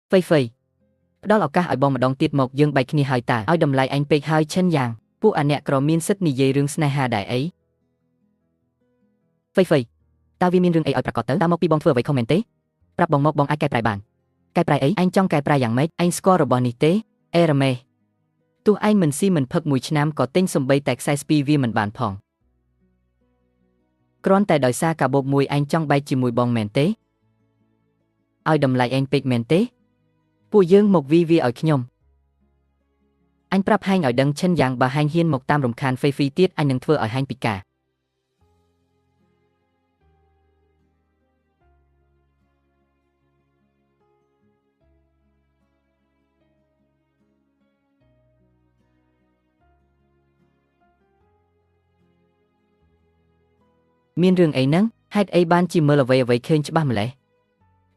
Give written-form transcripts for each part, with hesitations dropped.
Phây đó là cả ở bong mà đong tiết một dương bài kia hai ta ở đầm lại anh pe hai chân giangผู้อันเนี่ยกรอมีนสิทธิ์นิยายเรื่องสเนหาได้ไอ้phâyตาวิมีนเรื่องไอ้ประกอบเตอร์ตามอกปีบองเฟื่อไว้คอมเมนต์เต้ปรับบองมอกบองไอ้ไก่ปลายบานไก่ปลายไอ้อันจ้องไก่ปลายอย่างไม่อันสกอร์บอลนิเต้เอร์เมตัวไอ้เหมือนซีเหมือนพักมวยชน้ำก็เต้นสมใบแตกไซส์ปีวีเหมือนบานพองกรอนแต่ดอยซากับบบมวยอันจ้องใบจีมวยบองเมนเต้เอาดำไหลอันเป็กเมนเต้ผู้ยื่งหมกวีเอาขยมanh prap hang ở đằng chân giang bà hang hiên một tam rồng khan phây phi tiết anh nâng thưa ở hang bị cả miên rừng ấy nắng hai ấy ban chỉ mơ là vậy khơi cho ba mà lẽ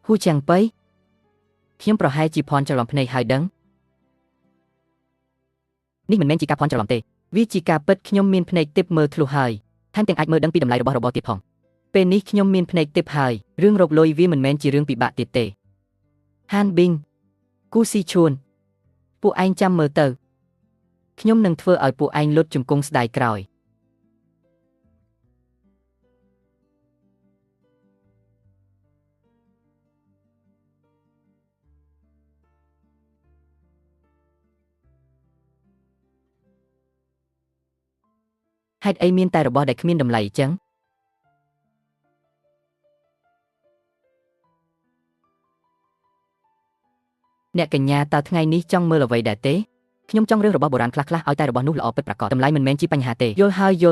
hu chàng pấy khiêm pro hai chỉ pon cho lòng này hai đấngนี่มันแม่นจีกาพรจะหลอมเตวิจิกาเปิดขยมมีนพนัยเต็บมือทะลุหายท่านเตียงอัดมือดังปีดำลายระบติดผ่องเป็นนี้ขยมมีนพนัยเต็บหายเรื่องรบลอยวิมันแม่นจีเรื่องปีบะติดเตฮันบิงกูซีชวนปูอันจำมือเตอขยมหนึ่งเฟื่อเอาปูอันลดจุ่มกงสไดกรอยhai ấy miên taiระบได้ขมิ้นดำไหลจังเนี่ยกัญญาตาทั้งไงนี้จ้องมือละไว้แต่เต้ขยมจ้องเรื่องระบโบราณคลักเอาแต่ระบนู้ละออกไปประกอบตำไลมันแม่นจีปัญหาเตโย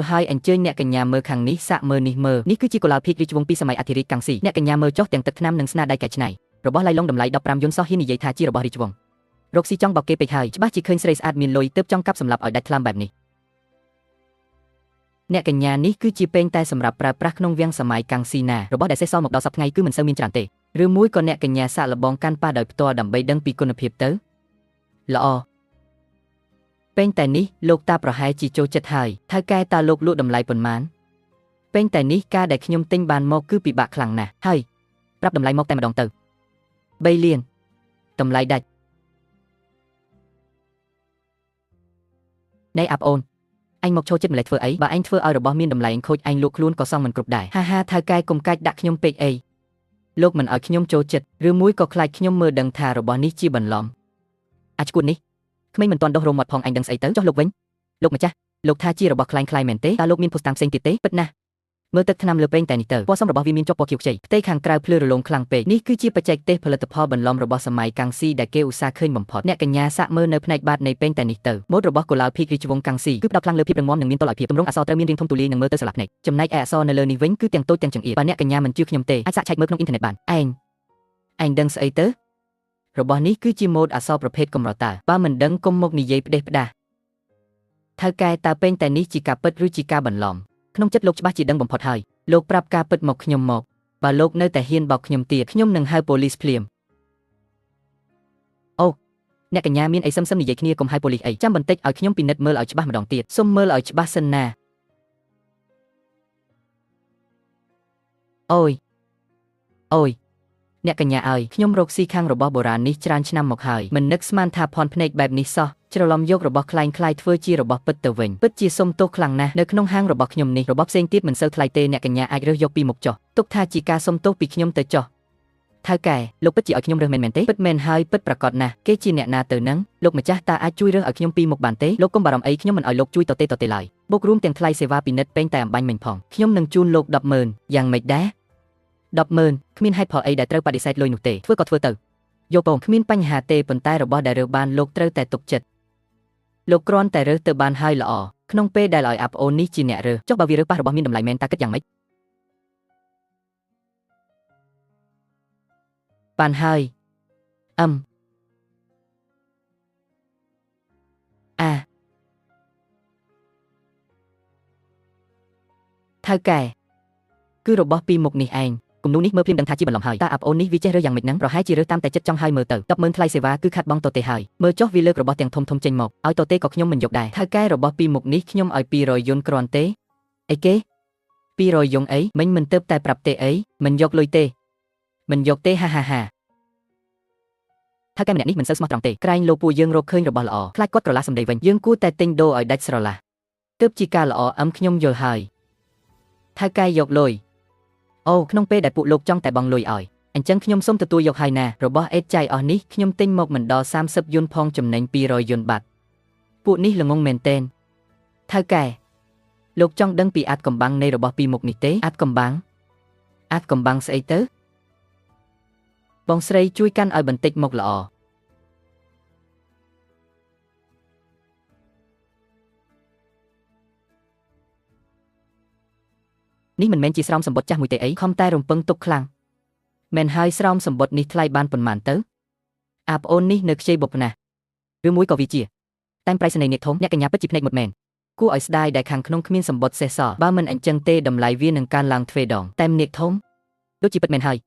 ไฮอันเจเนี่ยกัญญามือขังนี้สะมือนี่คือจีโกลาพิกริจวงปีสมัยอธิริกังสีเนี่ยกัญญามือจ๊อกเตียงตัดน้ำหนึ่งสนาได้แก่ชไหนระบไล่ลงดำไหลดับปรามยนซ้อหินิยทาจีระบริจวงรกซีจ้องบอกเกไปหายบ้าจีเคยเสด็จอาดมินลอยเติบจ้องกับสำหรับเอาได้คลำแบบนี้เนี่ยกัญญานี้คือจีเป็นแต่สำหรับปราบปรักนงเวียงสมัยกังซีนาระบบได้เซซอมกดาวสับไงคือเหมือนเซอร์มินจานเตหรือมุ้ยก็เนี่ยกัญญาสะระบองกันป้าโดยตัวดำใบดังปีกุนเพียบเตอละอเป็นแต่นี้โลกตาประหายจีโจจัดหายถ้าแกตาโลกลุดำไหลปนมันเป็นแต่นี้กาได้ขยมติ้งบานมอกคือปีบะคลังน่ะให้ปรับดำไหลมอกแต่มาดองเตอใบเลียนดำไหลดัดในอับโอนanh một châu chết lại thưa ấy và anh thưa ở đầu bom miên đầm lại anh khôi anh lục luôn có xong mình cục đại ha thay cai cùng cai đặt nhom pek ấy lúc mình ở nhom châu chết rư mũi có khai nhom mơ đằng thà rồi bom ní chi bẩn lỏm cuốn ní mấy mình toàn đâu rồng mặt phòng anh đằng say tới cho lục vĩnh lục mà cha lục tha chi rồi bom khai mền tế ta lục miên postam sen tế bất naเมื่อตักทำเลือเป็นแต่นิเตอร์พอสมรบวิมินจบปอคิวใจเตะขังกลายเพลือลงคลังเปกนี่คือจีปัจจัยเตะผลิตภัณฑ์บรรลอมระบบสมัยกังซีได้เกอุซาเคยบ่มพอดเนี่ยกัญญาสะเมื่อในพนัยบาทในเป็นแต่นิเตอร์มดระบบกุลาพิกริจวงกังซีคือดับพลังเลือพิบดังมอมหนึ่งมินตลอดเพียบตรงอัศตรมินริงทงตุลีหนึ่งเมื่อเตอร์สลักในจำนายแอซอในเลนิเว้นคือเตียงโตเตียงจังอีปานเนี่ยกัญญามันชื่อขยมเตะไอสะใช้เมื่อน้องอินเทอร์เน็ตบานอันดังสไอเตอร์ระบบนี้คือจีโมดอัศประเภทกลมรอตาบ้ามันดังกลมมกนิเยปเดปดาถ้ากายตาเป็นแต่นี้จีกาเปิดหรือจีกาบรรลอมขนมจัดโลกฉบับจีดังบ่มพอดหายโลกปรับการเปิดหมกขยมหมกบาโลกเนื้อแต่เฮียนบอกขยมเตียขยมหนึ่งไฮโพลิสเพลียมโอ้เนี่ยกัญญามีนไอซ้ำๆนี่ใหญ่ขี้กลมไฮโพลิสไอจำบันเต็กเอาขยมปีนัดเมื่อเอาฉบับมาดองเตียส้มเมื่อเอาฉบับเซนนาโอ้ยเนี่ยกัญญาขยมโรคซีข้างระบบโบราณนี้จานชนำหมกหายมันนึกสมานทาพรพเนกแบบนี้ซอจะลอมยกระบบคลายเฟื่อจีระบบเปิดเตวิงเปิดจีส้มโตคลังนะในขนมห้างระบบขยมนี้ระบบเซงติดเหมือนเซลคลายเตเนี่ยกัญญาเรื่องยกปีหมกจ่อตุกทาจีกาส้มโตปีขยมเตจ่อท้าแก่ลูกเปิดจีเอาขยมเรื่องเมนเตเปิดเมนไฮเปิดประกอบนะเกจีเนี่ยนาเตอนังลูกมาจ้าตาอาจุยเรื่องเอาขยมปีหมกบานเตลูกก้มบารมไอขยมมันเอาลูกจุยต่อเตไหลบกรวมเตียงคลายเซวาปีนัดเป็นแต่บันเหม็นผ่องขยมหนึ่งจูนลูกดับเมินอย่างไม่ได้ดับเมินขมิ้นให้พอไอได้เตอปฏิเสธลอยหนุเตเฟื่อก็เฟื่อเตอโยปงขมิ้นปัญหาเตปนใต้ระบบได้เรือบานลูกเตอแต่ตกจัดโลกกรอนแต่เรือเตบานไฮละอขนมเป้ได้ลอยอับโอนี่จีเนเรือจบบาวีเรือป้าระบมีดำไหลเมนตากัดอย่างไม่ปานไฮท้าแก่คือระบบปีหมกนี่เองcùngนู้นนี้เมื่อพิมพ์ดังทาจีบันหลอมหายตาอับโอนนี้วิจัยเรื่องอย่างมิดนังเราให้จีเรื่องตามแต่จัดจ้องให้เมื่อเติร์ดับเมินทลายเสวาคือขัดบ้องตัวเตหายเมื่อจอกวิเลิกระบบเตียงทมเจงหมกเอาตัวเตก็ขยมมันยกได้ถ้าแก้ระบบปีหมกนี้ขยมเอาปีรอยยนกรอนเตไอเก้ปีรอยยงไอมันเติบแต่ปรับเตไอมันยกลอยเตมันยกเตฮ่า ថាកែម្នាក់នេះមិនសូវស្មោះត្រង់ទេក្រែងលោកពួកយើងរកឃើញរបស់ល្អខ្លាចគាត់ក្រឡាសម្ដីវិញយើងគួរតែទិញដូរឲ្យដាច់ស្រឡះទើបជាការល្អខ្ញុំយល់ហើយថាកែយកលុយអូក្នុងពេលដែលពួកលោកចង់តែបង់លុយឲ្យអញ្ចឹងខ្ញុំសូមទទួលយកហើយណារបស់អេតចៃអស់នេះខ្ញុំទិញមកមិនដល់30យួនផងចំណេញ200យួនបាត់ពួកនេះល្ងងមែនទែនថៅកែលោកចង់ដឹងពីអាចកំបាំងនៃរបស់ពីរមុខនេះទេអាចកំបាំងស្អីទៅបងស្រីជួយកាន់ឲ្យបន្តិចមកល្អនេះមិនមែនជាស្រោមសម្បត្តិចាស់មួយទេអីខំតែរំពឹងទុកខ្លាំងមែនហើយស្រោមសម្បត្តិនេះថ្លៃបានប៉ុន្មានទៅអាប្អូននេះនៅខ្ចីបុកណាស់ឬមួយក៏វាជាតែប្រៃសណីនេះធំអ្នកកញ្ញាពិតជាភ្នែកមុតមែនគួរឲ្យស្ដាយដែលខាងក្នុងគ្មានសម្បត្តិសេះសល់បើមិនអញ្ចឹងទេតម្លៃវានឹងកើនឡើងទ្វេដងតែមនាគធំដូចជាពិតមែនហើយ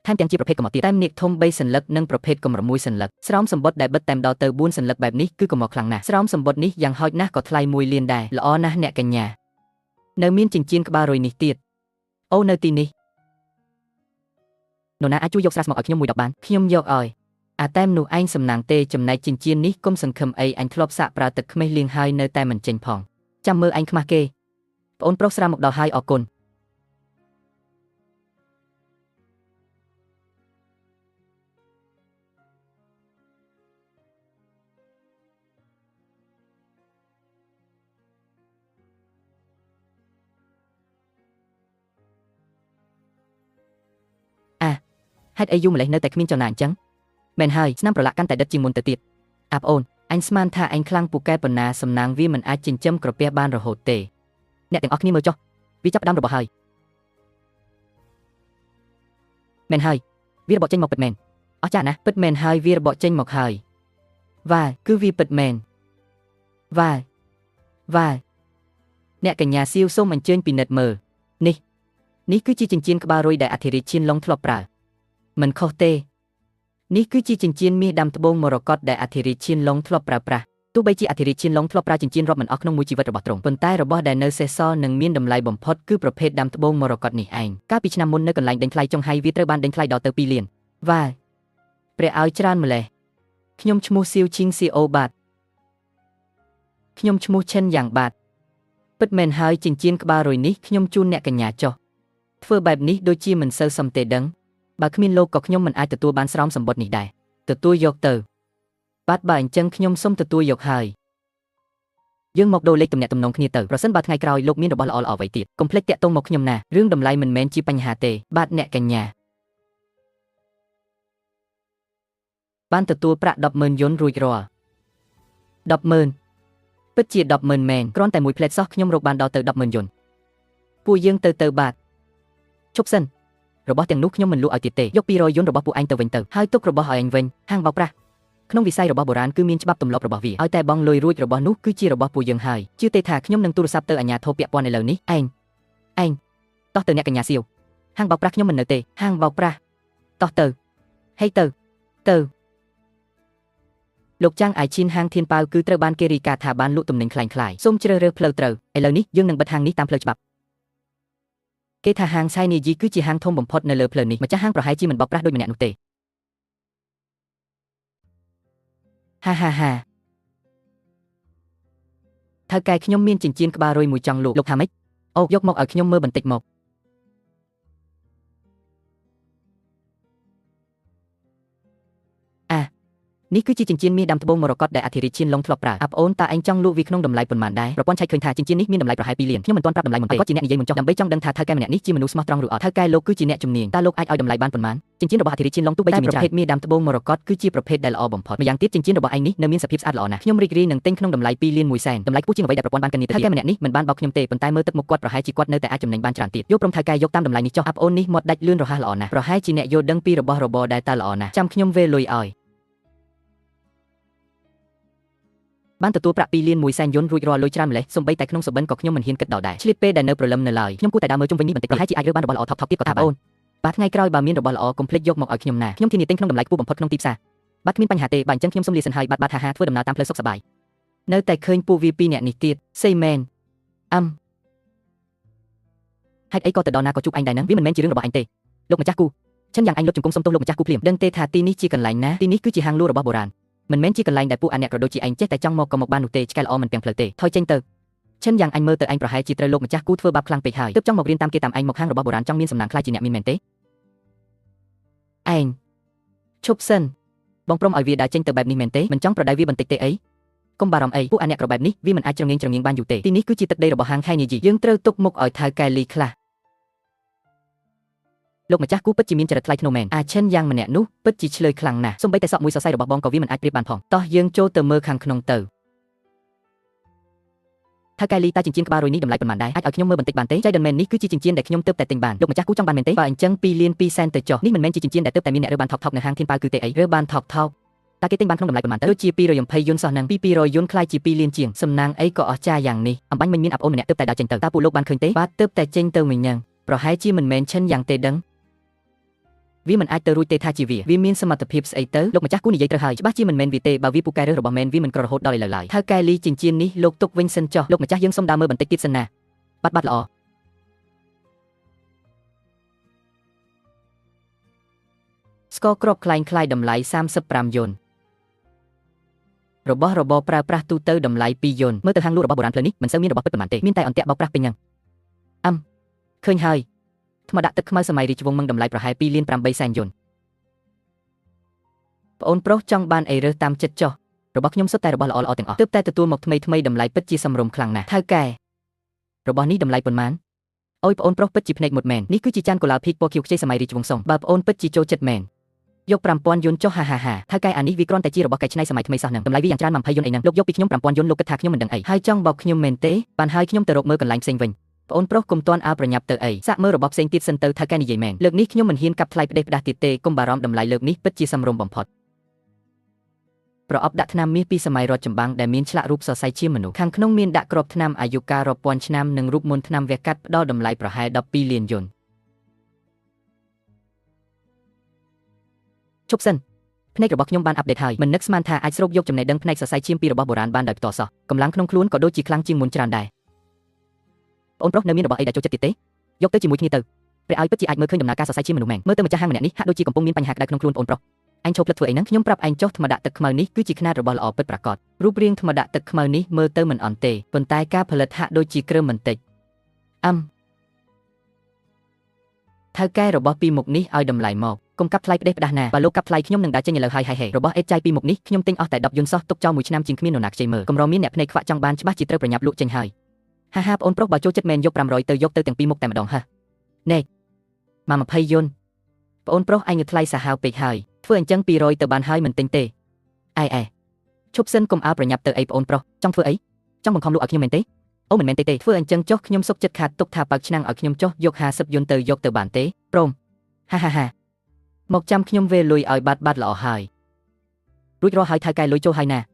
ថែមទាំងជាប្រភេទកំមកទៀតតែមនាគធំ3សន្លឹកនិងប្រភេទកំ6សន្លឹកស្រោមសម្បត្តិដែលបិទតែម្ដងទៅ4សន្លឹកបែបនេះគឺកំមកខ្លាំងណាស់ស្រោមសម្បត្តិនេះយ៉ាងហោចណាស់ក៏ថ្លៃ1លានដែរល្អណាស់អ្នកកញ្ញានៅមានចិញ្ចៀនក្បាលរុយនេះទៀតអូនៅទីនេះនរណាអាចជួយយកស្រាសមកឲ្យខ្ញុំមួយដបបានខ្ញុំយកឲ្យអាតែមនោះឯងសំណាងទេចំណែកចិញ្ចៀននេះគុំសង្ឃឹមអីអញធ្លាប់សាកប្រើទឹកខ្មេះលាងហើយនៅតែមិនចេញផងចាំមើលឯងខ្មាស់គេប្អូនប្រុសស្រាមកដល់ហើយអរគុណហេតុអីយូរម្លេះនៅតែគ្មានចលនាអញ្ចឹងមែនហើយស្នាមប្រឡាក់កាន់តែដិតជាងមុនទៅទៀតអាប្អូនអញស្មានថាអញខ្លាំងពូកែប៉ុណ្ណាសំណាងវាមិនអាចចិញ្ចឹមក្រពះបានរហូតទេអ្នកទាំងអស់គ្នាមើលចុះវាចាប់ផ្ដើមរបស់ហើយមែនហើយវារបកចេញមកពិតមែនអស្ចារ្យណាស់ពិតមែនហើយវារបកចេញមកហើយវ៉ាគឺវាពិតមែនវ៉ាអ្នកកញ្ញាសៀវសូមអញ្ជើញពិនិត្យមើលនេះគឺជាចិញ្ចៀនក្បាលរុយដែលអធិរាជឈៀនឡុងធ្លាប់ប្រើមិនខុសទេនេះគឺជាចិញ្ចៀនមាសដាំត្បូងមរកតដែលអធិរាជឈៀនឡុងធ្លាប់ប្រើប្រាស់ទោះបីជាអធិរាជឈៀនឡុងធ្លាប់ប្រើចិញ្ចៀនរាប់មិនអស់ក្នុងមួយជីវិតរបស់ទ្រង់ប៉ុន្តែរបស់ដែលនៅសេសសល់និងមានតម្លៃបំផុតគឺប្រភេទដាំត្បូងមរកតនេះឯងកាលពីឆ្នាំមុននៅកន្លែងដេញថ្លៃចុងហៃវាត្រូវបានដេញថ្លៃដល់ទៅ2លានវ៉ាព្រះឲ្យច្រើនម្លេះខ្ញុំឈ្មោះសៀវឈីងស៊ីអូបាទខ្ញុំឈ្មោះឈិនយ៉ាងបាទពិតមែនហើយចិញ្ចៀនក្បាលរុយនេះខ្ញុំជូនអ្នកកញ្ញាចុះធ្វើបែបនេះដូចជាមិនសូវសមទេដឹងបើគ្មានលោកក៏ខ្ញុំមិនអាចទទួលបានស្រោមសម្បត្តិនេះដែរទទួលយកទៅបាទបើអញ្ចឹងខ្ញុំសូមទទួលយកហើយយើងមកដូរលេខទំនាក់ទំនងគ្នាទៅប្រសិនបើថ្ងៃក្រោយលោកមានរបស់ល្អៗអ្វីទៀតកុំភ្លេចតាក់ទងមកខ្ញុំណារឿងតម្លៃមិនមែនជាបញ្ហាទេបាទអ្នកកញ្ញាបានទទួលប្រាក់ 100000 យួនរួចរាល់ 100000 ពិតជា 100000 មែនគ្រាន់តែមួយផ្លែតសោះខ្ញុំរកបានដល់ទៅ 100000 យួនពួកយើងទៅបាទឈប់សិនរបស់ទាំងនោះខ្ញុំមិនលក់ឲ្យទៀតទេយក200យួនរបស់ពួកឯងទៅវិញទៅហើយទុករបស់ឲ្យឯងវិញហាងបោកប្រាស់ក្នុងវិស័យរបស់បុរាណគឺមានច្បាប់ទម្លាប់របស់វាឲ្យតែបងលុយរួចរបស់នោះគឺជារបស់ពួកយើងហើយជឿទេថាខ្ញុំនឹងទូរស័ព្ទទៅអាជ្ញាធរពាក់ព័ន្ធឥឡូវនេះឯងតោះទៅអ្នកកញ្ញាសៀវហាងបោកប្រាស់ខ្ញុំមិននៅទេហាងបោកប្រាស់តោះទៅហេទៅលោកចាំងអាយឈីនហាងធានប៉ាវគឺត្រូវបានគេរាយការណ៍ថាបានលក់ទំនិញคล้ายសូមជ្រើសរើសផ្លូវត្រូវឥឡូវនេះយើងនឹងបិទហាងនេះតាមផ្លូវច្បាប់គេថាហាងឆៃនីជីគឺជាហាងធំបំផុតនៅលើផ្លូវនេះម្ចាស់ហាងប្រហែលជាមិនបោកប្រាស់ដូចម្នាក់នោះទេហាថៅកែខ្ញុំមានចិញ្ចៀនក្បាលរុយមួយចង់លោកថាម៉េចអូយកមកឲ្យខ្ញុំមើលបន្តិចមកនេះគឺជាចិញ្ចៀនមាសដាំត្បូងមរកតដែលអធិរាជឈៀនឡុងធ្លាប់ប្រើអាប្អូនតើឯងចង់លក់វាក្នុងតម្លៃប៉ុន្មានដែរប្រព័ន្ធឆែកឃើញថាចិញ្ចៀននេះមានតម្លៃប្រហែល2លានខ្ញុំមិនទាន់ប្រាប់តម្លៃមុនទេគាត់ជាអ្នកនិយាយមុនចុះដើម្បីចង់ដឹងថាថៅកែម្នាក់នេះជាមនុស្សស្មោះត្រង់ឬអត់ថៅកែលោកគឺជាអ្នកជំនាញតើលោកអាចឲ្យតម្លៃបានប៉ុន្មានចិញ្ចៀនរបស់អធិរាជឈៀនឡុងទោះបីជាមានប្រភេទមាសដាំត្បូងមរកតគឺជាប្រភេទដែលល្អបំផុតម្យ៉ាងទៀតចិញ្ចៀនរបស់ឯងនេះនៅមានសភាពស្អាតល្អណាស់ខ្ញុំរីករាយនឹងទិញក្នុងតម្លៃ2លាន1សែនតម្លៃខ្ពស់ជាងអ្វីដែលប្រព័ន្ធបានកាននីទៅថៅកែម្នាក់នេះមិនបានបោកខ្ញុំទេប៉ុន្តែមើលទឹកមុខគាត់ប្រហែលជាគាត់នៅតែអាចចំណេញបានច្រើនទៀតយកព្រមថៅកែយកតាមតម្លៃនេះចុះអាប្អូននេះមាត់ដាច់លឿនរហ័សល្អណាស់ប្រហែលជាអ្នកយល់ដឹងពីរបស់របរដែលតើល្អណាស់ចាំខ្ញុំវេលុយឲ្យបានទទួលប្រាក់2លាន1សែនយួនរួចរាល់លុយច្រើនម្លេះសូម្បីតែក្នុងសុបិនក៏ខ្ញុំមិនហ៊ានគិតដល់ដែរឆ្លៀតពេលដែលនៅព្រលឹមនៅឡើយខ្ញុំគួរតែដើរមើលជុំវិញនេះបន្តិចប្រហែលជាអាចរើសបានរបស់ល្អថប់ទៀតក៏ថាបានបាទថ្ងៃក្រោយបើមានរបស់ល្អកុំភ្លេចយកមកឲ្យខ្ញុំណាខ្ញុំធានាទិញក្នុងតម្លៃខ្ពស់បំផុតក្នុងទីផ្សារបាទគ្មានបញ្ហាទេបាទអញ្ចឹងខ្ញុំសូមលាសិនហើយបាទហាធ្វើដំណើរតាមផ្លូវសុខសប្បាយនៅតែឃើញពួកវាពីរនាក់នេះទៀតសេមែនហេតុអីក៏ទៅដល់ណាក៏ជួបអញដែរហ្នឹងវាមិនមែនជារឿងរបស់អញទេលោកម្ចាស់គូ ฉันយ៉ាងអញលុបជង្គង់សុំទោសលោកម្ចាស់គូភ្លាមដឹងទេថាទីនេះជាកន្លែងណាទីនេះគឺជាហាងលក់របស់បុរាណមិនមែនជាកន្លែងដែលពួកអាអ្នកក៏ដូចជាឯងចេះតែចង់មកក៏មកបាននោះទេឆ្កែល្អមិនទាំងផ្លូវទេថយចេញទៅฉันយ៉ាងអញមើលទៅឯងប្រហែលជាត្រូវលោកម្ចាស់គូធ្វើបាបខ្លាំងពេកហើយទើបចង់មករៀនតាមគេតាមឯងមកហាងរបស់បុរាណចង់មានសំណាងខ្លាចជាអ្នកមានមែនទេឯងឈប់សិនបងព្រមឲ្យវាដើរចេញទៅបែបនេះមែនទេមិនចង់ប្រដៅវាបន្តិចទេអីកុំបារម្ភអីពួកអាអ្នកក្របែបនេះវាមិនអាចច្រងៀងបានយូរទេទីនេះគឺជាទឹកដីរបស់ហាងខៃនីជីយើងត្រូវទុកមុខឲ្យថៅកែលីខ្លះលោកម្ចាស់គូពិតជាមានចរិតថ្លៃថ្នូរមែនអាឈិនយ៉ាងម្នាក់នោះពិតជាឆ្លើយខ្លាំងណាស់សូម្បីតែសក់មួយសរសៃរបស់បងក៏វាមិនអាចប្រៀបបានផងតោះយើងចូលទៅមើលខាងក្នុងទៅថៅកែលីតើចិញ្ចៀនក្បាលរយនេះតម្លៃប៉ុន្មានដែរអាចឲ្យខ្ញុំមើលបន្តិចបានទេចៃដន្មែននេះគឺជាចិញ្ចៀនដែលខ្ញុំទើបតែទិញបានលោកម្ចាស់គូចង់បានមែនទេបើអញ្ចឹង2លាន2សែនទៅចុះនេះមិនមែនជាចិញ្ចៀនដែលទើបតែមានអ្នករើបានថោកនៅហាងthiênប៉ៅគឺទេអីរើបានថោកតើគេទិញបានក្នុងតម្លៃប៉ុន្មានទៅដូចជា220យួនសោះនឹងពី200យួនខ្លាយជា2លានជាងសំណាងអីក៏អស្ចារ្យយ៉ាងនេះអំបញ្ញមិញមានអាប់អូនម្នាក់ទើបតែដើរចេញទៅតើពួកលោកបានឃើញទេបាទទើបតែចេញទៅមិញហ្នឹងប្រហែលជាមិនមែនឈិនយ៉ាងទេដឹងវាមិនអាចទៅរួចទេថាជាវាមានសមត្ថភាពស្អីទៅលោកម្ចាស់គូនិយាយត្រូវហើយច្បាស់ជាមិនមែនវាទេបើវាពូកែរើសរបស់មែនវាមិនក្ររហូតដល់ឥឡូវឡើយថៅកែលីចិញ្ចៀននេះលោកទុកវិញសិនចុះលោកម្ចាស់យើងសុំដើរមើលបន្តិចទៀតសិនណាបាត់ល្អស្ករគ្រាប់ខ្លែងខ្លាយតម្លៃ35យួនរបស់របរប្រើប្រាស់ទូទៅតម្លៃ2យួនមើលទៅហាងលក់របស់បុរាណផ្លូវនេះមិនសូវមានរបស់ពិតប៉ុន្មានទេមានតែអន្ទាក់បោកប្រាស់ពេញហ្នឹងឃើញហើយថ្មដាក់ទឹកខ្មៅសម័យរាជវង្សមឹងតម្លៃប្រហែល2លាន8សែនយួនប្អូនប្រុសចង់បានអីរើសតាមចិត្តចុះរបស់ខ្ញុំសុទ្ធតែរបស់ល្អទាំងអស់ទើបតែទទួលមកថ្មីតម្លៃពិតជាសមរម្យខ្លាំងណាស់ថៅកែរបស់នេះតម្លៃប៉ុន្មានអូយប្អូនប្រុសពិតជាភ្នែកមុតមែននេះគឺជាចានកូឡាភីកពណ៌ខៀវខ្ចីសម័យរាជវង្សសុងបើប្អូនពិតជាចូលចិត្តមែនយក5000យួនចុះហាថៅកែអានេះវាគ្រាន់តែជារបស់កែច្នៃសម័យថ្មីសោះនឹងតម្លៃវាយ៉ាងច្រើន20យួនអីហ្នឹងលោកយកពីខ្ញុំ5000យួនលោកគិតថាខ្ញុំមិនដឹងអីហើយចង់បោកខ្ញុំមែនទេបានហើយខ្ញុំទៅរកមើលកន្លែងផ្សេងវិញប្អូនប្រុសកុំទាន់អើប្រញាប់ទៅអីសាក់មើលរបស់ផ្សេងទៀតសិនទៅថៅកែនិយាយមែនលើកនេះខ្ញុំមិនហ៊ានកាប់ថ្លៃផ្ដេសផ្ដាស់ទៀតទេកុំបារម្ភតម្លៃលើកនេះពិតជាសមរម្យបំផុតប្រអប់ដាក់ថ្នាំមាសពីសម័យរដ្ឋចម្បាំងដែលមានឆ្លាក់រូបសរសៃជាមនុស្សខាងក្នុងមានដាក់គ្រាប់ថ្នាំអាយុកាលរាប់ពាន់ឆ្នាំនិងរូបមន្តថ្នាំវះកាត់ផ្ដល់តម្លៃប្រហែល12លានយួនឈប់សិនភ្នែករបស់ខ្ញុំបានអាប់ដេតហើយមិននឹកស្មានថាអាចស្រូបយកចំណេះដឹងផ្នែកសរសៃឈាមពីរបស់បុរាណបានដោយផ្ទាល់សោះកម្លាំងក្នុងខ្លួនក៏ដូចជាខ្លាំងជាងមុនច្រើនដែរប្អូនប្រុសនៅមានរបស់អីដែលចូលចិត្តទៀតទេយកទៅជាមួយគ្នាទៅព្រះឲ្យពិតជាអាចមើលឃើញដំណើរការសរសៃឈាមមនុស្សមែនមើលទៅម្ចាស់ហាងម្នាក់នេះហាក់ដូចជាកំពុងមានបញ្ហាក្តៅក្នុងខ្លួនប្អូនប្រុសអញឈប់ផ្លិតធ្វើអីហ្នឹងខ្ញុំប្រាប់ឯងចុះថ្មដាក់ទឹកខ្មៅនេះគឺជាខ្នាតរបស់ល្អពិតប្រាកដរូបរាងថ្មដាក់ទឹកខ្មៅនេះមើលទៅមិនអន់ទេប៉ុន្តែការផលិតហាក់ដូចជាគ្រើមបន្តិចថៅកែរបស់ពីរមុខនេះឲ្យតម្លៃមកកុំកាប់ថ្លៃផ្ដេសផ្ដាស់ណាបើលោកកាប់ថ្លៃខ្ញុំនឹងដើរចេញឥឡូវហើយហេរបស់អេតចៃពីរមុខនេះខ្ញុំទិញអស់តែ10យួនសោះទុកចោលមួយឆ្នាំជាងគ្មាននរណាខ្ចីមើលកម្រមានអ្នកភ្នែកខ្វាក់ចង់បានច្បាស់ជាត្រូវប្រញាប់លក់ចេញហើយហាប្អូនប្រុសបើចូលចិត្តមែនយក500ទៅយកទៅទាំងពីរមុខតែម្ដងហ៎ណែមក20យួនប្អូនប្រុសអញថ្លៃសាហាវពេកហើយធ្វើអញ្ចឹង200ទៅបានហើយមិនទិញទេឈប់សិនកុំអើប្រញាប់ទៅអីប្អូនប្រុសចង់ធ្វើអីចង់បង្ខំលក់ឲ្យខ្ញុំមែនទេអូមិនមែនទេធ្វើអញ្ចឹងចុះខ្ញុំសុកចិត្តខាតទុកថាបើកឆ្នាំងឲ្យខ្ញុំចុះយក50យួនទៅយកទៅបានទេព្រមហាមកចាំខ្ញុំវេលុយឲ្យបាត់ល្អហើយរួចរាល់ហើយថៅកែលុយចូលហើយណ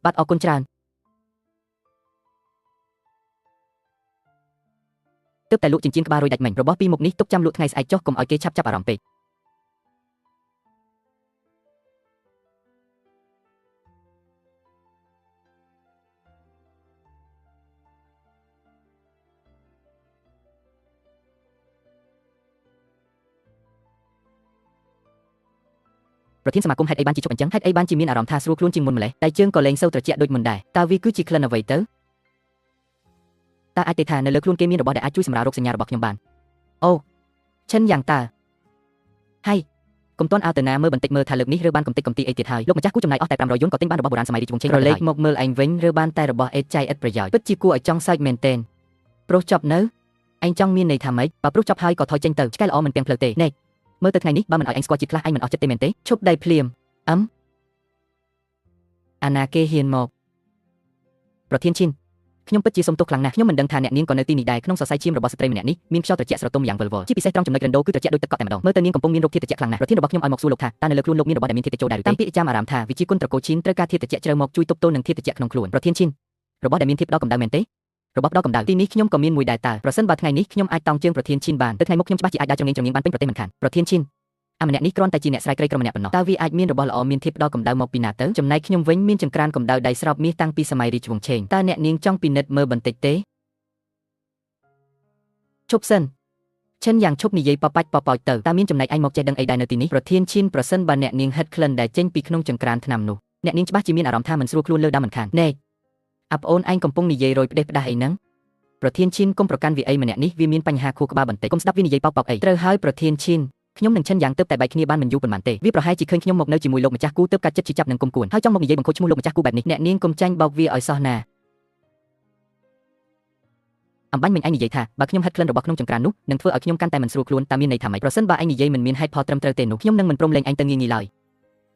ាបាត់អរគុណច្រើនទើបតែលក់ចិញ្ចៀនក្បាលរយដាច់មិញរបស់ពីរមុខនេះទុកចាំលក់ថ្ងៃស្អែកចុះកុំឲ្យគេឆាប់ចាប់អារម្មណ៍ពេកប្រធានសមាគមហេតុអីបានជាជប់អញ្ចឹងហេតុអីបានជាមានអារម្មណ៍ថាស្រួលខ្លួនជាងមុនម្លេះដៃជើងក៏លែងសូវត្រជាក់ដូចមុនដែរតើវាគឺជាក្លិនអ្វីទៅតើអាចទេថានៅលើខ្លួនគេមានរបស់ដែលអាចជួយសម្រាលរោគសញ្ញារបស់ខ្ញុំបានអូឈិនយ៉ាងតើហើយកុំទាន់អើទៅណាមើលបន្តិចមើលថាលើកនេះរើបានកំតិចកំទីអីទៀតហើយលោកម្ចាស់គូចំណាយអស់តែ500យួនក៏ទិញបានរបស់បុរាណសម័យរាជវង្សឆេងរលេខមកមើលឯងវិញរើបានតែរបស់អេតចៃឥតប្រយោជន៍ពិតជាគួរឲ្យចង់សើចមែនទែនប្រុសចប់នៅឯងចង់មានន័យថាម៉េចបើប្រុសចប់ហើយក៏ថយចេញទៅឆ្កែល្អមិនទាំងផ្លូវទេណែមើលទៅថ្ងៃនេះបើមិនឲ្យឯងស្គាល់ជាតិខ្លះឯងមិនអស់ចិត្តទេមែនទេឈប់ដៃភ្លាមអាណាគេហ៊ានមកប្រធានឈិនខ្ញុំពិតជាសុំទោសខ្លាំងណាស់ខ្ញុំមិនដឹងថាអ្នកនាងក៏នៅទីនេះដែរក្នុងសរសៃឈាមរបស់ស្ត្រីម្នាក់នេះមានខ្យល់ត្រជាក់ស្រទុំយ៉ាងវិលវល់ជាពិសេសត្រង់ចំណុចរណ្ដូគឺត្រជាក់ដូចទឹកកកតែម្ដងមើលទៅនាងកំពុងមានរោគធាតុត្រជាក់ខ្លាំងណាស់ប្រធានរបស់ខ្ញុំឲ្យមកសួរលោកថាតើនៅលើខ្លួនលោកមានរបស់ដែលមានធាតុត្រជាក់ដែរឬទេតាមពាក្យចាំអារ៉ាមថាវិជាគុណត្រកូលឈិនត្រូវការធាតុត្រជាក់ជ្រៅមកជួយទប់ទល់នឹងធាតុត្រជាក់ក្នុងខ្លួនប្រធានឈិនរបស់ដែលមានធាតុផ្ដល់កម្ដៅមែនទេរបស់ផ្ដល់កម្ដៅទីនេះខ្ញុំក៏មានមួយដែរតើប្រសិនបើថ្ងៃនេះខ្ញុំអាចតង់ជើងប្រធានឈិនបានទៅថ្ងៃមុខខ្ញុំច្បាស់ជាអាចដើរច្រងៀងបានពេញប្រទេសមិនខានប្រធានឈិនម្នាក់នេះគ្រាន់តែជាអ្នកស្រែកក្រីក្រម្នាក់ប៉ុណ្ណោះតើវាអាចមានរបស់ល្អមានធាតុផ្ដល់កម្ដៅមកពីណាទៅចំណែកខ្ញុំវិញមានចង្ក្រានកម្ដៅដៃស្រោបមាសតាំងពីសម័យរាជវង្សឆេងតើអ្នកនាងចង់ពិនិត្យមើលបន្តិចទេឈប់សិន ฉันយ៉ាងឈប់និយាយប៉ប៉ាច់ប៉ប៉ោចទៅតើមានចំណែកឯងមកចេះដឹងអីដែរនៅទីនេះប្រធានឈិនប្រសិនបើអ្នកនាងហិតក្លិនដែលចេញពីក្នុងចង្ក្រានថ្នាំនោះអ្នកនាងច្បាស់ជាមានអារម្មណ៍ថាមិនស្រួលខ្លួនលើដើមមិនខានណែអាប្អូនឯងកំពុងនិយាយរយផ្ដេសផ្ដាស់អីហ្នឹងប្រធានឈិនកុំប្រកាន់វាអីម្នាក់នេះវាមានបញ្ហាខួរក្បាលបន្តិចកុំស្ដាប់វានិយាយប៉ោកអីត្រូវហើយប្រធានឈិនខ្ញុំនឹងឈិនយ៉ាងទៅតែបែកគ្នាបានមិនយូរប៉ុន្មានទេវាប្រហែលជាឃើញខ្ញុំមកនៅជាមួយលោកម្ចាស់គូទៅកាត់ចិត្តជាចាប់នឹងគុំគួនហើយចង់មកនិយាយបង្ខូចឈ្មោះលោកម្ចាស់គូបែបនេះអ្នកនាងកុំចាញ់បោកវាឲ្យសោះណាអំបញ្ញមិញឯងនិយាយថាបើខ្ញុំហិតក្លិនរបស់ក្នុងចង្ក្រាននោះនឹងធ្វើឲ្យខ្ញុំកាន់តែមិនស្រួលខ្លួនតើមានន័យថាម៉េចប្រសិនបើឯងនិយាយមិនមានហេតុផលត្រឹមត្រូវទេនោះខ្ញុំនឹងមិនព្រមលែងឯងទៅងាយៗឡើយ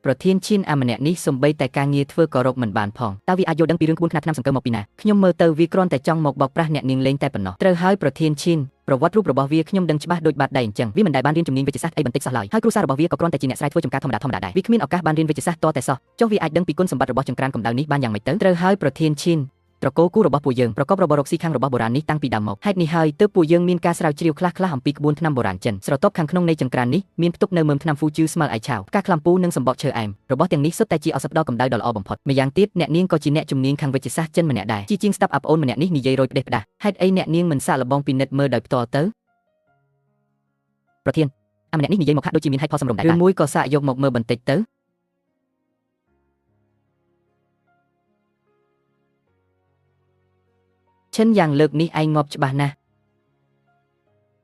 ប្រធានឈិនអាម្នាក់នេះសំបីតែការងារធ្វើក៏រកមិនបានផងតើវាអាចយល់ដឹងពីរឿងក្បួនខ្នាតឆ្នាំសង្កឹមមកពីណាខ្ញុំមើលទៅវាគ្រាន់តែចង់មកបោកប្រាស់អ្នកនាងលេងតែប៉ុណ្ណោះត្រូវហើយប្រធានឈិនប្រវត្តិរូបរបស់វាខ្ញុំដឹងច្បាស់ដូចបាត់ដៃអញ្ចឹងវាមិនដែលបានរៀនជំនាញវិទ្យាសាស្ត្រអីបន្តិចសោះឡើយហើយគ្រួសាររបស់វាក៏គ្រាន់តែជាអ្នកស្រែធ្វើចំការធម្មតាដែរវាគ្មានឱកាសបានរៀនវិទ្យាសាស្ត្រតតែសោះចុះវាអាចដឹងពីគុណសម្បត្តិរបស់ចង្ក្រានកម្ដៅនេះបានយ៉ាងម៉េចទៅត្រូវហើយប្រធានឈិនត្រកូលគូរបស់ពួកយើងប្រកបរបររកស៊ីខាងរបស់បុរាណនេះតាំងពីដើមមកហេតុនេះហើយទើបពួកយើងមានការស្រាវជ្រាវខ្លះៗអំពីក្បួនថ្នាំបុរាណចិនស្រទាប់ខាងក្នុងនៃចង្ក្រាននេះមានផ្ទុកនៅមើមថ្នាំហ្វូជឺស្មើឯឆៅផ្កាក្លាំពូនិងសម្បកឈើអែមរបស់ទាំងនេះសុទ្ធតែជាឱសថដ៏កម្ដៅដ៏ល្អបំផុតម្យ៉ាងទៀតអ្នកនាងក៏ជាអ្នកជំនាញខាងវិទ្យាសាស្ត្រចិនម្នាក់ដែរជាងស្ដាប់អាប្អូនម្នាក់នេះនិយាយរយផ្ដេសផ្ដាស់ហេតុអីអ្នកនាងមិនសាកល្បងពិនិត្យមើលដោយផ្ទាល់ទៅប្រធានអាម្នាក់នេះនិយាយមកហាក់ដូចជាមានហេតុផលសមរម្យដែរឬមួយក៏សាកយកមកមើលបន្តិចទៅឈិនយ៉ាងលើកនេះឯងងាប់ច្បាស់ណាស់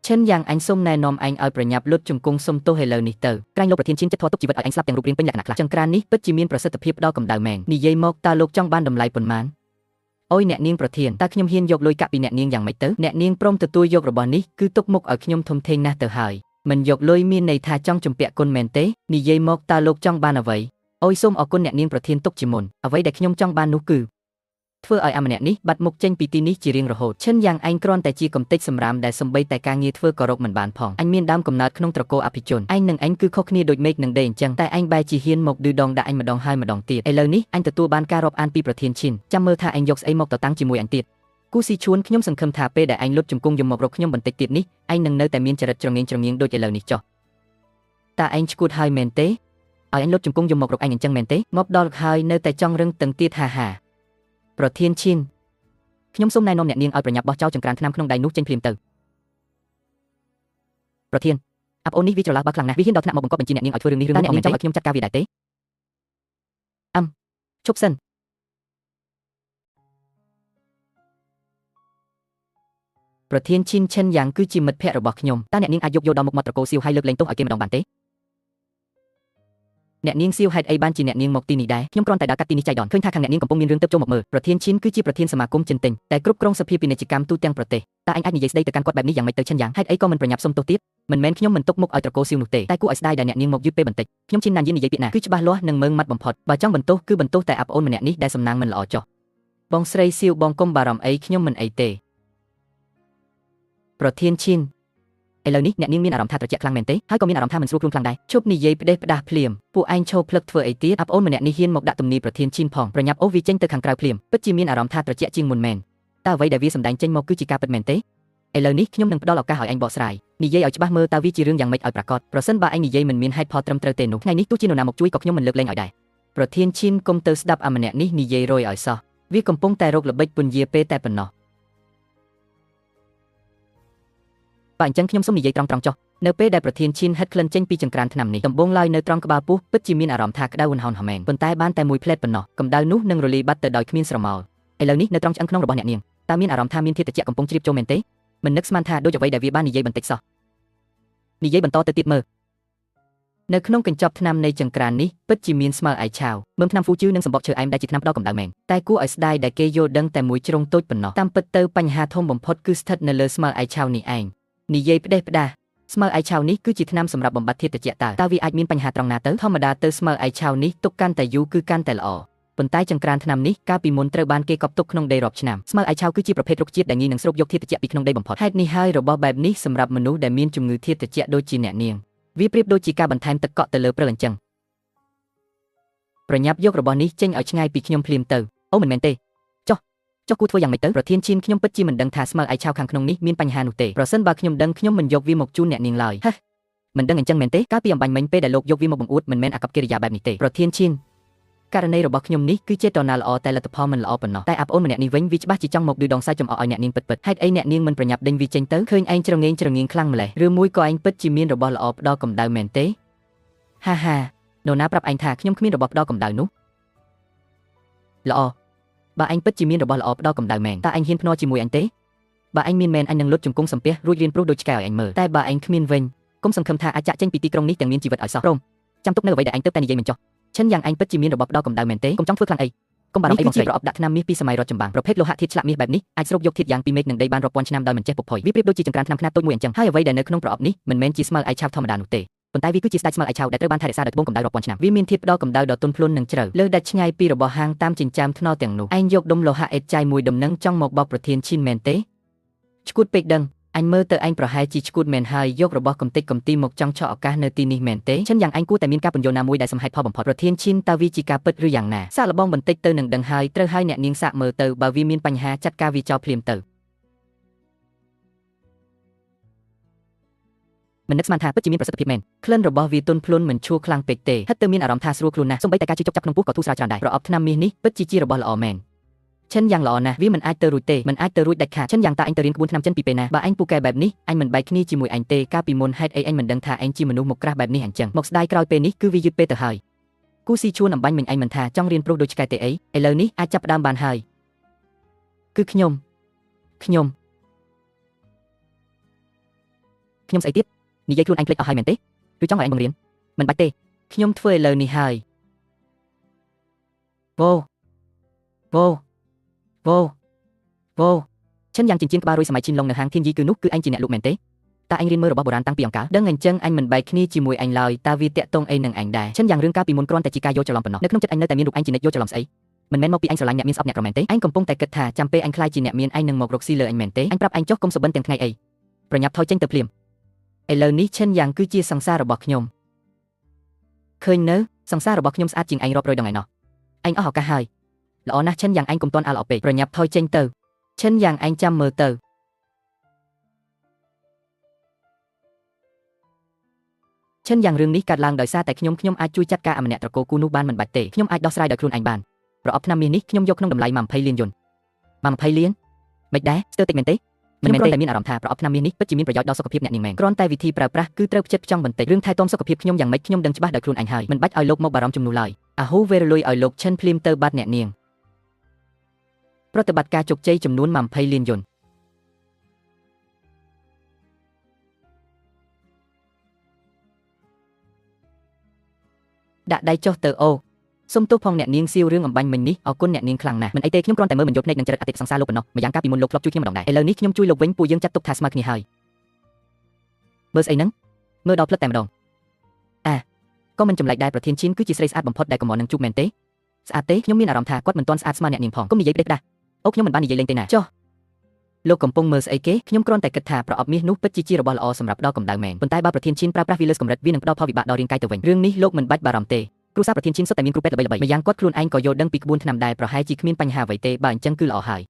ឈិនយ៉ាងអញសុំណែនាំឯងឲ្យប្រញាប់លុតជង្គង់សុំទោសឥឡូវនេះទៅក្រែងលោកប្រធានឈិនចិត្តធေါ်ទុកជីវិតឲ្យឯងស្លាប់ទាំងរូបរាងពេញលក្ខណៈខ្លះចង្ក្រាននេះពិតជាមានប្រសិទ្ធភាពដ៏កម្ដៅមែននិយាយមកតើលោកចង់បានតម្លៃប៉ុន្មានអូយអ្នកនាងប្រធានតើខ្ញុំហ៊ានយកលុយកាក់ពីអ្នកនាងយ៉ាងម៉េចទៅអ្នកនាងព្រមទទួលយករបស់នេះគឺទុកមុខឲ្យខ្ញុំធំធេងណាស់ទៅហើយមិនយកលុយមានន័យថាចង់ជំពាក់គុណមែនទេនិយាយមកតើលោកចង់បានអ្វីអូយសូមអរគុណអ្នកនាងប្រធានទុកជាមុនអ្វីដែលខ្ញុំចង់បាននោះគឺធ្វើឲ្យអាម្នាក់នេះបាត់មុខចេញពីទីនេះជារៀងរហូតឈិនយ៉ាងឯងគ្រាន់តែជាកំទេចសម្រាមដែលសំបីតែការងារធ្វើក៏រកមិនបានផងអញមានដើមកំណើតក្នុងត្រកូលអភិជនឯងនឹងឯងគឺខុសគ្នាដូចមេឃនឹងដេកអញ្ចឹងតែឯងបែរជាហ៊ានមកឌឺដងដាក់អញម្ដងហើយម្ដងទៀតឥឡូវនេះអញទទួលបានការរាប់អានពីប្រធានឈិនចាំមើលថាឯងយកស្អីមកតតាំងជាមួយអញទៀតគូស៊ីឈួនខ្ញុំសង្ឃឹមថាពេលដែលឯងលុតជង្គង់យំមករកខ្ញុំបន្តិចទៀតនេះឯងនឹងនៅតែមានចរិតច្រងៀងដូចឥឡូវនេះចុះតើឯងឈួតហើយមែនទេឲ្យអញលុតជង្គង់យំមករកឯងអញ្ចឹងមែនទេមកដល់ហើយនៅតែចង់រឹងតឹងទៀតហាប្រធានឈិនខ្ញុំសូមណែនាំអ្នកនាងឲ្យប្រញាប់បោះចោលចង្ក្រានថ្នាំក្នុងដៃនោះចេញភ្លាមទៅប្រធានអាប្អូននេះវាច្រឡះបាក់ខ្លាំងណាស់វាហ៊ានដល់ថ្នាក់មកបង្កប់បញ្ជាអ្នកនាងឲ្យធ្វើរឿងនេះរឿងនោះអ្នកនាងចង់ឲ្យខ្ញុំចាត់ការវាដែរទេឈប់សិនប្រធានឈិនយ៉ាងគឺជាមិត្តភក្តិរបស់ខ្ញុំតើអ្នកនាងអាចយកដល់មុខមាត់ត្រកូលសៀវហើយលើកលែងទោសឲ្យគេម្ដងបានទេអ្នកនាងសៀវហេតុអីបានជាអ្នកនាងមកទីនេះដែរខ្ញុំគ្រាន់តែដើរកាត់ទីនេះចៃដន្យឃើញថាខាងអ្នកនាងកំពុងមានរឿងទៅចូលមកមើលប្រធានឈិនគឺជាប្រធានសមាគមចិនទិញតែគ្រប់គ្រងសភាពាណិជ្ជកម្មទូទាំងប្រទេសតើឯងអាចនិយាយស្ដីទៅកាន់គាត់បែបនេះយ៉ាងម៉េចទៅឈិនយ៉ាងហេតុអីក៏មិនប្រញាប់សុំទោសទៀតមិនមែនខ្ញុំមិនទុកមុខឲ្យត្រកូលសៀវនោះទេតែគួរឲ្យស្ដាយដែលអ្នកនាងមកយឺតពេលបន្តិចខ្ញុំឈិនណានយាននិយាយពាក្យណាគឺច្បាស់លាស់និងមើងម៉ាត់បំផុតបើចង់បន្ទោសគឺបន្ទោសតែអាប្អូនម្នាក់នេះដែលសំណាងមិនល្អចុះបងស្រីសៀវបងកុំបារម្ភអីខ្ញុំមិនអីទេប្រធានឈិនឥឡូវនេះអ្នកនាងមានអារម្មណ៍ថាត្រជាក់ខ្លាំងមែនទេហើយក៏មានអារម្មណ៍ថាមិនស្រួលខ្លួនខ្លាំងដែរជប់និយាយផ្ដេសផ្ដាស់ភ្លាមពួកឯងឈោផ្លឹកធ្វើអីទៀតអាប្អូនម្នាក់នេះហ៊ានមកដាក់ទំនាយប្រធានឈិនផងប្រញាប់អូសវាចេញទៅខាងក្រៅភ្លាមពិតជាមានអារម្មណ៍ថាត្រជាក់ជាងមុនមែនតើអ្វីដែលវាសម្ដែងចេញមកគឺជាការពិតមែនទេឥឡូវនេះខ្ញុំនឹងផ្ដល់ឱកាសឲ្យឯងបកស្រាយនិយាយឲ្យច្បាស់មើលតើវាជារឿងយ៉ាងម៉េចឲ្យប្រាកដប្រសិនបើឯងនិយាយមិនមានហេតុផលត្រឹមត្រូវទេនោះថ្ងៃនេះទោះជានរណាមកជួយក៏ខ្ញុំមិនលើកលែងឲ្យដែរប្រធានឈិនកុំទៅស្ដាប់អាម្នាក់នេះនិយាយរយឲ្យសោះវាកំពុងតែរកល្បិចពន្យាពេលតែប៉ុណ្ណោះបើអញ្ចឹងខ្ញុំសូមនិយាយត្រង់ចុះនៅពេលដែលប្រធានឈិនហិតក្លិនចេញពីចង្ក្រានថ្នាំនេះដំបូងឡើយនៅត្រង់ក្បាលពោះពិតជាមានអារម្មណ៍ថាក្តៅហួនហោនហមែនប៉ុន្តែបានតែមួយផ្លែតប៉ុណ្ណោះកម្ដៅនោះនឹងរលាយបាត់ទៅដោយគ្មានស្រមោលឥឡូវនេះនៅត្រង់ឆ្អឹងខ្នងរបស់អ្នកនាងតើមានអារម្មណ៍ថាមានធាតុត្រជាក់កំពុងជ្រាបចូលមែនទេមិននឹកស្មានថាដូចអ្វីដែលវាបាននិយាយបន្តិចសោះនិយាយបន្តទៅទៀតមើលនៅក្នុងកញ្ចប់ថ្នាំនៃចង្ក្រាននេះពិតជាមានស្មើឯឆៅមើមថ្នាំហ្វូជឺនិងសម្បកឈើអែមដែលជាថ្នាំផ្ដល់កម្ដៅមែនតែគួរឲ្យស្ដាយដែលគេយល់ដឹងតែមួយជ្រុងតូចប៉ុណ្ណោះតាមពិតទៅបញ្ហាធំបំផុតគឺស្ថិតនៅលើស្មើឯឆៅនេះឯងនិយាយផ្ដេសផ្ដាស់ស្មើឯឆៅនេះគឺជាថ្នាំសម្រាប់បំបត្តិធាតុត្រជាក់តើវាអាចមានបញ្ហាត្រង់ណាទៅធម្មតាទៅស្មើឯឆៅនេះទុកកាន់តែយូរគឺកាន់តែល្អប៉ុន្តែចង្ក្រានថ្នាំនេះកាលពីមុនត្រូវបានគេកប់ទុកក្នុងដីរាប់ឆ្នាំស្មើឯឆៅគឺជាប្រភេទរុក្ខជាតិដែលងាយនឹងស្រូបយកធាតុត្រជាក់ពីក្នុងដីបំផុតហេតុនេះហើយរបស់បែបនេះសម្រាប់មនុស្សដែលមានជំងឺធាតុត្រជាក់ដូចជាអ្នកនាងវាប្រៀបដូចជាការបន្ថែមទឹកកកទៅលើព្រិលអញ្ចឹងប្រញាប់យករបស់នេះចេញឲ្យឆ្ងាយពីខ្ញុំភ្លាមទៅអូមិនមែនទេចុះគួរធ្វើយ៉ាងម៉េចទៅប្រធានឈិនខ្ញុំពិតជាមិនដឹងថាស្មើឯឆៅខាងក្នុងនេះមានបញ្ហានោះទេប្រសិនបើខ្ញុំដឹងខ្ញុំមិនយកវាមកជូនអ្នកនាងឡើយហេមិនដឹងអញ្ចឹងមែនទេកាលពីអំបញ្ញមិញពេលដែលលោកយកវាមកបង្អួតមិនមែនអាកប្បកិរិយាបែបនេះទេប្រធានឈិន ករណីរបស់ខ្ញុំនេះគឺចេតនាល្អតែលទ្ធផលមិនល្អប៉ុណ្ណោះតែអាប្អូនម្នាក់នេះវិញវាច្បាស់ជាចង់មកឌឺដងសាច់ចំអកឲ្យអ្នកនាងពិតៗហេតុអីអ្នកនាងមិនប្រញាប់ដេញវាចេញទៅឃើញឯងច្រងៀងខ្លាំងម្ល៉េះឬមួយក៏ឯងពិតជាមានរបស់ល្អផ្ដោកម្ដៅមែនទេហាហានរណាប្រាប់ឯងថាខ្ញុំគ្មានរបស់ផ្ដោកម្ដៅនោះល្អបើឯងពិតជាមានរបស់ល្អផ្ដោកម្ដៅមែនតើឯងហ៊ានភ្នាល់ជាមួយអញទេបើឯងមានមែនអញនឹងលុតជង្គង់សំពះរួចរៀនព្រោះដូចឆ្កែឲ្យឯងមើលតែបើឯងគ្មានវិញកុំសង្ឃឹមថាអាចចាក់ចេញពីទីក្រុងនេះទាំងមានជីវិតឲ្យសោះព្រមចាំទុកនៅអ្វីដែលឯងទៅតែនិយាយមិនចុះឈិនយ៉ាងឯងពិតជាមានរបស់ផ្ដោកម្ដៅមែនទេកុំចង់ធ្វើខ្លាំងអីកុំបារម្ភអីមកស្រីប្រអប់ដាក់ថ្នាំមាសពីសម័យរដ្ឋចម្បាំងប្រភេទលោហៈធាតុឆ្លាក់មាសបែបនេះអាចស្រូបយកធាតុយ៉ាងពីមេឃនិងដីបានរាប់ពាន់ឆ្នាំដោយមិនចេះពុកផុយវាប្រៀបដូចជាចង្ក្រានថ្នាំខ្នាតតូចមួយអញ្ចឹងហើយអ្វីដែលនៅក្នុងប្រអប់នេះមិនមែនជាស្មើឯឆៅធម្មតានោះទេប៉ុន្តែវាគឺជាស្ដេចស្មើឯឆៅដែលត្រូវបានថែរក្សាដោយត្បូងកម្ដៅរាប់ពាន់ឆ្នាំវាមានធាតុផ្ដោកម្ដៅដ៏ទន់ភ្លន់និងជ្រៅលើសដាច់ឆ្ងាយពីរបស់ហាងតាមចិញ្ចើមថ្នល់ទាំងនោះឯងយកដុំលោហៈអេតចាយមួយដំណឹងចង់មកបោកប្រធានឈិនមែនទេឈួតពេកដឹងអញមើលទៅឯងប្រហែលជាឈួតមែនហើយយករបស់កំតិចកំទីមកចង់ឆក់ឱកាសនៅទីនេះមែនទេឈិនយ៉ាងអញគួរតែមានការពន្យល់ណាមួយដែលសមហេតុផលបំផុតប្រធានឈិនតើវាជាការពិតឬយ៉ាងណាសាកល្បងបន្តិចទៅនឹងដឹងហើយត្រូវហើយអ្នកនាងសាកមើលទៅបើវាមានបញ្ហាចាត់ការវាចោលភ្លាមទៅមិននឹកស្មានថាពិតជាមានប្រសិទ្ធភាពមែនក្លិនរបស់វាទន់ភ្លន់មិនឈួរខ្លាំងពេកទេហិតទៅមានអារម្មណ៍ថាស្រួលខ្លួនណាស់សូម្បីតែការជិះចុកចាប់ក្នុងពោះក៏ធូរស្រាលច្រើនដែរប្រអប់ថ្នាំមាសនេះពិតជារបស់ល្អមែនឈិនយ៉ាងល្អណាស់វាមិនអាចទៅរួចទេមិនអាចទៅរួចដាច់ខាតឈិនយ៉ាងតើអញទៅរៀនក្បួនថ្នាំចិនពីពេលណាបើអញពូកែបែបនេះអញមិនបែកគ្នាជាមួយអញទេកាលពីមុនហេតុអីអញមិនដឹងថាអញជាមនុស្សមកក្រាស់បែបនេះអញ្ចឹងមកស្ដាយក្រោយពេលនេះគឺវាយឺតពេកទៅហើយគូស៊ីជួនអំបញ្ញមិញអញមិនថាចង់រៀនប្រុសដូចឆ្កែទេអីឥឡូវនេះអាចចាប់ផ្ដើមបានហើយគឺខ្ញុំស្អីទៀតនិយាយខ្លួនអញភ្លេចអស់ហើយមែនទេឬចង់ឲ្យអញបង្រៀនមិនបាច់ទេខ្ញុំធ្វើឥឡូវនេះហើយវ៉ូឈិនយ៉ាងចិញ្ចៀនក្បាលរួយសម័យឈិនឡុងនៅហាងធានយីគឺនោះគឺអញជាអ្នកលក់មែនទេតើអញរៀនមើលរបស់បុរាណតាំងពីអង្ការដឹងអញ្ចឹងអញមិនបែកគ្នាជាមួយអញឡើយតើវាតាក់ទងអីនឹងអញដែរឈិនយ៉ាងរឿងកាលពីមុនគ្រាន់តែជាការយកច្រឡំប៉ុណ្ណោះនៅក្នុងចិត្តអញនៅតែមានរូបអញជានិច្ចយកច្រឡំស្អីមិនមែនមកពីអញស្រឡាញ់អ្នកមានស្អប់អ្នកក្រមែនទេអញកំពុងតែគិតថាចាំពេលអញខ្លាចជាអ្នកមានអញនឹងមករកស៊ីលើអញមែនទេអញប្រាប់អញចុះកុំសុបិនទាំងថ្ងៃអីប្រញាប់ថយចេញទៅភ្លាមឥឡូវនេះឈិនយ៉ាងគឺជាសង្សាររបស់ខ្ញុំឃើញនៅសង្សាររបស់ខ្ញុំស្អាតជាងអញរាប់រយដងឯណោះអញអស់ឱកាសហើយល្អណាស់ឈិនយ៉ាងអញកុំទាន់អាល់អពេកប្រញាប់ថយចេញទៅឈិនយ៉ាងអញចាំមើលទៅឈិនយ៉ាងរឿងនេះកើតឡើងដោយសារតែខ្ញុំអាចជួយចាត់ការអម្នាក់ត្រកូលគូនោះបានមិនបាច់ទេខ្ញុំអាចដោះស្រាយដោយខ្លួនឯងបានប្រអប់ថ្នាំមាសនេះខ្ញុំយកក្នុងតម្លៃមក20លានយន់មក20លានមិនដែរស្ទើរតិចមែនទេមិនមែនទេតែមានអារម្មណ៍ថាប្រអប់ថ្នាំមាសនេះពិតជាមានប្រយោជន៍ដល់សុខភាពអ្នកនាងមែនគ្រាន់តែវិធីប្រើប្រាស់គឺត្រូវផ្ចិតផ្ចង់បន្តិចរឿងថែទាំសុខភាពខ្ញុំយ៉ាងម៉េចខ្ញុំដឹងច្បាស់ដោយខ្លួនឯងហើយមិនបាច់ឲ្យលោកមកបារម្ភជំនួសឡើយអាហ៊ូវេរលុយឲ្យលោកឈិនភ្លាមទៅបាត់អ្នកនាងប្រតិបត្តិការជោគជ័យចំនួន20លានយន់ដាក់ដៃចុះទៅអូសុំទោសផងអ្នកនាងសៀវរឿងអំបញ្ញមិញនេះអរគុណអ្នកនាងខ្លាំងណាស់មិនអីទេខ្ញុំគ្រាន់តែមើលមិនយល់ភ្នែកនឹងចរិតអតិថិសង្សារលោកប៉ុណ្ណោះម្យ៉ាងកាលពីមុនលោកធ្លាប់ជួយខ្ញុំម្ដងដែរឥឡូវនេះខ្ញុំជួយលោកវិញពួកយើងចាត់ទុកថាស្មើគ្នាហើយមើលស្អីហ្នឹងមើលដល់ផ្លិតតែម្ដងក៏មិនចម្លែកដែរប្រធានឈិនគឺជាស្រីស្អាតបំផុតដែលកំមនឹងជួបមែនទេស្អាតទេខ្ញុំមានអារម្មណ៍ថាគាត់មិនទាន់ស្អាតស្មើអ្នកនាងផងកុំនិយាយផ្ដេសផ្ដាស់អូខ្ញុំមិនបាននិយាយលេងទេណាចុះលោកកំពុងមើលស្អីគេខ្ញុំគ្រាន់តែគិតថាប្រអប់មាសនោះពិតជារបស់ល្អសម្រាប់ដល់កម្ដៅមែនប៉ុន្តែបើប្រធានឈិនប្រើប្រាស់វាលើសកម្រិតវានឹងផ្ដល់ផលវិបាកដល់រាងកាយទៅវិញរឿងនេះលោកមិនបាច់បារម្ភទេគ្រូសាស្ត្រប្រធានឈិនសុទ្ធតែមានគ្រូពេទ្យល្បីៗម្យ៉ាងគាត់ខ្លួនឯងក៏យល់ដឹងពីក្បួនថ្នាំដែរប្រហែលជាគ្មានបញ្ហាអ្វីទេបើអញ្ចឹងគឺល្អហើ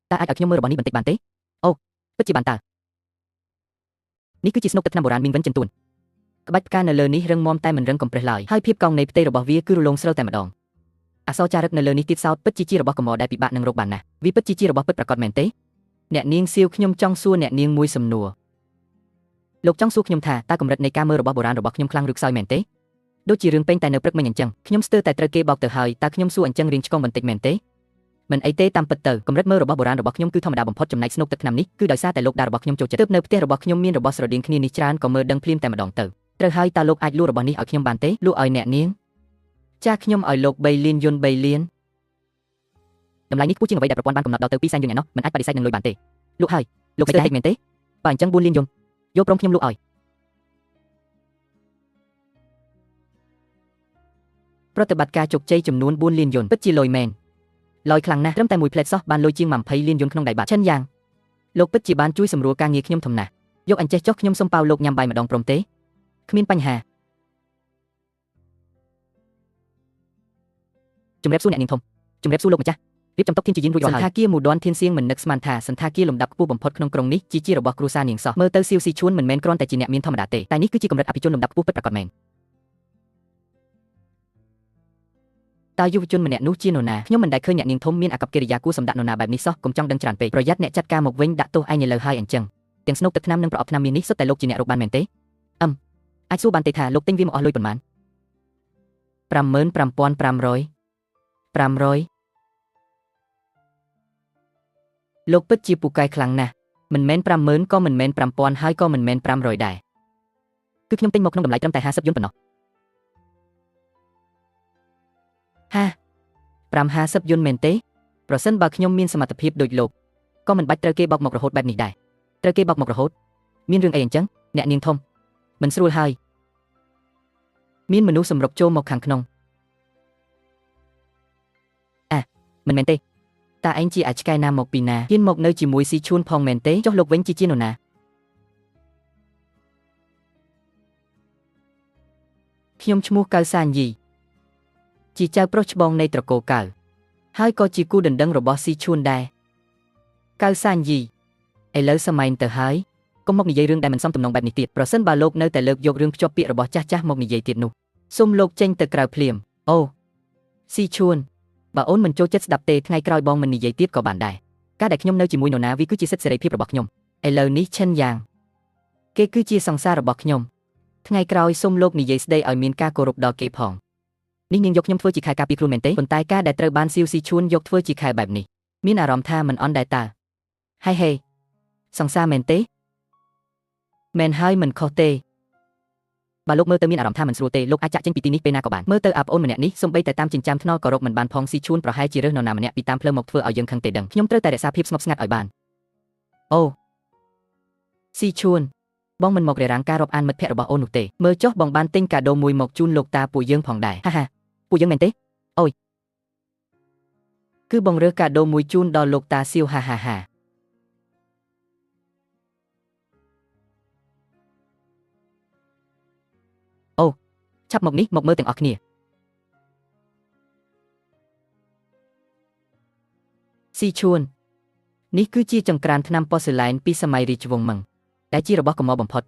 យតើអាចឲ្យខ្ញុំមើលរបស់នេះបន្តិចបានទេអូពិតជាបានតើនេះគឺជាស្នុកទឹកថ្នាំបុរាណមីងវិនចិនទួនក្បាច់ផ្កានៅលើនេះរឹងមាំតែមិនរឹងកំប្រេះឡើយហើយភាពកង់នៃផ្ទៃរបស់វាគឺរលោងស្រូវតែម្ដងអក្សរចារឹកនៅលើនេះទៀតសោតពិតជារបស់កម្រដែលពិបាកនឹងរកបានណាស់វាពិតជារបស់ពិតប្រាកដមែនទេអ្នកនាងសៀវខ្ញុំចង់សួរអ្នកនាងមួយសំណួរលោកចង់សួរខ្ញុំថាតើកម្រិតនៃការមើលរបស់បុរាណរបស់ខ្ញុំខ្លាំងឬខ្សោយមែនទេដូចជារឿងពេញតែនៅព្រឹកមិញអញ្ចឹងខ្ញុំស្ទើរតែត្រូវគេបោកទៅហើយតើខ្ញុំសួរអញ្ចឹងរៀងឆ្កងបន្តិចមែនទេមិនអីទេតាមពិតទៅកម្រិតមើលរបស់បុរាណរបស់ខ្ញុំគឺធម្មតាបំផុតចំណែកស្នុកទឹកថ្នាំនេះគឺដោយសារតែលោកដារបស់ខ្ញុំចូលចិត្តទើបនៅផ្ទះរបស់ខ្ញុំមានរបស់ស្រដៀងគ្នានេះច្រើនក៏មើលដឹងភ្លាមតែម្ដងទៅត្រូវហើយតើលោកអាចលក់របស់នេះឲ្យខ្ញុំបានទេលក់ឲ្យអ្នកនាងចាខ្ញុំឲ្យលោក3លានយន់3លានតម្លៃនេះខ្ពស់ជាងអ្វីដែលប្រព័ន្ធបានកំណត់ដល់ទៅ2សែនយន់ឯណោះមិនអាចបដិសេធនឹងលុយបានទេលក់ហើយលោកស្ទើរតិចមែនទេបើអញ្ចឹង4លានយន់យកព្រមខ្ញុំលក់ឲ្យប្រតិបត្តិការជោគជ័យចំនួន4លានយន់ពិតជាលុយមែនលុយខ្លាំងណាស់ត្រឹមតែមួយផ្លែតសោះបានលុយជាង20លានយន់ក្នុងដៃបាត់ឈិនយ៉ាងលោកពិតជាបានជួយសម្រួលការងារខ្ញុំធំណាស់យកអញ្ចេះចុះខ្ញុំសុំប៉ាវលោកញ៉ាំបាយម្ដងព្រមទេគ្មានបញ្ហាជំរាបសួរអ្នកនាងធំជំរាបសួរលោកម្ចាស់រៀបចំតុធានជាយានរួចរាល់ហើយសន្តាគារមូដនធានសៀងមិននឹកស្មានថាសន្តាគារលំដាប់ខ្ពស់បំផុតក្នុងក្រុងនេះជារបស់គ្រួសារនាងសោះមើលទៅសៀវស៊ីឈួនមិនមែនគ្រាន់តែជាអ្នកមានធម្មតាទេតែនេះគឺជាកម្រិតអភិជនលំដាប់ខ្ពស់ពិតប្រាកដមែន តើយុវជនម្នាក់នោះជានរណាខ្ញុំមិនដែលឃើញអ្នកនាងធំមានអាកប្បកិរិយាគួរសម្ដាក់នរណាបែបនេះសោះកុំចង់ដឹងច្រើនពេកប្រយ័ត្នអ្នកចាត់ការមកវិញដាក់ទោសឯងឥឡូវហើយអញ្ចឹងទាំងស្នូកទឹកថ្នាំនិងប្រអប់ថ្នាំមាននេះសុទ្ធតែលោកជាអ្នករកបានមែនទេអាចសួរបានទេថាលោកទិញវាមកអស់លុយប៉ុន្មាន55,500លោកពិតជាពូកែខ្លាំងណាស់មិនមែន50,000ក៏មិនមែន5,000ហើយក៏មិនមែន500ដែរគឺខ្ញុំទិញមកក្នុងតម្លៃត្រឹមតែ50 យន់ប៉ុណ្ណោះ50 យន់មែនទេប្រសិនបើខ្ញុំមានសមត្ថភាពដូចលោកក៏មិនបាច់ត្រូវគេបោកមករហូតបែបនេះដែរត្រូវគេបោកមករហូតមានរឿងអីអញ្ចឹងអ្នកនាងធំមិនស្រួលហើយមានមនុស្សសម្រុកចូលមកខាងក្នុងមិនមែនទេតើឯងជាអាចឆ្កែណាមកពីណាហ៊ានមកនៅជាមួយស៊ីឈួនផងមែនទេចុះលោកវិញជានរណាខ្ញុំឈ្មោះកៅសាញយីជាចៅប្រុសច្បងនៃត្រកូលកៅហើយក៏ជាគូដណ្ដឹងរបស់ស៊ីឈួនដែរកៅសាញយីឥឡូវសម័យទៅហើយកុំមកនិយាយរឿងដែលមិនសមទំនងបែបនេះទៀតប្រសិនបើលោកនៅតែលើកយករឿងភ្ជាប់ពាក្យរបស់ចាស់ៗមកនិយាយទៀតនោះសូមលោកចេញទៅក្រៅភ្លាមអូស៊ីឈួនបើអូនមិនចូលចិត្តស្ដាប់ទេថ្ងៃក្រោយបងមិននិយាយទៀតក៏បានដែរការដែលខ្ញុំនៅជាមួយនរណាវាគឺជាសិទ្ធិសេរីភាពរបស់ខ្ញុំឥឡូវនេះឈិនយ៉ាងគេគឺជាសង្សាររបស់ខ្ញុំថ្ងៃក្រោយសូមលោកនិយាយស្ដីឲ្យមានការគោរពដល់គេផងនេះនាងយកខ្ញុំធ្វើជាខែការពារខ្លួនមែនទេប៉ុន្តែការដែលត្រូវបានស៊ីវស៊ីឈួនយកធ្វើជាខែបែបនេះមានអារម្មណ៍ថាមិនអន់ដែរតើហេសង្សារមែនទេមែនហើយមិនខុសទេបើលោកមើលទៅមានអារម្មណ៍ថាមិនស្រួលទេលោកអាចចាក់ចេញពីទីនេះពេលណាក៏បានមើលទៅអាប្អូនម្នាក់នេះសូម្បីតែតាមចិញ្ចើមថ្នល់ក៏រកមិនបានផងស៊ីឈួនប្រហែលជារើសនរណាម្នាក់ពីតាមផ្លូវមកធ្វើឲ្យយើងខឹងទេដឹងខ្ញុំត្រូវតែរក្សាភាពស្ងប់ស្ងាត់ឲ្យបានអូស៊ីឈួនបងមិនមករារាំងការរាប់អានមិត្តភក្តិរបស់អូននោះទេមើលចុះបងបានទិញកាដូមួយមកជូនលោកតាពួកយើងផងដែរពួកយើងមែនទេអូយគឺបងរើសកាដូមួយជូនដល់លោកតាសៀវអូឆាប់មកនេះមកមើលទាំងអស់គ្នាស៊ីឈួននេះគឺជាចង្ក្រានថ្នាំប៉ូសេឡែនពីសម័យរាជវង្សមឹងដែលជារបស់កម្របំផុត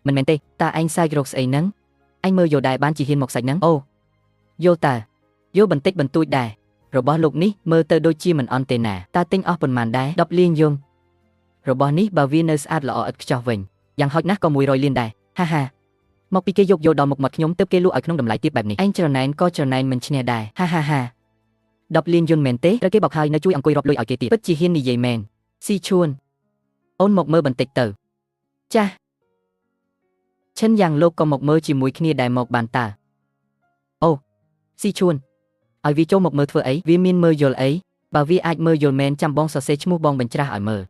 មិនមែនទេតើឯងសាច់រកស្អីហ្នឹងឯងមើលយកដែរបានជាហ៊ានមកសាច់ហ្នឹងអូយកតើយកបន្តិចបន្តួចដែររបស់លោកនេះមើលទៅដូចជាមិនអន់ទេណាតើទិញអស់ប៉ុន្មានដែរ10 លានយងរបស់នេះបើវានៅស្អាតល្អឥតខ្ចោះវិញយ៉ាងហោចណាស់ក៏100 លានដែរមកពីគេយកដល់មុខមាត់ខ្ញុំទើបគេលក់ឲ្យក្នុងតម្លៃទាបបែបនេះឯងច្រណែនក៏ច្រណែនមិនឈ្នះដែរ10 លានយន្តមែនទេត្រូវគេបោកហើយនៅជួយអង្គុយរាប់លុយឲ្យគេទៀតពិតជាហ៊ាននិយាយមែនស៊ីឈួនអូនមកមើលបន្តិចទៅចាស់ឈិនយ៉ាងលោកក៏មកមើលជាមួយគ្នាដែរមកបានតើអូស៊ីឈួនឲ្យវាចូលមកមើលធ្វើអីវាមានមើលយល់អីបើវាអាចមើលយល់មែនចាំបងសរសេរឈ្មោះបងបញ្ច្រាស់ឲ្យមើល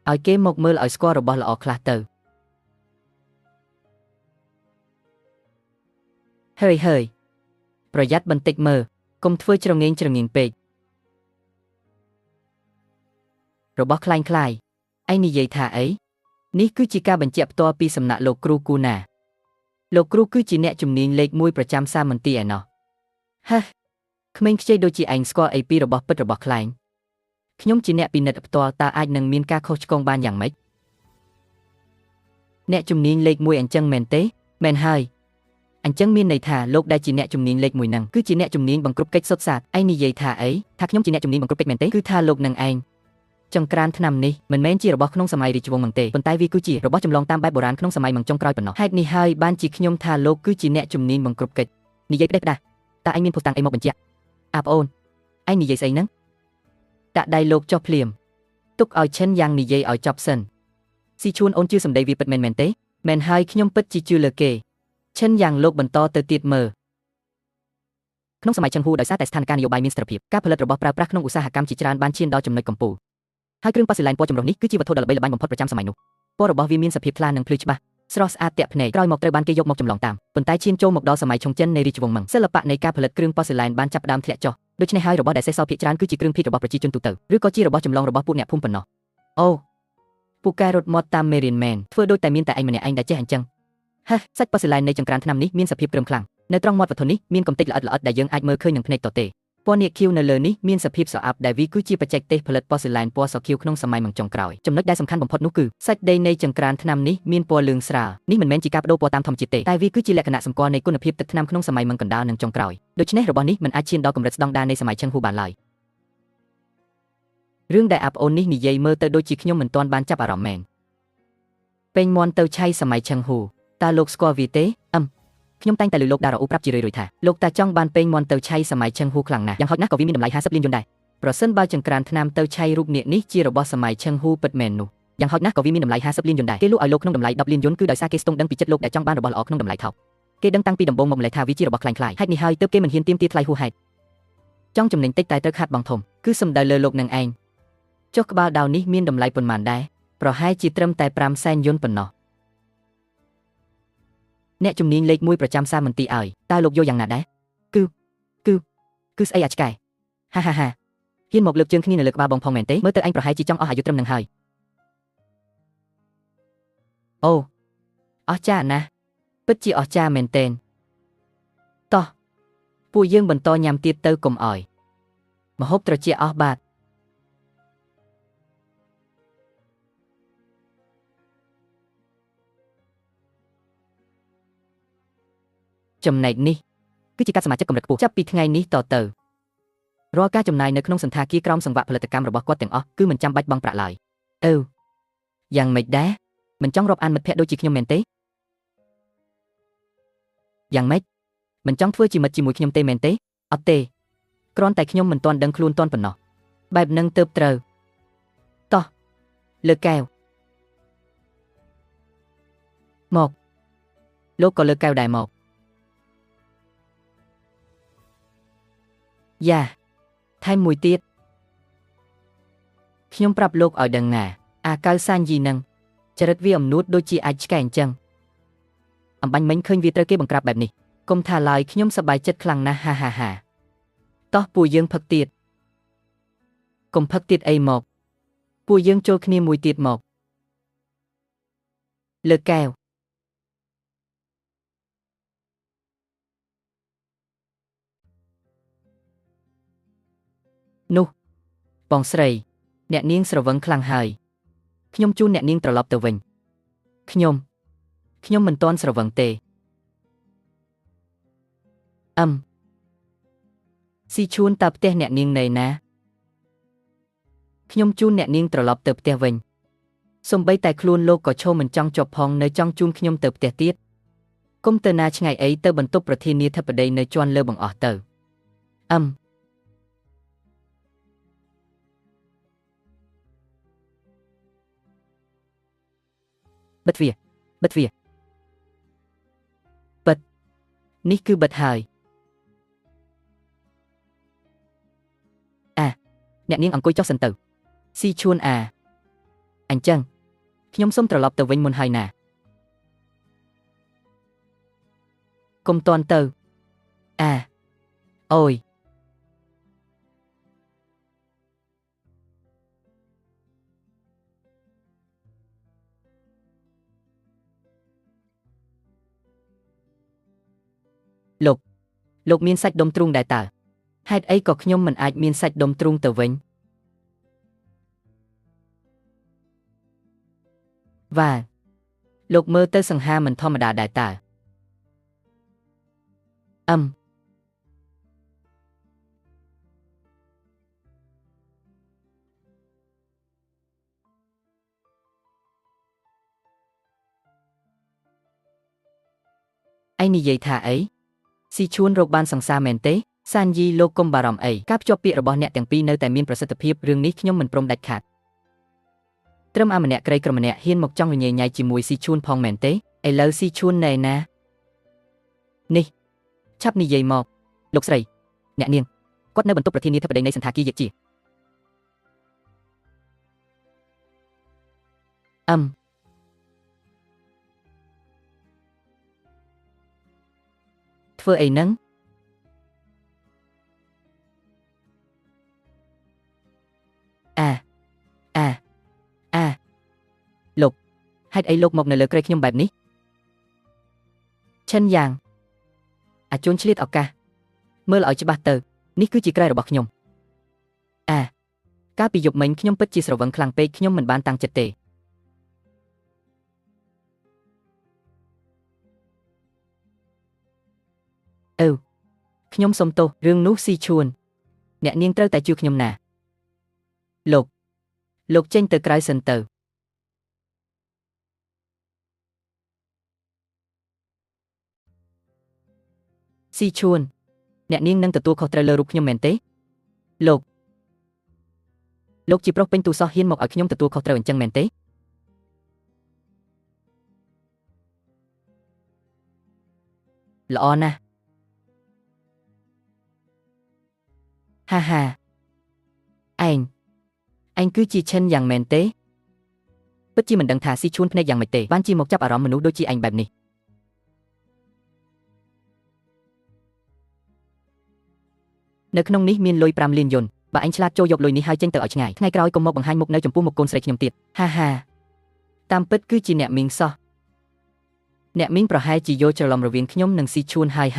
ឲ្យគេមកមើលឲ្យស្គាល់របស់ល្អខ្លះទៅហើយប្រយ័ត្នបន្តិចមើលកុំធ្វើច្រងេងពេករបស់คล้ายឯងនិយាយថាអីនេះគឺជាការបញ្ជាក់ផ្ទាល់ពីសំណាក់លោកគ្រូគូណាលោកគ្រូគឺជាអ្នកជំនាញលេខ1ប្រចាំសាមន្ទីរឯណោះក្មេងខ្ចីដូចជាឯងស្គាល់អីពីរបស់ពិតរបស់คล้ายខ្ញុំជាអ្នកពិនិត្យផ្ទាល់តើអាចនឹងមានការខុសឆ្គងបានយ៉ាងម៉េចអ្នកជំនាញលេខ1អញ្ចឹងមែនទេមែនហើយអញ្ចឹងមានន័យថាលោកដែលជាអ្នកជំនាញលេខ1ហ្នឹងគឺជាអ្នកជំនាញបង្គ្រប់កិច្ចសុទ្ធសាធឯងនិយាយថាអីថាខ្ញុំជាអ្នកជំនាញបង្គ្រប់កិច្ចមែនទេគឺថាលោកនឹងឯងចង្ក្រានថ្នាំនេះមិនមែនជារបស់ក្នុងសម័យរាជវង្សមឹងទេប៉ុន្តែវាគឺជារបស់ចម្លងតាមបែបបុរាណក្នុងសម័យមឹងចុងក្រោយប៉ុណ្ណោះហេតុនេះហើយបានជាខ្ញុំថាលោកគឺជាអ្នកជំនាញបង្គ្រប់កិច្ចនិយាយផ្ដេសផ្ដាស់តើឯងមានភស្តុតាងអីមកបញ្ជាក់អាប្អូនឯងនិយាយស្អីហ្នឹងដាក់ដៃលោកចុះភ្លាមទុកឲ្យឈិនយ៉ាងនិយាយឲ្យចប់សិនស៊ីឈួនអូនជឿសម្ដីវាពិតមែនទេមែនហើយខ្ញុំពិតជាជឿលើគេឈិនយ៉ាងលោកបន្តទៅទៀតមើលក្នុងសម័យឈឹងហ៊ូដោយសារតែស្ថានភាពនយោបាយមានស្ថិរភាពការផលិតរបស់ប្រើប្រាស់ក្នុងឧស្សាហកម្មជាច្រើនបានឈានដល់ចំណុចកំពូលហើយគ្រឿងប៉ាស៊ីឡែនពណ៌ចម្រុះនេះគឺជាវត្ថុដ៏ល្បីល្បាញបំផុតប្រចាំសម័យនោះពណ៌របស់វាមានសភាពថ្លានិងភ្លឺច្បាស់ស្រស់ស្អាតទាក់ភ្នែកក្រោយមកត្រូវបានគេយកមកចម្លងតាមប៉ុន្តែឈានចូលមកដល់សម័យឈុងចិននៃរាជវង្សមឹងសិល្បៈនៃការផលិតគ្រឿងប៉ាស៊ីឡែនបានចាប់ផ្ដើមធ្លាក់ចុះដូច្នេះហើយរបស់ដែលសេសសល់ភាគច្រើនគឺជាគ្រឿងភេទរបស់ប្រជាជនទូទៅឬក៏ជារបស់ចម្លងរបស់ពួកអ្នកភូមិប៉ុណ្ណោះអូពូកែរត់មាត់តាមមេរៀនមែនធ្វើដូចតែមានតែឯងម្នាក់ឯងដែលចេះអញ្ចឹងសាច់ប៉ាស៊ីឡែននៃចង្ក្រានថ្នាំនេះមានសភាពក្រើមខ្លាំងនៅត្រង់មាត់វត្ថុនេះមានកំទេចល្អិតដែលយើងអាចមើលឃើញនឹងភ្នែកទទេ ពណ៌នាគខៀវនៅលើនេះមានសភាពស្រអាប់ដែលវាគឺជាបច្ចេកទេសផលិតប៉ូស៊ីឡែនពណ៌សខៀវក្នុងសម័យម៉ាំងចុងក្រោយចំណុចដែលសំខាន់បំផុតនោះគឺសាច់ដីនៃចង្ក្រានថ្នាំនេះមានពណ៌លឿងស្រាលនេះមិនមែនជាការបដូរពណ៌តាមធម្មជាតិទេតែវាគឺជាលក្ខណៈសម្គាល់នៃគុណភាពទឹកថ្នាំក្នុងសម័យម៉ាំងកណ្ដាលនិងចុងក្រោយដូច្នេះរបស់នេះមិនអាចឈានដល់កម្រិតស្តង់ដារនៃសម័យឈឹងហ៊ូបានឡើយរឿងដែលអាប់អូននេះនិយាយមើលទៅដូចជាខ្ញុំមិនទាន់បានចាប់អារម្មណ៍មែនពេញមន់ទៅឆៃសម័យឈឹងហ៊ូតើលោកស្គាល់វាទេខ្ញុំតែងតែឮលោកដារ៉ាអ៊ូប្រាប់ជារឿយៗថាលោកតាចង់បានពេញមន់ទៅឆៃសម័យឈឹងហ៊ូខ្លាំងណាស់យ៉ាងហោចណាស់ក៏វាមានតម្លៃ50លានយួនដែរប្រសិនបើចង្ក្រានថ្នាំទៅឆៃរូបនាគនេះជារបស់សម័យឈឹងហ៊ូពិតមែននោះយ៉ាងហោចណាស់ក៏វាមានតម្លៃ50លានយួនដែរគេលក់ឲ្យលោកក្នុងតម្លៃ10លានយួនគឺដោយសារគេស្ទង់ដឹងពីចិត្តលោកដែលចង់បានរបស់ល្អក្នុងតម្លៃថោកគេដឹងតាំងពីដំបូងមកម្ល៉េះថាវាជារបស់ខ្លាំងខ្លាយហេតុនេះហើយទើបគេមិនហ៊ានទាមទារថ្លៃហួសហេតុចង់ចំណេញតិចតែត្រូវខាត់បង់ធំគឺសំដៅលើលោកនឹងឯងចុះក្បាលដាវនេះមានតម្លៃប៉ុន្មានដែរប្រហែលជាត្រឹមតែ5សែនយួនប៉ុណ្ណោះអ្នកជំនាញលេខ1ប្រចាំសាមន្ទីរឲ្យតើលោកយកយ៉ាងណាដែរគឺស្អីអាឆ្កែហាហ៊ានមកលើកជើងគ្នានៅលើក្បាលបងផងមែនទេមើលទៅឯងប្រហែលជាចង់អស់អាយុត្រឹមនឹងហើយអូអស្ចារ្យណាស់ពិតជាអស្ចារ្យមែនទែនតោះពួកយើងបន្តញ៉ាំទៀតទៅកុំអោយម្ហូបត្រជាក់អស់បាទចំណែកនេះគឺជាការសមាជិកកម្រិតខ្ពស់ចាប់ពីថ្ងៃនេះតទៅរាល់ការចំណាយនៅក្នុងសន្តាគារក្រោមសង្វាក់ផលិតកម្មរបស់គាត់ទាំងអស់គឺមិនចាំបាច់បង់ប្រាក់ឡើយយ៉ាងម៉េចដែរមិនចង់រាប់អានមិត្តភក្តិដូចជាខ្ញុំមែនទេយ៉ាងម៉េចមិនចង់ធ្វើជាមិត្តជាមួយខ្ញុំទេមែនទេអត់ទេគ្រាន់តែខ្ញុំមិនទាន់ដឹងខ្លួនទាន់ប៉ុណ្ណោះបែបនឹងទើបត្រូវតោះលើកកែវមកលោកក៏លើកកែវដែរមកយ៉ាថែមមួយទៀតខ្ញុំប្រាប់លោកឲ្យដឹងណាអាកៅសាញយីនឹងចរិតវាអំនួតដូចជាអាចឆ្កែអញ្ចឹងអំបញ្ញមិញឃើញវាត្រូវគេបង្ក្រាបបែបនេះគុំថាឡើយខ្ញុំសប្បាយចិត្តខ្លាំងណាស់ហាតោះពួកយើងផឹកទៀតកុំផឹកទៀតអីមកពួកយើងចូលគ្នាមួយទៀតមកលើកកែវនោះបងស្រីអ្នកនាងស្រវឹងខ្លាំងហើយខ្ញុំជូនអ្នកនាងត្រឡប់ទៅវិញខ្ញុំមិនទាន់ស្រវឹងទេស៊ីឈួនតើផ្ទះអ្នកនាងនៅណាខ្ញុំជូនអ្នកនាងត្រឡប់ទៅផ្ទះវិញសូម្បីតែខ្លួនលោកក៏ឈោមិនចង់ជាប់ផងនៅចង់ជូនខ្ញុំទៅផ្ទះទៀតគុំទៅណាឆ្ងាយអីទៅបន្ទប់ប្រធានាធិបតីនៅជាន់លើបង្អស់ទៅបិទវាបិទនេះគឺបិទហើយអ្នកនាងអង្គុយចុះសិនទៅស៊ីឈួនអញ្ចឹងខ្ញុំសូមត្រឡប់ទៅវិញមុនហើយណាកុំតន់ទៅអូយលោកមានសាច់ដុំទ្រូងដែរតើហេតុអីក៏ខ្ញុំមិនអាចមានសាច់ដុំទ្រូងទៅវិញវ៉ាលោកមើលទៅសង្ហាមិនធម្មតាដែរតើឯងនិយាយថាអីស៊ីឈួនរកបានសង្សារមែនទេសានយីលោកកុំបារម្ភអីការភ្ជាប់ពាក្យរបស់អ្នកទាំងពីរនៅតែមានប្រសិទ្ធភាពរឿងនេះខ្ញុំមិនព្រមដាច់ខាតត្រឹមម្នាក់ក្រីក្រម្នាក់ហ៊ានមកចង់ញញែញជាមួយស៊ីឈួនផងមែនទេឥឡូវស៊ីឈួននៅណានេះឆាប់និយាយមកលោកស្រីអ្នកនាងគាត់នៅបន្ទប់ប្រធានាធិបតីនៃសន្តាគារយាជាធ្វើអីហ្នឹងលោកហេតុអីលោកមកនៅលើក្រែខ្ញុំបែបនេះឈិនយ៉ាងអាជួនឆ្លៀតឱកាសមើលឲ្យច្បាស់ទៅ នេះគឺជាក្រែរបស់ខ្ញុំកាលពីយប់មិញខ្ញុំពិតជាស្រវឹងខ្លាំងពេកខ្ញុំមិនបានតាំងចិត្តទេខ្ញុំសុំទោសរឿងនោះស៊ីឈួនអ្នកនាងត្រូវតែជួយខ្ញុំណាលោកចេញទៅក្រៅសិនទៅស៊ីឈួនអ្នកនាងនឹងទទួលខុសត្រូវលើរូបខ្ញុំមែនទេលោកជាប្រុសពេញទូសោះហ៊ានមកឲ្យខ្ញុំទទួលខុសត្រូវអញ្ចឹងមែនទេល្អណាស់ហាឯងគឺជាឈិនយ៉ាងមែនទេពិតជាមិនដឹងថាស៊ីឈួនភ្នែកយ៉ាងម៉េចទេបានជាមកចាប់អារម្មណ៍មនុស្សដូចជាឯងបែបនេះនៅក្នុងនេះមានលុយ5លានយន្តបើឯងឆ្លាតចូលយកលុយនេះហើយចេញទៅឲ្យឆ្ងាយថ្ងៃក្រោយកុំមកបង្ហាញមុខនៅចំពោះមុខកូនស្រីខ្ញុំទៀតហាតាមពិតគឺជាអ្នកមីងសោះអ្នកមីងប្រហែលជាយកច្រឡំរវាងខ្ញុំនិងស៊ីឈួនហើយ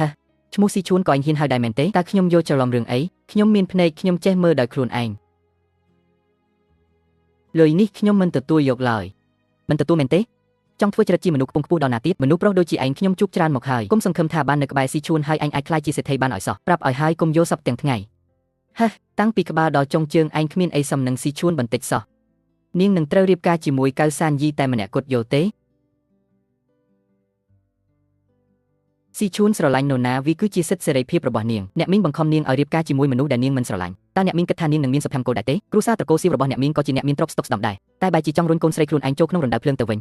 ឈ្មោះស៊ីឈួនក៏ឯងហ៊ានហៅដែរមែនទេតើខ្ញុំយកច្រឡំរឿងអីខ្ញុំមានភ្នែកខ្ញុំចេះមើលដោយខ្លួនឯងលុយនេះខ្ញុំមិនទទួលយកឡើយមិនទទួលមែនទេចង់ធ្វើចរិតជាមនុស្សខ្ពង់ខ្ពស់ដល់ណាទៀតមនុស្សប្រុសដូចជាឯងខ្ញុំជួបច្រើនមកហើយគុំសង្ឃឹមថាបាននៅក្បែរស៊ីឈួនហើយឯងអាចក្លាយជាសេដ្ឋីបានឲ្យសោះប្រាប់ឲ្យហើយគុំយកសពទាំងថ្ងៃតាំងពីក្បាលដល់ចុងជើងឯងគ្មានអីសំនឹងស៊ីឈួនបន្តិចសោះនាងនឹងត្រូវរៀបការជាមួយកៅសានយីតែម្នាក់គត់យកទេស៊ីឈួនស្រឡាញ់នរណាវាគឺជាសិទ្ធិសេរីភាពរបស់នាងអ្នកមីងបង្ខំនាងឲ្យរៀបការជាមួយមនុស្សដែលនាងមិនស្រឡាញ់តើអ្នកមីងគិតថានាងនឹងមានសុភមង្គលដែរទេគ្រួសារត្រកូលសៀវរបស់អ្នកមីងក៏ជាអ្នកមានទ្រព្យស្តុកស្តម្ភដែរតែបែរជាចង់រុញកូនស្រីខ្លួនឯងចូលក្នុងរណ្ដៅភ្លើងទៅវិញ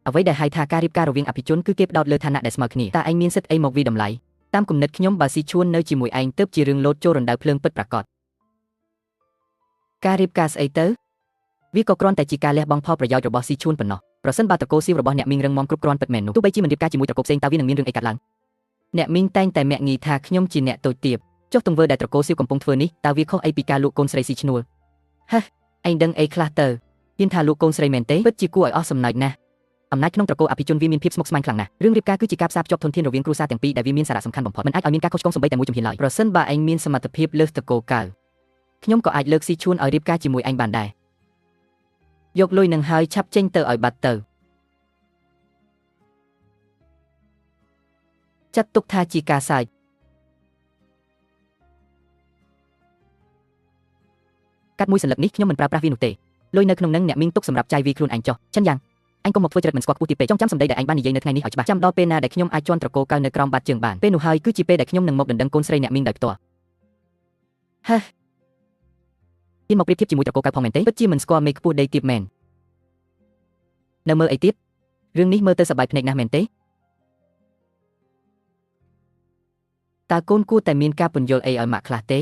អ្វីដែលហៅថាការរៀបការរវាងអភិជនគឺគេផ្ដោតលើឋានៈដែលស្មើគ្នាតើឯងមានសិទ្ធិអីមកវិតម្លៃតាមគំនិតខ្ញុំបើស៊ីឈួននៅជាមួយឯងទើបជារឿងលោតចូលរណ្ដៅភ្លើងពិតប្រាកដការរៀបការស្អីទៅវាក៏គ្រាន់តែជាការលះបង់ផលប្រយោជន៍របស់ស៊ីឈួនប៉ុណ្ណោះប្រសិនបើត្រកូលសៀវរបស់អ្នកមីងរឹងមាំគ្រប់គ្រាន់ពិតមែននោះទោះបីជាមិនរៀបការជាមួយត្រកូលផ្សេងតើវានឹងមានរឿងអីកើតឡើងអ្នកមីងតែងតែមាក់ងាយថាខ្ញុំជាអ្នកតូចទាបចុះទង្វើដែលត្រកូលសៀវកំពុងធ្វើនេះតើវាខុសអីពីការលក់កូនស្រីស៊ីឈ្នួលឯងដឹងអីខ្លះទៅហ៊ានថាលក់កូនស្រីមែនទេពិតជាគួរឲ្យអស់សំណើចណាស់អំណាចក្នុងត្រកូលអភិជនវាមានភាពស្មុគស្មាញខ្លាំងណាស់រឿងរៀបការគឺជាការផ្សារភ្ជាប់ធនធានរវាងគ្រួសារទាំងពីរដែលវាមានសារៈសំខាន់បំផុតមិនអាចឲ្យមានការខុសឆ្គងសូម្បីតែមួយជំហានឡើយប្រសិនបើឯងមានសមត្ថភាពលើសត្រកូលកៅខ្ញុំក៏អាចលើកស៊ីឈួនឲ្យរៀបការជាមួយឯងបានដែរយកលុយនឹងហើយឆាប់ចេញទៅឲ្យបាត់ទៅចាត់ទុកថាជាការសើចកាត់មួយសន្លឹកនេះខ្ញុំមិនប្រើប្រាស់វានោះទេលុយនៅក្នុងនឹងអ្នកមីងទុកសម្រាប់ចាយវាខ្លួនឯងចុះចិនយ៉ាងអញកុំមកធ្វើចរិតមិនស្គាល់ខ្ពស់ទីពេកចង់ចាំសម្ដីដែលអញបាននិយាយនៅថ្ងៃនេះឲ្យច្បាស់ចាំដល់ពេលណាដែលខ្ញុំអាចជន់ត្រកូលកៅនៅក្រោមបាតជើងបានពេលនោះហើយគឺជាពេលដែលខ្ញុំនឹងមកដណ្ដឹងកូនស្រីអ្នកមីងដោយផ្ទាល់ទៀតមកប្រៀបធៀបជាមួយត្រកូលកៅផងមែនទេពិតជាមិនស្គាល់មេខ្ពស់ដីទៀតមែននៅមើលអីទៀតរឿងនេះមើលទៅសប្បាយភ្នែកណាស់មែនទេតើកូនគួរតែមានការពន្យល់អីឲ្យម៉ាក់ខ្លះទេ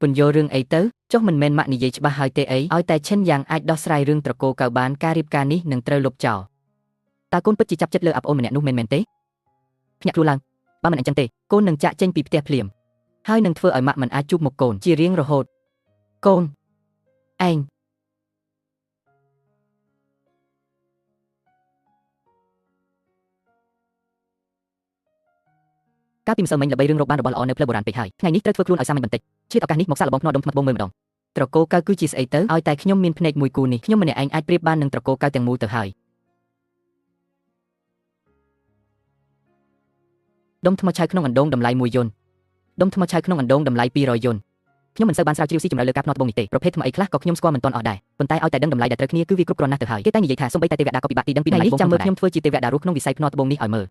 ពន្យល់រឿងអីទៅចុះមិនមែនម៉ាក់និយាយច្បាស់ហើយទេអីឲ្យតែឈិនយ៉ាងអាចដោះស្រាយរឿងត្រកូលកៅបានការរៀបការនេះនឹងត្រូវលុបចោលតើកូនពិតជាចាប់ចិត្តលើអាប់អូនម្នាក់នោះមែនទេភ្ញាក់ខ្លួនឡើងបើមិនអញ្ចឹងទេកូននឹងចាក់ចេញពីផ្ទះភ្លាមហើយនឹងធ្វើឲ្យម៉ាក់មិនអាចជួបមុខកូនជារៀងរហូតកូនឯងកាលពីម្សិលមិញល្បីរឿងរកបានរបស់ល្អនៅផ្លូវបុរាណពេកហើយថ្ងៃនេះត្រូវធ្វើខ្លួនឲ្យសាមញ្ញបន្តិចឆ្លៀតឱកាសនេះមកសាកល្បងភ្នាល់ដុំថ្មត្បូងមើលម្ដងត្រកូលកៅគឺជាស្អីទៅឲ្យតែខ្ញុំមានភ្នែកមួយគូនេះខ្ញុំម្នាក់ឯងអាចប្រៀបបាននឹងត្រកូលកៅទាំងមូលទៅហើយដុំថ្មឆៅក្នុងអណ្ដូងតម្លៃ1យន្តដុំថ្មឆៅក្នុងអណ្ដូងតម្លៃ200យន្តខ្ញុំមិនសូវបានស្រាវជ្រាវស៊ីជម្រៅលើការភ្នាល់ត្បូងនេះទេប្រភេទថ្មអីខ្លះក៏ខ្ញុំស្គាល់មិនទាន់អស់ដែរប៉ុន្តែឲ្យតែដឹងតម្លៃដែលត្រូវគ្នាគឺវាគ្រប់គ្រាន់ណាស់ទៅហើយគេតែនិយាយថាសូម្បីតែទេវតាក៏ពិបាកទីដឹងពីតម្លៃត្បូងចាំមើលខ្ញុំធ្វើជាទេវតារស់ក្នុងវិស័យភ្នាល់ត្បូងនេះឲ្យមើល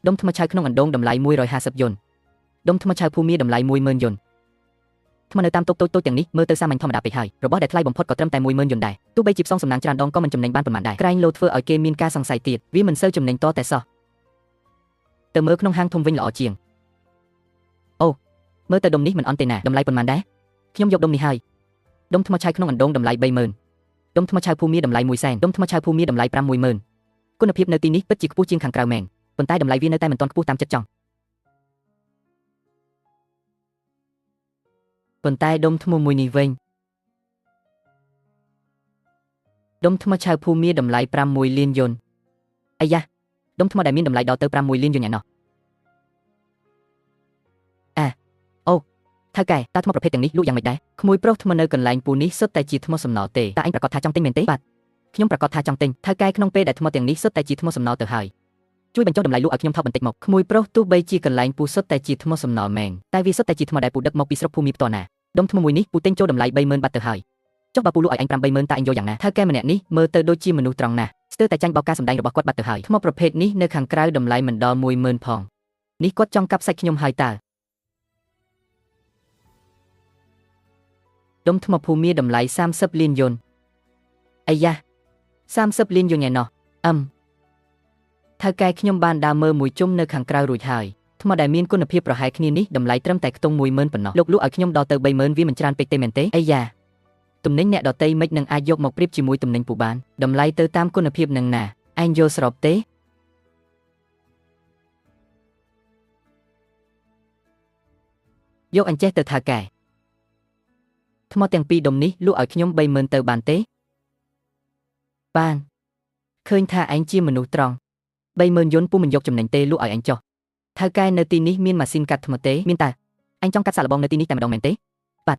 ដុំថ្មឆៅក្នុងអណ្ដូងតម្លៃ150យន្តដុំថ្មឆៅភូមាតម្លៃ10000យន្តថ្មនៅតាមតូបតូចៗទាំងនេះមើលទៅសាមញ្ញធម្មតាពេកហើយរបស់ដែលថ្លៃបំផុតក៏ត្រឹមតែ10000យន្តដែរទោះបីជាផ្សងសំណាងច្រើនដងក៏មិនចំណេញបានប៉ុន្មានដែរក្រែងលោធ្វើឲ្យគេមានការសង្ស័យទៀតវាមិនសូវចំណេញតតែសោះទៅមើលក្នុងហាងធំវិញល្អជាងអូមើលទៅដុំនេះមិនអន់ទេណាតម្លៃប៉ុន្មានដែរខ្ញុំយកដុំនេះហើយដុំថ្មឆៅក្នុងអណ្ដូងតម្លៃ30000ដុំថ្មឆៅភូមាតម្លៃ100,000ដុំថ្មឆៅភូមាតម្លៃ500,000គុណភាពនៅទីនេះពិតជាខ្ពស់ជាងខាងក្រៅមែនប៉ុន្តែតម្លៃវានៅតែមិនទាន់ខ្ពស់តាមចិត្តចង់ប៉ុន្តែដុំថ្មមួយនេះវិញដុំថ្មឆៅភូមាតម្លៃ6លានយន្តអាយ៉ាដុំថ្មដែលមានតម្លៃដល់ទៅ6លានយន្តឯណោះ ថៅកែតើថ្មប្រភេទទាំងនេះលក់យ៉ាងម៉េចដែរក្មួយប្រុសថ្មនៅកន្លែងពូនេះសុទ្ធតែជាថ្មសំណល់ទេតើអញប្រកាសថាចង់ទិញមែនទេបាទខ្ញុំប្រកាសថាចង់ទិញថៅកែក្នុងពេលដែលថ្មទាំងនេះសុទ្ធតែជាថ្មសំណល់ទៅហើយជួយបញ្ចុះតម្លៃលក់ឲ្យខ្ញុំថោកបន្តិចមកក្មួយប្រុសទោះបីជាកន្លែងពូសុទ្ធតែជាថ្មសំណល់មែនតែវាសុទ្ធតែជាថ្មដែលពូដឹកមកពីស្រុកភូមិផ្ទាល់ណាដុំថ្មមួយនេះពូទិញចូលតម្លៃ 30,000 បាត់ទៅហើយចុះបើពូលក់ឲ្យអញ 80,000 តើអញយកយ៉ាងណាថៅកែម្នាក់នេះមើលទៅដូចជាមនុស្សត្រង់ណាស់ស្ទើរតែចាញ់បោកការសម្ដែងរបស់គាត់បាត់ទៅហើយថ្មប្រភេទនេះនៅខាងក្រៅតម្លៃមិនដល់ 10,000 ផងនេះគាត់ចង់កាប់សាច់ខ្ញុំហើយតើដុំថ្មភូមិតម្លៃ30 លានយួនអាយ៉ា30 លានយួនឯណោះថៅកែខ្ញុំបានដើរមើលមួយជុំនៅខាងក្រៅរួចហើយថ្មដែលមានគុណភាពប្រហែលគ្នានេះតម្លៃត្រឹមតែខ្ទង់ 10,000 ប៉ុណ្ណោះលោកលក់ឲ្យខ្ញុំដល់ទៅ 30,000 វាមិនច្រើនពេកទេមែនទេអាយ៉ាទំនិញអ្នកដតីមិននឹងអាចយកមកប្រៀបជាមួយទំនិញពូបានតម្លៃទៅតាមគុណភាពនឹងណាអញយល់ស្របទេយកអញចេះទៅថៅកែថ្មទាំងពីរដុំនេះលក់ឲ្យខ្ញុំ 30,000 ទៅបានទេបានឃើញថាឯងជាមនុស្សត្រង់ 30,000 យួនពូមិនយកចំណេញទេលក់ឲ្យអញចុះថៅកែនៅទីនេះមានម៉ាស៊ីនកាត់ថ្មទេមានតើអញចង់កាត់សាកល្បងនៅទីនេះតែម្ដងមែនទេបាទ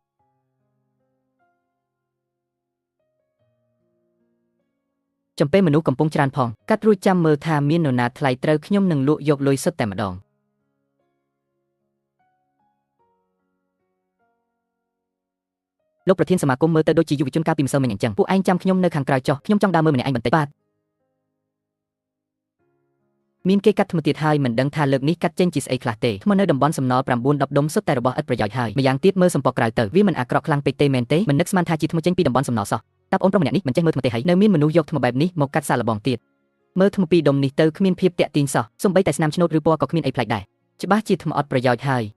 ចំពេលមនុស្សកំពុងច្រើនផងកាត់រួចចាំមើលថាមាននរណាថ្លៃត្រូវខ្ញុំនឹងលក់យកលុយសុទ្ធតែម្ដងលោកប្រធានសមាគមមើលទៅដូចជាយុវជនកាលពីម្សិលមិញអញ្ចឹងពួកឯងចាំខ្ញុំនៅខាងក្រៅចុះខ្ញុំចង់ដើរមើលម្នាក់ឯងបន្តិចបាទមានគេកាត់ថ្មទៀតហើយមិនដឹងថាលើកនេះកាត់ចេញជាស្អីខ្លះទេថ្មនៅតំបន់សំណល់ 9-10 ដុំសុទ្ធតែរបស់ឥតប្រយោជន៍ហើយម្យ៉ាងទៀតមើលសម្ពកក្រៅទៅវាមិនអាក្រក់ខ្លាំងពេកទេមែនទេមិននឹកស្មានថាជាថ្មចេញពីតំបន់សំណល់សោះតើបងប្រុសម្នាក់នេះមិនចេះមើលថ្មទេហើយនៅមានមនុស្សយកថ្មបែបនេះមកកាត់សាកល្បងទៀតមើលថ្មពីរដុំនេះទៅគ្មានភាពតាក់ទាញសោះសូម្បីតែស្នាមឆ្នូតឬពណ៌ក៏គ្មានអីប្លែកដែរច្បាស់ជាថ្មអត់ប្រយោជន៍ហើយ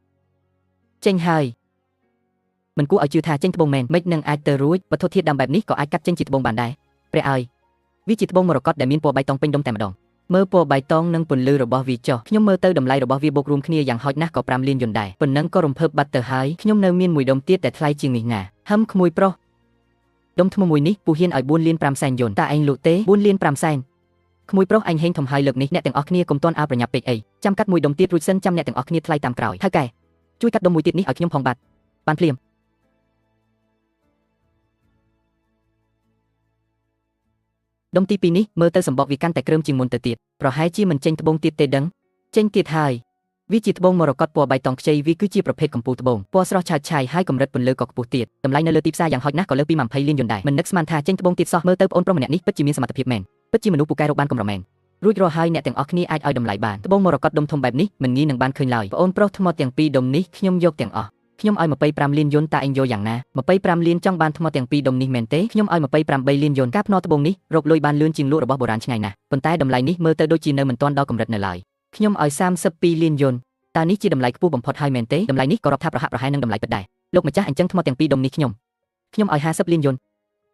ចេញហើយមិនគួរឲ្យជឿថាចេញត្បូងមែនមិននឹងអាចទៅរួចវត្ថុធាតុដើមបែបនេះក៏អាចកាត់ចេញជាត្បូងបានដែរព្រះអើយវាជាត្បូងមរកតដែលមានពណ៌បៃតងពេញដុំតែម្ដងមើលពណ៌បៃតងនិងពន្លឺរបស់វាចុះខ្ញុំមើលទៅតម្លៃរបស់វាបូករួមគ្នាយ៉ាងហោចណាស់ក៏ 5 លានយួនដែរប៉ុណ្ណឹងក៏រំភើបបាត់ទៅហើយខ្ញុំនៅមានមួយដុំទៀតដែលថ្លៃជាងនេះណាហឹមក្មួយប្រុសដុំថ្មមួយនេះពូហ៊ានឲ្យ 4 លាន 5 សែនយួនតើឯងលក់ទេ4 លាន 5 សែនក្មួយប្រុសអញហេងធំហើយលើកនេះអ្នកទាំងអស់គ្នាកុំទាន់អើប្រញាប់ពេកអីចាំកាត់មួយដុំទៀតរួចសិនចាំអ្នកទាំងអស់គ្នាថ្លៃតាមក្រោយថៅកែជួយកាត់ដុំមួយទៀតនេះឲ្យខ្ញុំផងបាទបានភ្លាមដុំទី2នេះមើលទៅសម្បកវាកាន់តែក្រើមជាងមុនទៅទៀតប្រហែលជាមិនចេញត្បូងទៀតទេដឹងចេញទៀតហើយវាជាត្បូងមរកតពណ៌បៃតងខ្ចីវាគឺជាប្រភេទកំពូលត្បូងពណ៌ស្រស់ឆើតឆាយហើយកម្រិតពន្លឺក៏ខ្ពស់ទៀតតម្លៃនៅលើទីផ្សារយ៉ាងហោចណាស់ក៏លើសពី 20 លានយួនដែរមិននឹកស្មានថាចេញត្បូងទៀតសោះមើលទៅប្អូនប្រុសម្នាក់នេះពិតជាមានសមត្ថភាពមែនពិតជាមនុស្សពូកែរកបានកម្រមែនរួចរាល់ហើយអ្នកទាំងអស់គ្នាអាចឲ្យតម្លៃបានត្បូងមរកតដុំធំបែបនេះមិនងាយនឹងបានឃើញឡើយប្អូនប្រុសថ្មទាំងពីរដុំនេះខ្ញុំយកទាំងអស់ខ្ញុំឲ្យ 25 លានយួនតើអញយកយ៉ាងណា25 លានចង់បានថ្មទាំងពីរដុំនេះមែនទេខ្ញុំឲ្យ 28 លានយួនការភ្នាល់ត្បូងនេះរកលុយបានលឿនជាងលក់របស់បុរាណឆ្ងាយណាស់ប៉ុន្តែតម្លៃនេះមើលទៅដូចជានៅមិនទាន់ដល់កម្រិតនៅឡើយខ្ញុំឲ្យ 32 លានយួនតើនេះជាតម្លៃខ្ពស់បំផុតហើយមែនទេតម្លៃនេះក៏រាប់ថាប្រហាក់ប្រហែលនឹងតម្លៃពិតដែរលោកម្ចាស់អញ្ចឹងថ្មទាំងពីរដុំនេះខ្ញុំឲ្យ 50 លានយួន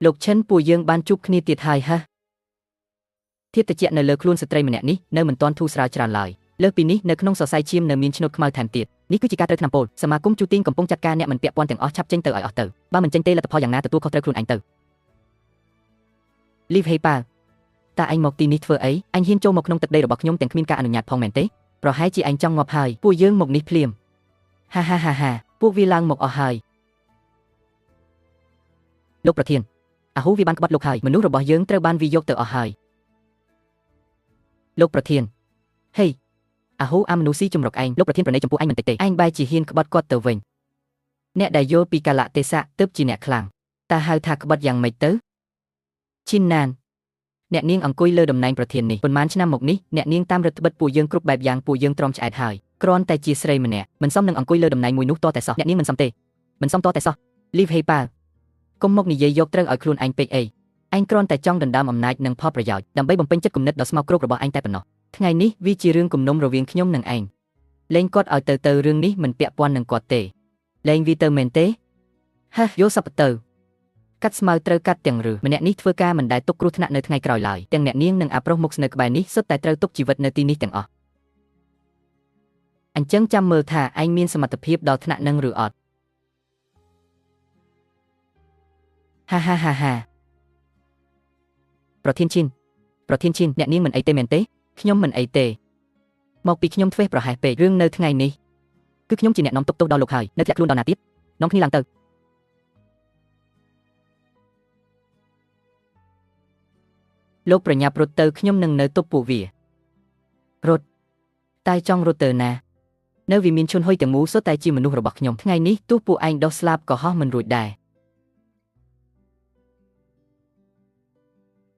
លោកឈិនពួកយើងបានជួបគ្នាទៀតហើយហ៎ធាតុត្រជាក់នៅលើខ្លួនស្ត្រីម្នាក់នេះនៅមិនទាន់ធូរស្រាលច្រើនឡើយលើសពីនេះនៅក្នុងសរសៃឈាមនៅមានឆ្នូតខ្មៅថែមទៀតនេះគឺជាការត្រូវថ្នាំពុលសមាគមជូទីងកំពុងចាត់ការអ្នកមិនពាក់ព័ន្ធទាំងអស់ឆាប់ចេញទៅឲ្យអស់ទៅបើមិនចេញទេលទ្ធផលយ៉ាងណាទទួលខុសត្រូវខ្លួនឯងទៅ Leave Hey Pa តើអញមកទីនេះធ្វើអីអញហ៊ានចូលមកក្នុងទឹកដីរបស់ខ្ញុំទាំងគ្មានការអនុញ្ញាតផងមែនទេប្រហែលជាអញចង់ងាប់ហើយពួកយើងមកនេះភ្លាមហាពួកវាឡើងមកអស់ហើយលោកប្រធានអាហ៊ូវាបានក្បត់លោកហើយមនុស្សរបស់យើងត្រូវបានវាយកទៅអស់ហើយលោកប្រធានហេអាហ៊ូអាមនុស្សស៊ីជំរកឯងលោកប្រធានប្រណីចំពោះឯងមិនតិចទេឯងបែរជាហ៊ានក្បត់គាត់ទៅវិញអ្នកដែលយល់ពីកាលៈទេសៈទើបជាអ្នកខ្លាំងតើហៅថាក្បត់យ៉ាងម៉េចទៅឈិនណានអ្នកនាងអង្គុយលើតំណែងប្រធាននេះប៉ុន្មានឆ្នាំមកនេះអ្នកនាងតាមរដ្ឋបិទពួកយើងគ្រប់បែបយ៉ាងពួកយើងទ្រាំឆ្អែតហើយគ្រាន់តែជាស្រីម្នាក់មិនសមនឹងអង្គុយលើតំណែងមួយនោះតតែសោះអ្នកនាងមិនសមទេមិនសមតតែសោះ Leave Hey Pa កុំមកនិយាយយកត្រូវឲ្យខ្លួនឯងពេកអីឯងគ្រាន់តែចង់ដណ្ដើមអំណាចនិងផលប្រយោជន៍ដើម្បីបំពេញចិត្តគំនិតដ៏ស្មោកគ្រោករបស់ឯងតែប៉ុណ្ណោះថ្ងៃនេះវាជារឿងគំនុំរវាងខ្ញុំនិងឯងលែងគាត់ឲ្យទៅរឿងនេះមិនពាក់ព័ន្ធនឹងគាត់ទេលែងវាទៅមែនទេហះយកសពទៅកាត់ស្មៅត្រូវកាត់ទាំងឬម្នាក់នេះធ្វើការមិនដែលទុកគ្រោះថ្នាក់នៅថ្ងៃក្រោយឡើយទាំងអ្នកនាងនិងអាប្រុសមុខស្នៅក្បែរនេះសុទ្ធតែត្រូវទុកជីវិតនៅទីនេះទាំងអស់អញ្ចឹងចាំមើលថាឯងមានសមត្ថភាពដល់ថ្នាក់នឹងឬអត់ហាប្រធានឈិនអ្នកនាងមិនអីទេមែនទេខ្ញុំមិនអីទេមកពីខ្ញុំធ្វេសប្រហែសពេករឿងនៅថ្ងៃនេះគឺខ្ញុំជាអ្នកនាំទុកទោសដល់លោកហើយនៅធ្លាក់ខ្លួនដល់ណាទៀត នាំគ្នាឡើងទៅលោកប្រញាប់រត់ទៅខ្ញុំនឹងនៅទប់ពួកវារត់តែចង់រត់ទៅណានៅវាមានឈុនហុយទាំងមូលសុទ្ធតែជាមនុស្សរបស់ខ្ញុំថ្ងៃនេះទោះពួកឯងដោះស្លាប់ក៏ហោះមិនរួចដែរ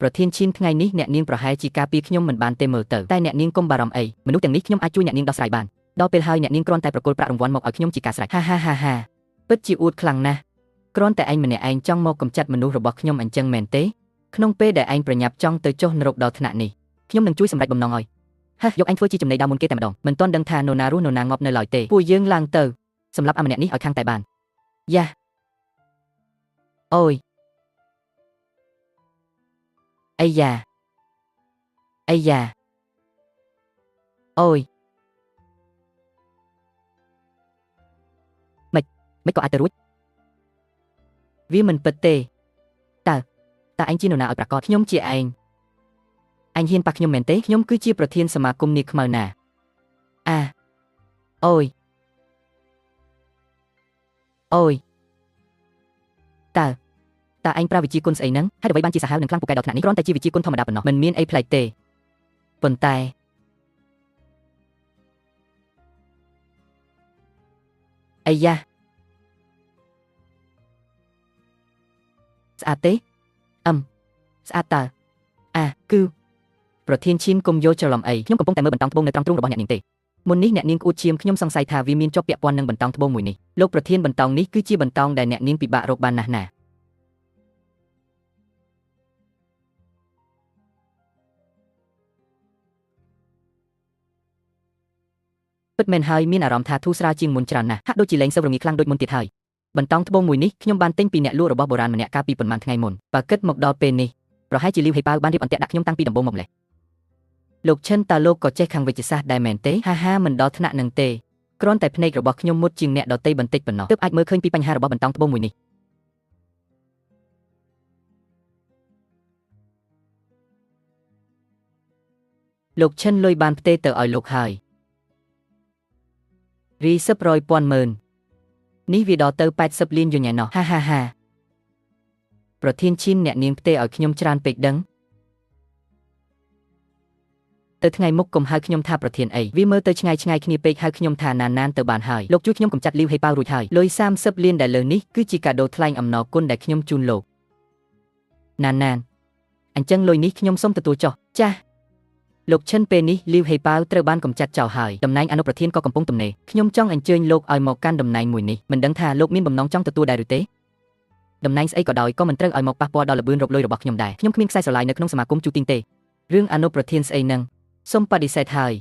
ប្រធានឈិនថ្ងៃនេះអ្នកនាងប្រហែលជាការពារខ្ញុំមិនបានទេមើលទៅតែអ្នកនាងកុំបារម្ភអីមនុស្សទាំងនេះខ្ញុំអាចជួយអ្នកនាងដោះស្រាយបានដល់ពេលហើយអ្នកនាងគ្រាន់តែប្រគល់ប្រាក់រង្វាន់មកឲ្យខ្ញុំជាការស្រេចហាពិតជាអួតខ្លាំងណាស់គ្រាន់តែឯងម្នាក់ឯងចង់មកកំចាត់មនុស្សរបស់ខ្ញុំអញ្ចឹងមែនទេក្នុងពេលដែលឯងប្រញាប់ចង់ទៅចុះនរកដល់ថ្នាក់នេះខ្ញុំនឹងជួយសម្រេចបំណងឲ្យយកឯងធ្វើជាចំណីដើមមុនគេតែម្ដងមិនទាន់ដឹងថានរណារស់នរណាងាប់នៅឡើយទេពួកយើងឡើងទៅសម្រាប់អាម្នាក់នេះឲ្យខាងតែបានយ៉ាអូយអាយ៉ាអូយមិនក៏អាចទៅរួចវាមិនពិតទេតើឯងជានរណាឲ្យប្រកាសខ្ញុំជាឯងអញហ៊ានប៉ះខ្ញុំមែនទេខ្ញុំគឺជាប្រធានសមាគមនាខ្មៅណាអូយតើឯងប្រើវិជាគុណស្អីហ្នឹងហើយអ្វីបានជាសាហាវនឹងខ្លាំងពូកែដល់ថ្នាក់នេះគ្រាន់តែជាវិជាគុណធម្មតាប៉ុណ្ណោះមិនមានអីប្លែកទេប៉ុន្តែអាយ៉ាស្អាតទេស្អាតតើគឺប្រធានឈិនកុំយកច្រឡំអីខ្ញុំកំពុងតែមើលបន្តោងត្បូងនៅត្រង់ទ្រូងរបស់អ្នកនាងទេមុននេះអ្នកនាងក្អួតឈាមខ្ញុំសង្ស័យថាវាមានជាប់ពាក់ព័ន្ធនឹងបន្តោងត្បូងមួយនេះលោកប្រធានបន្តោងនេះគឺជាបន្តោងដែលអ្នកនាងពិបាករកបានណាស់ណាពិតមែនហើយមានអារម្មណ៍ថាធូរស្រាលជាងមុនច្រើនណាស់ហាក់ដូចជាលែងសូវរងាខ្លាំងដូចមុនទៀតហើយបន្តោងត្បូងមួយនេះខ្ញុំបានទិញពីអ្នកលក់របស់បុរាណម្នាក់កាលពីប៉ុន្មានថ្ងៃមុនបើគិតមកដល់ពេលនេះប្រហែលជាលីវហេប៉ៅបានរៀបអន្ទាក់ដាក់ខ្ញុំតាំងពីដំបូងមកម្លេះលោកឈិនតើលោកក៏ចេះខាងវិទ្យាសាស្ត្រដែរមែនទេហាមិនដល់ថ្នាក់នឹងទេគ្រាន់តែភ្នែករបស់ខ្ញុំមុតជាងអ្នកដទៃបន្តិចប៉ុណ្ណោះទើបអាចមើលឃើញពីបញ្ហារបស់បន្តោងត្បូងមួយនេះលោកឈិនលុយបានផ្ទេរទៅឲ្យលោកហើយរីសឹបរយពាន់ម៉ឺននេះវាដល់ទៅ80លានយូណែណោះហាប្រធានឈិនអ្នកនាងផ្ទេរឲ្យខ្ញុំច្រើនពេកដឹងទៅថ្ងៃមុខកុំហៅខ្ញុំថាប្រធានអីវាមើលទៅឆ្ងាយគ្នាពេកហៅខ្ញុំថាណានទៅបានហើយលោកជួយខ្ញុំកំចាត់លីវហេប៉ៅរួចហើយលុយ30លានដែលលើនេះគឺជាកាដូថ្លែងអំណរគុណដែលខ្ញុំជូនលោកណានអញ្ចឹងលុយនេះខ្ញុំសូមទទួលចុះចាស់លោកឈិនពេលនេះលីវហេប៉ៅត្រូវបានកំចាត់ចោលហើយតំណែងអនុប្រធានក៏កំពុងទំនេរខ្ញុំចង់អញ្ជើញលោកឲ្យមកកាន់តំណែងមួយនេះមិនដឹងថាលោកមានបំណងចង់ទទួលដែរឬទេតំណែងស្អីក៏ដោយក៏មិនត្រូវឲ្យមកប៉ះពាល់ដល់ល្បឿនរកលុយរបស់ខ្ញុំដែរខ្ញុំគ្មានខ្សែស្រឡាយនៅក្នុងសមាគមជូទីងទេរឿងអនុប្រធានស្អីហ្នឹងសូមបដិសេធហើយ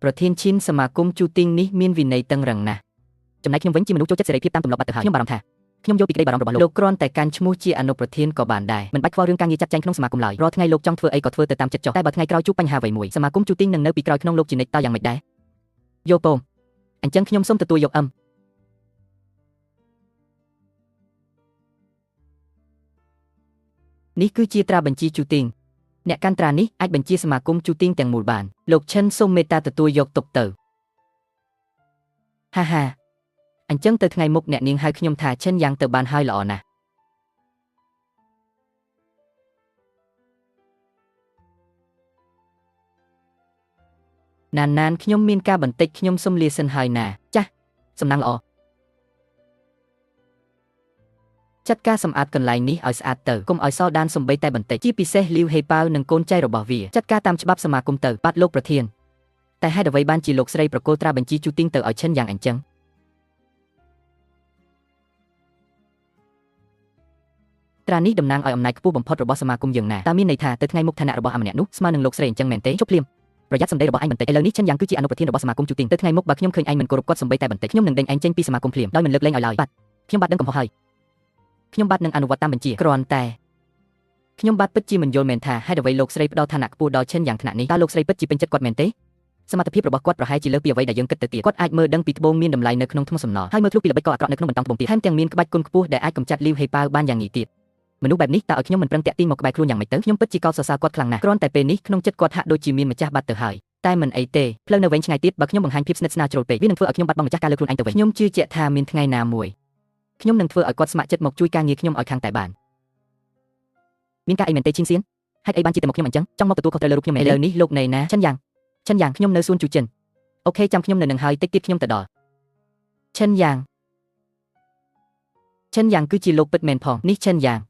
ប្រធានឈិនសមាគមជូទីងនេះមានវិន័យតឹងរឹងណាស់ចំណែកខ្ញុំវិញជាមនុស្សចូលចិត្តសេរីភាពតាមទម្លាប់បាត់ទៅហើយខ្ញុំបារម្ភថាខ្ញុំយកពីក្តីបារម្ភរបស់លោកគ្រាន់តែកាន់ឈ្មោះជាអនុប្រធានក៏បានដែរមិនបាច់ខ្វល់រឿងការងារចាត់ចែងក្នុងសមាគមឡើយរាល់ថ្ងៃលោកចង់ធ្វើអីក៏ធ្វើទៅតាមចិត្តចុះតែបើថ្ងៃក្រោយជួបបញ្ហាអ្វីមួយសមាគមជូទីងនឹងនៅពីក្រោយក្នុងលោកជានិច្ចតើយ៉ាងម៉េចដែរយកពងអញ្ចឹងខ្ញុំសូមទទួលយកនេះគឺជាត្រាបញ្ជីជូទីងអ្នកកាន់ត្រានេះអាចបញ្ជាសមាគមជូទីងទាំងមូលបានលោកឈិនសូមមេត្តាទទួលយកទុកទៅហាអញ្ចឹងទៅថ្ងៃមុខអ្នកនាងហៅខ្ញុំថាឈិនយ៉ាងទៅបានហើយល្អណាស់ណានខ្ញុំមានការបន្តិចខ្ញុំសូមលាសិនហើយណាចាស់សំណាងល្អចាត់ការសម្អាតកន្លែងនេះឲ្យស្អាតទៅកុំឲ្យសល់ដានសំបីតែបន្តិចជាពិសេសលីវហេប៉ៅនិងកូនចៅរបស់វាចាត់ការតាមច្បាប់សមាគមទៅបាទលោកប្រធានតែហេតុអ្វីបានជាលោកស្រីប្រកល់ត្រាបញ្ជីជូទីងទៅឲ្យឈិនយ៉ាងអញ្ចឹងត្រានេះតំណាងឲ្យអំណាចខ្ពស់បំផុតរបស់សមាគមយើងណាតើមានន័យថាទៅថ្ងៃមុខឋានៈរបស់អាម្នាក់នោះស្មើនឹងលោកស្រីអញ្ចឹងមែនទេជប់ភ្លាមប្រយ័ត្នសម្ដីរបស់ឯងបន្តិចឥឡូវនេះឈិនយ៉ាងគឺជាអនុប្រធានរបស់សមាគមជូទីងទៅថ្ងៃមុខបើខ្ញុំឃើញឯងមិនគោរពគាត់សម្បីតែបន្តិចខ្ញុំនឹងដេញឯងចេញពីសមាគមភ្លាមដោយមិនលើកលែងឲ្យឡើយបាទខ្ញុំបាទដឹងកំហុសហើយខ្ញុំបាទនឹងអនុវត្តតាមបញ្ជាគ្រាន់តែខ្ញុំបាទពិតជាមិនយល់មែនថាហេតុអ្វីលោកស្រីផ្ដល់ឋានៈខ្ពស់ដល់ឈិនយ៉ាងថ្នាក់នេះតើលោកស្រីពិតជាពេញចិត្តគាត់មែនទេសមត្ថភាពរបស់គាត់ប្រហែលជាលើសពីអ្វីដែលយើងគិតទៅទៀតគាត់អាចមើលដឹងពីត្បូងមានតម្លៃនៅក្នុងថ្មសំណល់ហើយមើលធ្លុះពីល្បិចកលអាក្រក់នៅក្នុងបន្តោងត្បូងទៀតថែមទាំងមានក្បាច់គុណខ្ពស់ដែលអាចកម្ចាត់លីវហេប៉ៅបានយ៉ាងងាយទៀតមនុស្សបែបនេះតើឲ្យខ្ញុំមិនប្រឹងតាក់ទាញមកក្បែរខ្លួនយ៉ាងម៉េចទៅខ្ញុំពិតជាកោតសរសើរគាត់ខ្លាំងណាស់គ្រាន់តែពេលនេះក្នុងចិត្តគាត់ហាក់ដូចជាមានម្ចាស់បាត់ទៅហើយ តែមិនអីទេផ្លូវនៅវិញឆ្ងាយទៀតបើខ្ញុំបង្ហាញភាពស្និទ្ធស្នាលជ្រុលពេកវានឹងធ្វើឲ្យខ្ញុំបាត់បង់ម្ចាស់ការលើខ្លួនឯងទៅវិញខ្ញុំជឿជាក់ថាមានថ្ងៃណាមួយខ្ញុំនឹងធ្វើឲ្យគាត់ស្ម័គ្រចិត្តមកជួយការងារខ្ញុំឲ្យខាងតែបានមានការអីមែនទេឈីនសៀនហេតុអីបានជាតែមកខ្ញុំអញ្ចឹងចង់មកទទួលខុសត្រូវលើរូបខ្ញុំមែនទេឥឡូវនេះលោកណេណាឈិនយ៉ាងខ្ញុំនៅសួនជូចិនអូខេចាំខ្ញុំនៅនឹងហើយតិចទៀតខ្ញុំទៅដល់ឈិនយ៉ាងគឺជាលោកពិតមែនផងនេះឈិនយ៉ាង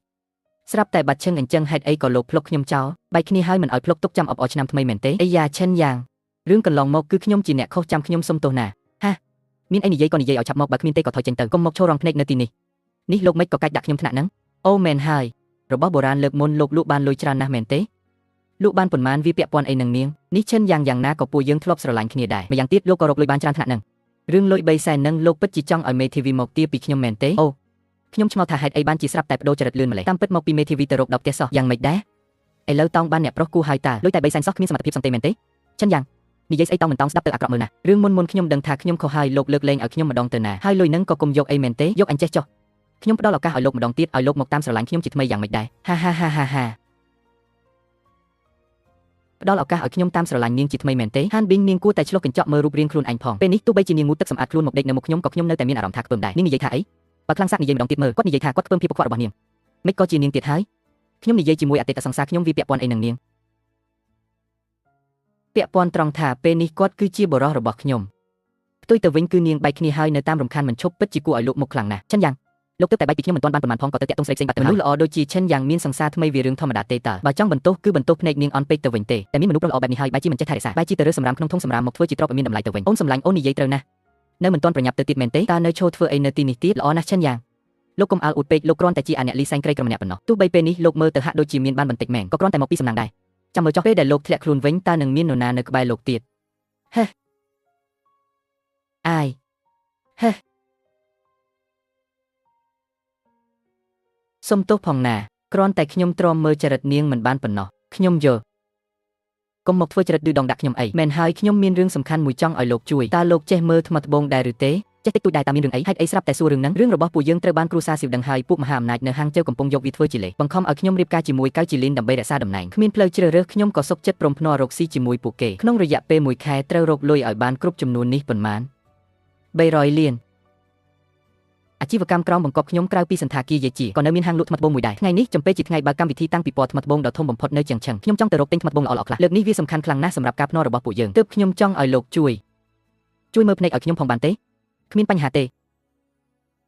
ស្រាប់តែបាត់ឈឹងអញ្ចឹងហេតុអីក៏លោកភ្លុកខ្ញុំចោលបែកគ្នាហើយមិនឲ្យភ្លុកទុកចាំអបអរឆ្នាំថ្មីមែនទេអាយ៉ាឈិនយ៉ាងរឿងកន្លងមកគឺខ្ញុំជាអ្នកខុសចាំខ្ញុំសុំទោសណាហាមានអីនិយាយក៏និយាយឲ្យឆាប់មកបើគ្មានទេក៏ថយចេញទៅកុំមកឈររងភ្នែកនៅទីនេះលោកមិនក៏កាច់ដាក់ខ្ញុំថ្នាក់ហ្នឹងអូមែនហើយរបស់បុរាណលើកមុនលោកលក់បានលុយច្រើនណាស់មែនទេលក់បានប៉ុន្មានវាពាក់ព័ន្ធអីនឹងនាងនេះឈិនយ៉ាងណាក៏ពួកយើងធ្លាប់ស្រឡាញ់គ្នាដែរម្យ៉ាងទៀតលោកក៏រកលុយបានច្រើនថ្នាក់ហ្នឹងរឿងលុយ3សែនហ្នឹងលោកពិតជាចង់ឲ្យមេធាវីមកទាពីខ្ញុំមែនទេអូខ្ញុំឆ្ងល់ថាហេតុអីបានជាស្រាប់តែបដូរចរិតលឿនម្ល៉េះតាមពិតមកពីមេធាវីទៅរកដល់ផ្ទះសោះយ៉ាងម៉េចដែរឥឡូវតោងបានអ្នកប្រុសគូហើយតាលុយតែ3សែនសោះគ្មានសមត្ថភាពសង្កេតមែនទេឈិនយ៉ាងនិយាយស្អីតោងមិនតោងស្ដាប់ទៅអាក្រក់មើលណារឿងមុនខ្ញុំដឹងថាខ្ញុំខុសហើយលោកលើកលែងឲ្យខ្ញុំម្ដងទៅណាហើយលុយហ្នឹងក៏គុំយកអីមែនទេយកអញចេះចុះខ្ញុំផ្ដល់ឱកាសឲ្យលោកម្ដងទៀតឲ្យលោកមកតាមស្រឡាញ់ខ្ញុំជាថ្មីយ៉ាងម៉េចដែរហាផ្ដល់ឱកាសឲ្យខ្ញុំតាមស្រឡាញ់នាងជាថ្មីមែនទេហានប៊ីងនាងគួរតែឆ្លុះកញ្ចក់មើលរូបរាងខ្លួនឯងផងពេលនេះទោះបីជានាងងូតទឹកសម្អាតខ្លួនមកដេកនៅមុខខ្ញុំក៏ខ្ញុំនៅតែមានអារម្មណ៍ថាខ្ពើមដែរនាងនិយាយថាអីបើខ្លាំងសាក់និយាយម្ដងទៀតមើលគាត់និយាយថាគាត់ខ្ពើមភាពកខ្វក់របស់នាងមិនក៏ជានាងទៀតហើយខ្ញុំនិយាយជាមួយអតីតសង្សារខ្ញុំវាពាក់ព័ន្ធអីនឹងនាងពាក់ព័ន្ធត្រង់ថាពេលនេះគាត់គឺជាបរិសរបស់ខ្ញុំផ្ទុយទៅវិញគឺនាងបែកគ្នាហើយនៅតាមរំខានមិនឈប់ពិតជាគួរឲ្យលោកមុខខ្លាំងណាស់ឈិនយ៉ាងលោកទៅតែបែកពីខ្ញុំមិនទាន់បានប៉ុន្មានផងក៏ទៅតាក់ទងស្រីផ្សេងបាត់ទៅមនុស្សល្អដូចជាឈិនយ៉ាងមានសង្សារថ្មីវារឿងធម្មតាទេតើបើចង់បន្ទោសគឺបន្ទោសភ្នែកនាងអន់ពេកទៅវិញទេតែមានមនុស្សល្អបែបនេះហើយបែរជាមិនចេះថែរក្សាបែរជាទៅរើសសម្រាមក្នុងធុងសម្រាមមកធ្វើជាទ្រព្យឲ្យមានតម្លៃទៅវិញអូនសម្លាញ់អូននិយាយត្រូវណាស់នៅមិនទាន់ប្រញាប់ទៅទៀតមែនទេតើនៅឈរធ្វើអីនៅទីនេះទៀតល្អណាស់ឈិនយ៉ាងលោកកុំអាលអ៊ូតពេកលោកគ្រាន់តែជាអាអ្នកលីសែងក្រីក្រម្នាក់ប៉ុណ្ណោះទោះបីពេលនេះលោកមើលទៅហាក់ដូចជាមានបានបន្តិចមែនក៏គ្រាន់តែមកពីសំណាងដែរចាំមើលចុះពេលដែលលោកធ្លាក់ខ្លួនវិញតើនឹងមាននរណានៅក្បែរលោកទៀតហេអាយហេសុំទោសផងណាគ្រាន់តែខ្ញុំទ្រាំមើលចរិតនាងមិនបានប៉ុណ្ណោះខ្ញុំយកកុំមកធ្វើចរិតឌឺដងដាក់ខ្ញុំអីមែនហើយខ្ញុំមានរឿងសំខាន់មួយចង់ឲ្យលោកជួយតើលោកចេះមើលថ្មត្បូងដែរឬទេចេះតិចតួចដែរតើមានរឿងអីហេតុអីស្រាប់តែសួររឿងហ្នឹងរឿងរបស់ពួកយើងត្រូវបានគ្រូសាស៊ីវដឹងហើយពួកមហាអំណាចនៅហាងជើកំពុងយកវាធ្វើជាលេសបង្ខំឲ្យខ្ញុំរៀបការជាមួយកៅជីលីនដើម្បីរក្សាតំណែងគ្មានផ្លូវជ្រើសរើសខ្ញុំក៏សុកចិត្តព្រមភ្នាល់រកស៊ីជាមួយពួកគេក្នុងរយៈពេល1ខែត្រូវរកលុយឲ្យបានគ្រប់ចំនួននេះប៉ុន្មាន300លានអាជីវកម្មក្រោមបង្គាប់ខ្ញុំក្រៅពីសន្តាគារយាយជាក៏នៅមានហាងលក់ថ្មត្បូងមួយដែរថ្ងៃនេះចំពេលជាថ្ងៃបើកកម្មវិធីតាំងពីពណ៌ថ្មត្បូងដ៏ធំបំផុតនៅជាងឆឹងខ្ញុំចង់ទៅរកទិញថ្មត្បូងល្អៗខ្លះលើកនេះវាសំខាន់ខ្លាំងណាស់សម្រាប់ការភ្នាល់របស់ពួកយើងទើបខ្ញុំចង់ឲ្យលោកជួយមើលភ្នែកឲ្យខ្ញុំផងបានទេគ្មានបញ្ហាទេ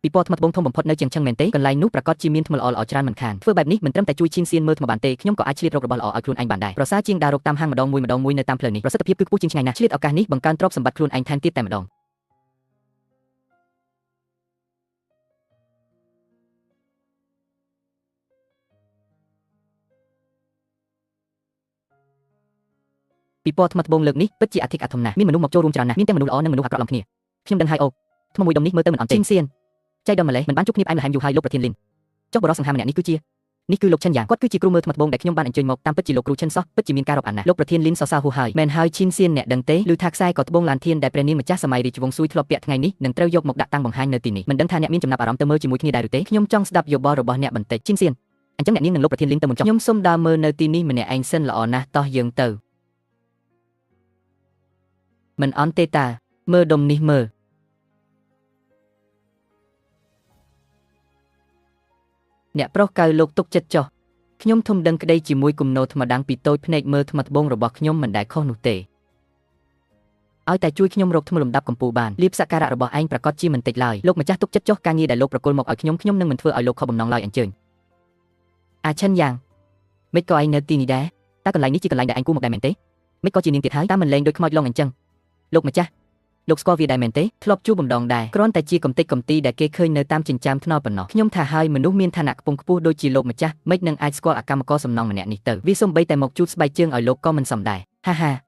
ពីពណ៌ថ្មត្បូងធំបំផុតនៅជាងឆឹងមែនទេកន្លែងនោះប្រកាសជាមានថ្មល្អៗច្រើនមិនខានធ្វើបែបនេះមិនត្រឹមតែជួយឈីនសៀនមើលថ្មបានទេខ្ញុំក៏អាចឆ្លៀតរករបស់ល្អឲ្យខ្លួនឯងបានដែរប្រសើរជាងដើររកតាមហាងម្ដងមួយនៅតាមផ្លូវនេះប្រសិទ្ធភាពគឺខ្ពស់ជាងឆ្ងាយណាស់ឆ្លៀតឱកាសនេះបង្កើនទ្រព្យសម្បត្តិខ្លួនឯងថែមទៀតតែម្ដងពីពណ៌ថ្មត្បូងលើកនេះពិតជាអធិកអធមណាស់មានមនុស្សមកចូលរួមច្រើនណាស់មានទាំងមនុស្សល្អនិងមនុស្សអាក្រក់ឡំគ្នាខ្ញុំដឹងហើយអូថ្មមួយដុំនេះមើលទៅមិនអន់ទេឈីនសៀនចៃដន្យម្លេះមិនបានជួបគ្នាផ្អែមល្ហែមយូរហើយលោកប្រធានលីនចុះបរិសសង្ហាម្នាក់នេះគឺលោកឈិនយ៉ាងគាត់គឺជាគ្រូមើលថ្មត្បូងដែលខ្ញុំបានអញ្ជើញមកតាមពិតជាលោកគ្រូឈិនសោះពិតជាមានការរាប់អានណាស់លោកប្រធានលីនសរសើរហួសហើយមែនហើយឈីនសៀនអ្នកដឹងទេឮថាខ្សែកត្បូងឡានធានដែលព្រះនាងម្ចាស់សម័យរាជវង្សស៊ុយធ្លាប់ពាក់ថ្ងៃនេះនឹងត្រូវយកមកដាក់តាំងបង្ហាញនៅទីនេះមិនដឹងថាអ្នកមានចំណាប់អារម្មណ៍ទៅមើលជាមួយគ្នាដែរឬទេខ្ញុំចង់ស្ដាប់យោបល់របស់អ្នកបន្តិចឈីនសៀនអញ្ចឹងអ្នកនាងនិងលោកប្រធានលីនទៅមុនចុះខ្ញុំសុំដើរមើលនៅទីនេះម្នាក់ឯងសិនល្អណាស់តោះយើងទៅមិនអន់ទេតាមើលដុំនេះមើលអ្នកប្រុសកៅលោកទុកចិត្តចុះខ្ញុំធំដឹងក្តីជាមួយគំនោថ្មដាំងពីតូចភ្នែកមើលថ្មត្បូងរបស់ខ្ញុំមិនដែលខុសនោះទេឲ្យតែជួយខ្ញុំរកថ្មលំដាប់កម្ពុជាបានលៀបសក្ការៈរបស់ឯងប្រកាសជាមិនតិចឡើយលោកម្ចាស់ទុកចិត្តចុះការងារដែលលោកប្រគល់មកឲ្យខ្ញុំនឹងមិនធ្វើឲ្យលោកខកបំណងឡើយអញ្ជើញអាឈិនយ៉ាងមិនក៏ឯងនៅទីនេះដែរតើកន្លែងនេះជាកន្លែងដែលឯងគួរមកដែរមែនទេមិនក៏ជានាងទៀតហើយតើមិនលែងដូចខ្មោចលងអញ្ចឹងលោកម្ចាស់លោកស្គាល់វាដែរមែនទេធ្លាប់ជួបបំដងដែរគ្រាន់តែជាកំតិចកំទីដែលគេឃើញនៅតាមចិញ្ចើមថ្នល់ប៉ុណ្ណោះខ្ញុំថាហើយមនុស្សមានឋានៈខ្ពង់ខ្ពស់ដូចជាលោកម្ចាស់មិននឹងអាចស្គាល់អាកម្មករសំណងម្នាក់នេះទៅវាសំបីតែមកជូតស្បែកជើងឲ្យលោកក៏មិនសមដែរហា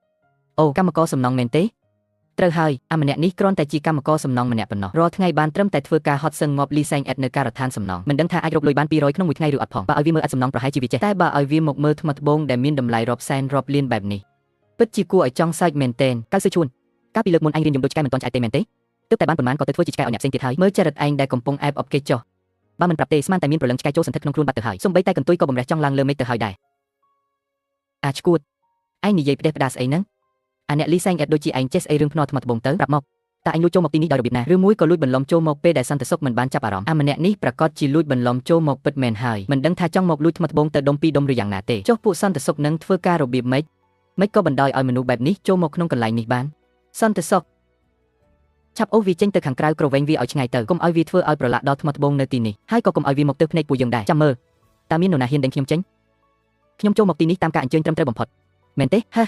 អូកម្មករសំណងមែនទេត្រូវហើយអាម្នាក់នេះគ្រាន់តែជាកម្មករសំណងម្នាក់ប៉ុណ្ណោះរាល់ថ្ងៃបានត្រឹមតែធ្វើការហត់សឹងងាប់លីសែងអេតនៅការដ្ឋានសំណងមិនដឹងថាអាចរកលុយបាន200ក្នុងមួយថ្ងៃឬអត់ផងបើឲ្យវាមើលអត់សំណងប្រហែលជាវាចេះតែបើឲ្យវាមកមើលថ្មត្បូងដែលមានតម្លៃរាប់សែនរាប់លានបែបនេះពិតជាគួរឲ្យចង់សើចមែនទែនកាលសឺជួនកាលពីលើកមុនអញរៀនយំដូចឆ្កែមិនទាន់ឆ្អែតទេមែនទេទើបតែបានប៉ុន្មានក៏ទៅធ្វើជាឆ្កែឲ្យអ្នកផ្សេងទៀតហើយមើលចរិតឯងដែលកំពុងអែបអបគេចុះបើមិនប្រាប់ទេស្មានតែមានប្រលឹងឆ្កែចូលសន្ធិដ្ឋក្នុងខ្លួនបាត់ទៅហើយសំបីតែកន្ទុយក៏បំរះចង់ឡើងលើមេឃទៅហើយដែរអាឈួតឯងនិយាយផ្ដេសផ្ដាសស្អីហ្នឹង អាអ្នកលីសែងអេតដូចជាឯងចេះស្អីរឿងភ្នាល់ថ្មត្បូងទៅប្រាប់មកតើឯងលួចចូលមកទីនេះដោយរបៀបណាឬមួយក៏លួចបន្លំចូលមកពេលដែលសន្តិសុខមិនបានចាប់អារម្មណ៍អាម្នាក់នេះប្រកាសជាលួចបន្លំចូលមកពិតមែនហើយមិនដឹងថាចង់មកលួចថ្មត្បូងទៅដុំពីរដុំឬយ៉ាងណាទេចុះពួកសន្តិសុខនឹងធ្វើការរបៀបម៉េចក៏បណ្ដោយឲ្យមនុស្សបែបនេះចូលមកក្នុងកន្លែងនេះបានសន្តិសុខឆាប់អូសវាចេញទៅខាងក្រៅក្រវែងវាឲ្យឆ្ងាយទៅកុំឲ្យវាធ្វើឲ្យប្រឡាក់ដល់ថ្មត្បូងនៅទីនេះហើយក៏កុំឲ្យវាមកទើសភ្នែកពួកយើងដែរចាំមើលតើមាននរណាហ៊ានដេញខ្ញុំចេញខ្ញុំចូលមកទីនេះតាមការអញ្ជើញត្រឹមត្រូវបំផុតមែនទេហេ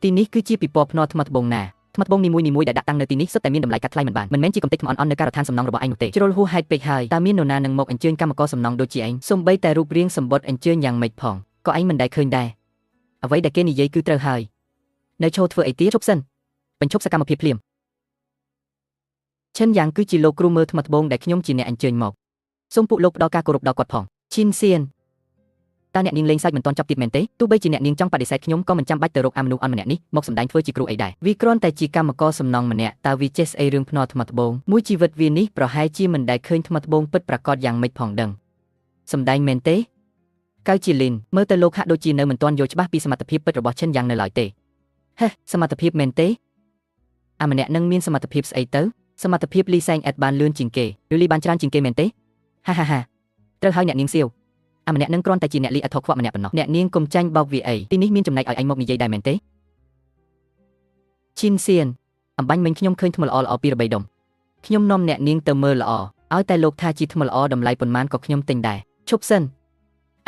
ទីនេះគឺជាពិព័រណ៍ភ្នាល់ថ្មត្បូងណាថ្មត្បូងនីមួយៗដែលដាក់តាំងនៅទីនេះសុទ្ធតែមានតម្លៃកាត់ថ្លៃមិនបានមិនមែនជាកំទេចថ្មអន់ៗនៅការដ្ឋានសំណង់របស់ឯងនោះទេជ្រុលហួសហេតុពេកហើយតើមាននរណានឹងមកអញ្ជើញកម្មករសំណង់ដូចជាឯងសូម្បីតែរូបរាងសម្បត្តិអញ្ជើញយ៉ាងម៉េចផងក៏ឯងមិនដែលឃើញដែរអ្វីដែលគេនិយាយគឺត្រូវហើយនៅឈរធ្វើអីទៀតជប់សិនបញ្ឈប់សកម្មភាពភ្លាមឈិនយ៉ាងគឺជាលោកគ្រូមើលថ្មត្បូងដែលខ្ញុំជាអ្នកអញ្ជើញមកសូមពួកលោកផ្ដល់ការគោរពដល់គាត់ផងឈិនសៀនតើអ្នកនាងលេងសើចមិនទាន់ចប់ទៀតមែនទេទោះបីជាអ្នកនាងចង់បដិសេធខ្ញុំក៏មិនចាំបាច់ទៅរកអាមនុស្សអន់ម្នាក់នេះមកសម្ដែងធ្វើជាគ្រូអីដែរវាគ្រាន់តែជាកម្មករសំណង់ម្នាក់តើវាចេះស្អីរឿងភ្នាល់ថ្មត្បូងមួយជីវិតវានេះប្រហែលជាមិនដែលឃើញថ្មត្បូងពិតប្រាកដយ៉ាងម៉េចផងដឹងសម្ដែងមែនទេកៅជាលីនមើលទៅលោកហាក់ដូចជានៅមិនទាន់យល់ច្បាស់ពីសមត្ថភាពពិតរបស់ឈិនយ៉ាងនៅឡើយទេហេសមត្ថភាពមែនទេអាម្នាក់នឹងមានសមត្ថភាពស្អីទៅសមត្ថភាពលីសែងអេតបានលឿនជាងគេឬលីបានច្រើនជាងគេមែនទេហាត្រូវហើយអ្នកនាងសៀវអាម្នាក់នឹងគ្រាន់តែជាអ្នកលីអត់ថោខ្វាក់ម្នាក់ប៉ុណ្ណោះអ្នកនាងកុំចាញ់បោកវាអីទីនេះមានចំណែកឲ្យអញមកនិយាយដែរមែនទេឈិនសៀនអំបញ្ញមិញខ្ញុំឃើញថ្មល្អពីរបីដុំខ្ញុំនាំអ្នកនាងទៅមើលល្អឲ្យតែលោកថាជាថ្មល្អតម្លៃប៉ុន្មានក៏ខ្ញុំទិញដែរឈប់សិន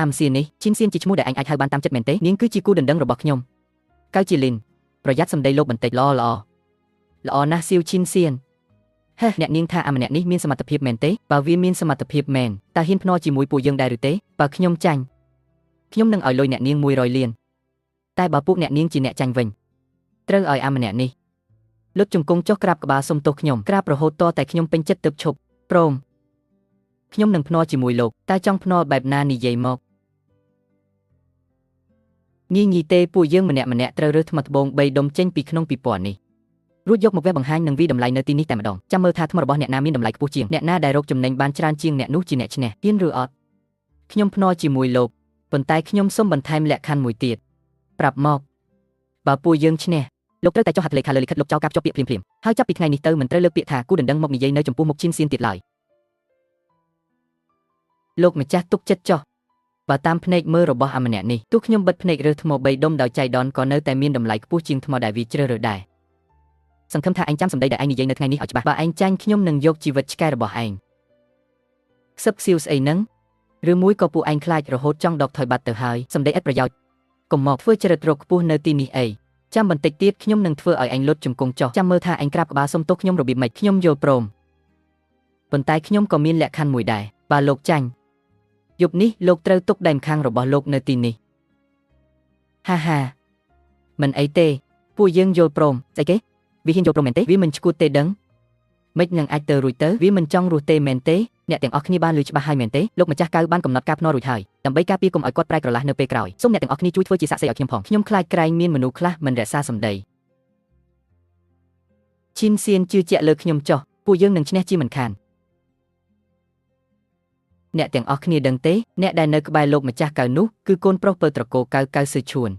អាំសៀននេះឈិនសៀនជាឈ្មោះដែលអញអាចហៅបានតាមចិត្តមែនទេនាងគឺជាគូដណ្ដឹងរបស់ខ្ញុំកៅជាលីនប្រយ័ត្នសម្ដីលោកបន្តិចល្អណាស់សៀវឈិនសៀនហេអ្នកនាងថាអាម្នាក់នេះមានសមត្ថភាពមែនទេបើវាមានសមត្ថភាពមែនតើហ៊ានភ្នាល់ជាមួយពួកយើងដែរឬទេបើខ្ញុំចាញ់ខ្ញុំនឹងឲ្យលុយអ្នកនាង100លានតែបើពួកអ្នកនាងជាអ្នកចាញ់វិញត្រូវឲ្យអាម្នាក់នេះលុតជង្គង់ចុះក្រាបក្បាលសុំទោសខ្ញុំក្រាបរហូតតតែខ្ញុំពេញចិត្តទើបឈប់ព្រមខ្ញុំនឹងភ្នាល់ជាមួយលោកតែចង់ភ្នាល់បែបណានិយាយមកងាយទេពួកយើងម្នាក់ត្រូវរើសថ្មត្បូង3ដុំចេញពីក្នុងពិព័រណ៍នេះរួចយកមកវេះបង្ហាញនឹងវិតម្លៃនៅទីនេះតែម្ដងចាំមើលថាថ្មរបស់អ្នកណាមានតម្លៃខ្ពស់ជាងអ្នកណាដែលរកចំណេញបានច្រើនជាងអ្នកនោះជាអ្នកឈ្នះហ៊ានឬអត់ខ្ញុំភ្នាល់ជាមួយលោកប៉ុន្តែខ្ញុំសូមបន្ថែមលក្ខខណ្ឌមួយទៀតប្រាប់មកបើពួកយើងឈ្នះលោកត្រូវតែចុះហត្ថលេខាលើលិខិតលោកចៅការភ្ជាប់ពាក្យភ្លាមហើយចាប់ពីថ្ងៃនេះទៅមិនត្រូវលើកពាក្យថាគូដណ្ដឹងមកនិយាយនៅចំពោះមុខឈិនសៀនទៀតឡើយលោកម្ចាស់ទុកចិត្តចុះបើតាមភ្នែកមើលរបស់អាម្នាក់នេះទោះខ្ញុំបិទភ្នែករើសថ្ម3ដុំដោយចៃដន្យក៏នៅតែមានតម្លៃខ្ពស់ជាងថ្មដែលវាជ្រើសរើសដែរសង្ឃឹមថាឯងចាំសម្ដីដែលឯងនិយាយនៅថ្ងៃនេះឲ្យច្បាស់បើឯងចាញ់ខ្ញុំនឹងយកជីវិតឆ្កែរបស់ឯងខ្សឹបខ្សៀវស្អីហ្នឹងឬមួយក៏ពួកឯងខ្លាចរហូតចង់ដកថយបាត់ទៅហើយសម្ដីឥតប្រយោជន៍កុំមកធ្វើចរិតរកខ្ពស់នៅទីនេះអីចាំបន្តិចទៀតខ្ញុំនឹងធ្វើឲ្យឯងលុតជង្គង់ចុះចាំមើលថាឯងក្រាបក្បាលសុំទោសខ្ញុំរបៀបម៉េចខ្ញុំយល់ព្រមប៉ុន្តែខ្ញុំក៏មានលក្ខខណ្ឌមួយដែរបើលោកចាញ់យប់នេះលោកត្រូវទុកដែនខាងរបស់លោកនៅទីនេះហាមិនអីទេពួកយើងយល់ព្រមស្អីគេវាហ៊ានយល់ព្រមមែនទេវាមិនឈួតទេដឹងមិននឹងអាចទៅរួចទៅវាមិនចង់រស់ទេមែនទេអ្នកទាំងអស់គ្នាបានឮច្បាស់ហើយមែនទេលោកម្ចាស់កៅបានកំណត់ការភ្នាល់រួចហើយដើម្បីការពារកុំឲ្យគាត់ប្រែក្រឡាស់នៅពេលក្រោយសូមអ្នកទាំងអស់គ្នាជួយធ្វើជាសាក្សីឲ្យខ្ញុំផងខ្ញុំខ្លាចក្រែងមានមនុស្សខ្លះមិនរក្សាសម្ដីឈិនសៀនជឿជាក់លើខ្ញុំចុះពួកយើងនឹងឈ្នះជាមិនខានអ្នកទាំងអស់គ្នាដឹងទេអ្នកដែលនៅក្បែរលោកម្ចាស់កៅនោះគឺកូនប្រុសពើត្រកូលកៅស៊ឺឈួន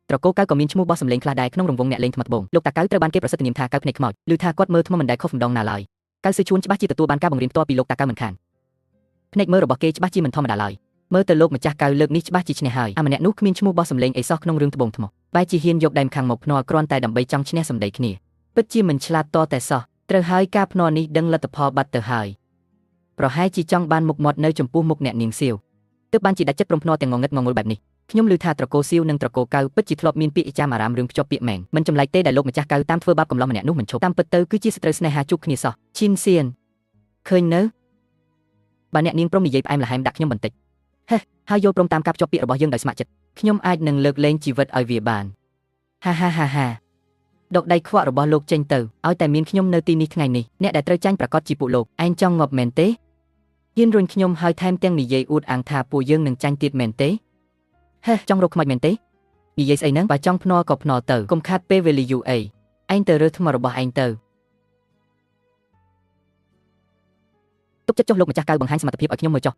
ត្រកូលកៅក៏មានឈ្មោះបោះសម្លេងខ្លះដែរក្នុងរង្វង់អ្នកលេងថ្មត្បូងលោកតាកៅត្រូវបានគេប្រសិទ្ធនាមថាកៅភ្នែកខ្មោចឬថាគាត់មើលថ្មមិនដែលខុសម្ដងណាឡើយកៅស៊ឺឈួនច្បាស់ជាទទួលបានការបង្រៀនផ្ទាល់ពីលោកតាកៅមិនខានភ្នែកមើលរបស់គេច្បាស់ជាមិនធម្មតាឡើយមើលទៅលោកម្ចាស់កៅលើកនេះច្បាស់ជាឈ្នះហើយអាម្នាក់នោះគ្មានឈ្មោះបោះសម្លេងអីសោះក្នុងរឿងត្បូងថ្មបែរជាហ៊ានយកដៃម្ខាងមកភ្នាល់គ្រាន់តែដើម្បីចង់ឈ្នះសម្ដីគ្នាពិតជាមិនឆ្លាតតតែសោះត្រូវហើយការភ្នាល់នេះដឹងលទ្ធផលបាត់ទៅហើយប្រហែលជាចង់បានមុខមាត់នៅចំពោះមុខអ្នកនាងសៀវទើបបានជាដាច់ចិត្តព្រមភ្នាល់ទាំងងងឹតងងុលបែបនេះខ្ញុំឮថាត្រកូលសៀវនិងត្រកូលកៅពិតជាធ្លាប់មានពាក្យអចាមអារាមរឿងភ្ជាប់ពាក្យមែនមិនចម្លែកទេដែលលោកម្ចាស់កៅតាមធ្វើបាបកំឡោះម្នាក់នោះមិនឈប់តាមពិតទៅគឺជាស្ត្រីស្នេហាជួបគ្នាសោះឈិនសៀនឃើញនៅបើអ្នកនាងព្រមនិយាយផ្អែមល្ហែមដាក់ខ្ញុំបន្តិចហេហើយយល់ព្រមតាមការភ្ជាប់ពាក្យរបស់យើងដោយស្ម័គ្រចិត្តខ្ញុំអាចនឹងលើកលែងជីវិតឲ្យវាបានហាដកដៃខ្វាក់របស់លោកចេញទៅឲ្យតែមានខ្ញុំនៅទីនេះថ្ងៃនេះអ្នកដែលត្រូវចាញ់ប្រកាសជាពួកលោកឯងចង់ងាប់មែនទេហ៊ានរុញខ្ញុំហើយថែមទាំងនិយាយអួតអាងថាពួកយើងនឹងចាញ់ទៀតមែនទេហេចង់រកខ្មោចមែនទេនិយាយស្អីហ្នឹងបើចង់ភ្នាល់ក៏ភ្នាល់ទៅកុំខាត់ពេលវេលាយូរអីឯងទៅរើសថ្មរបស់ឯងទៅទុកចិត្តចុះលោកម្ចាស់កៅបង្ហាញសមត្ថភាពឲ្យខ្ញុំមើលចុះ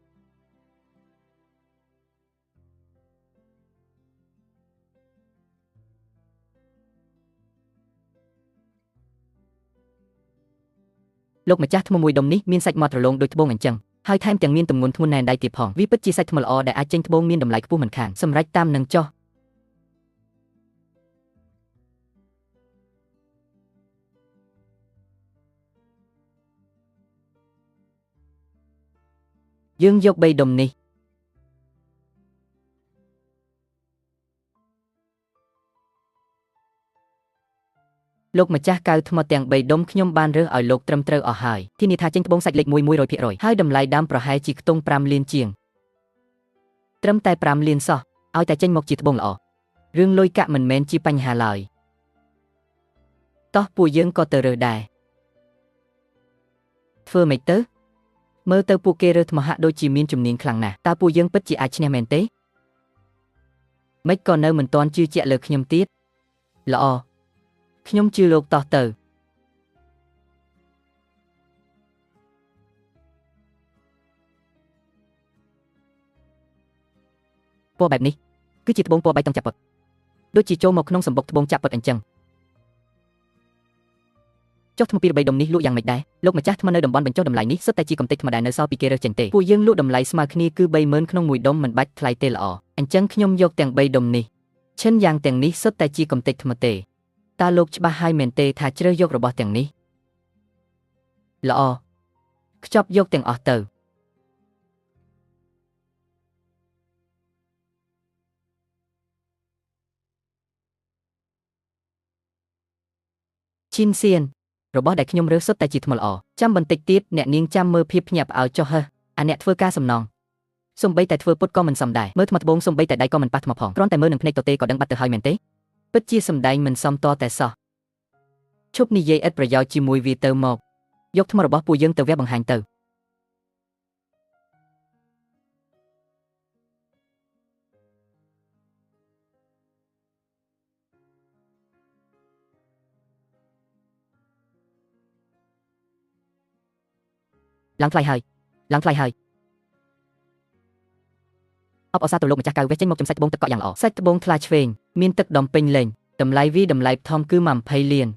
លោកម្ចាស់ថ្មមួយដុំនេះមានសាច់មាត់រលោងដូចត្បូងអញ្ចឹងហើយថែមទាំងមានទម្ងន់ធ្ងន់ណែនដៃទៀតផងវាពិតជាសាច់ថ្មល្អដែលអាចចេញត្បូងមានតម្លៃខ្ពស់មិនខានសម្រាប់តាមនឹងចុះយើងយក3ដុំនេះលោកម្ចាស់កៅថ្មទាំង3ដុំខ្ញុំបានរើសឲ្យលោកត្រឹមត្រូវអស់ហើយធានាថាចេញត្បូងសាច់លេខ1 100%ហើយតម្លៃដើមប្រហែលជាខ្ទង់5លានជាងត្រឹមតែ5លានសោះឲ្យតែចេញមកជាត្បូងល្អរឿងលុយកាក់មិនមែនជាបញ្ហាឡើយតោះពួកយើងក៏ទៅរើសដែរធ្វើម៉េចទៅមើលទៅពួកគេរើសថ្មហាក់ដូចជាមានជំនាញខ្លាំងណាស់តើពួកយើងពិតជាអាចឈ្នះមែនទេមិនក៏នៅមិនទាន់ជឿជាក់លើខ្ញុំទៀតល្អខ្ញុំជឿលោកតោះទៅពណ៌បែបនេះគឺជាត្បូងពណ៌បៃតងចាប់ពត់ដូចជាចូលមកក្នុងសម្បុកត្បូងចាប់ពត់អញ្ចឹងចុះថ្មពីរ3ដុំនេះលក់យ៉ាងម៉េចដែរលោកម្ចាស់ថ្មនៅតំបន់បញ្ចុះតម្លៃនេះសុទ្ធតែជាកំទេចធម្មតានៅសល់ពីគេរើសចេញទេពួកយើងលក់តម្លៃស្មើគ្នាគឺ30000ក្នុងមួយដុំមិនបាច់ថ្លៃទេល្អអញ្ចឹងខ្ញុំយកទាំង3ដុំនេះឈិនយ៉ាងទាំងនេះសុទ្ធតែជាកំទេចថ្មទេតើលោកច្បាស់ហើយមែនទេថាជ្រើសយករបស់ទាំងនេះល្អខ្ចប់យកទាំងអស់ទៅឈិនសៀនរបស់ដែលខ្ញុំរើសសុទ្ធតែជាថ្មល្អចាំបន្តិចទៀតអ្នកនាងចាំមើលភាពភ្ញាក់ផ្អើលចុះហឺអាអ្នកធ្វើការសំណងសំបីតែធ្វើពុតក៏មិនសមដែរមើលថ្មត្បូងសំបីតែដៃក៏មិនប៉ះថ្មផងគ្រាន់តែមើលនឹងភ្នែកទទេក៏ដឹងបាត់ទៅហើយមែនទេពិតជាសម្ដែងមិនសមតតែសោះឈប់និយាយឥតប្រយោជន៍ជាមួយវាទៅមកយកថ្មរបស់ពួកយើងទៅវះបង្ហាញទៅឡើងថ្លៃហើយឡើងថ្លៃហើយអបអរសាទរលោកម្ចាស់កៅវេះចេញមកចំសាច់ត្បូងទឹកកកយ៉ាងល្អសាច់ត្បូងថ្លាឆ្វេងមានទឹកដុំពេញលេញតម្លៃវាតម្លៃថមគឺ20លាន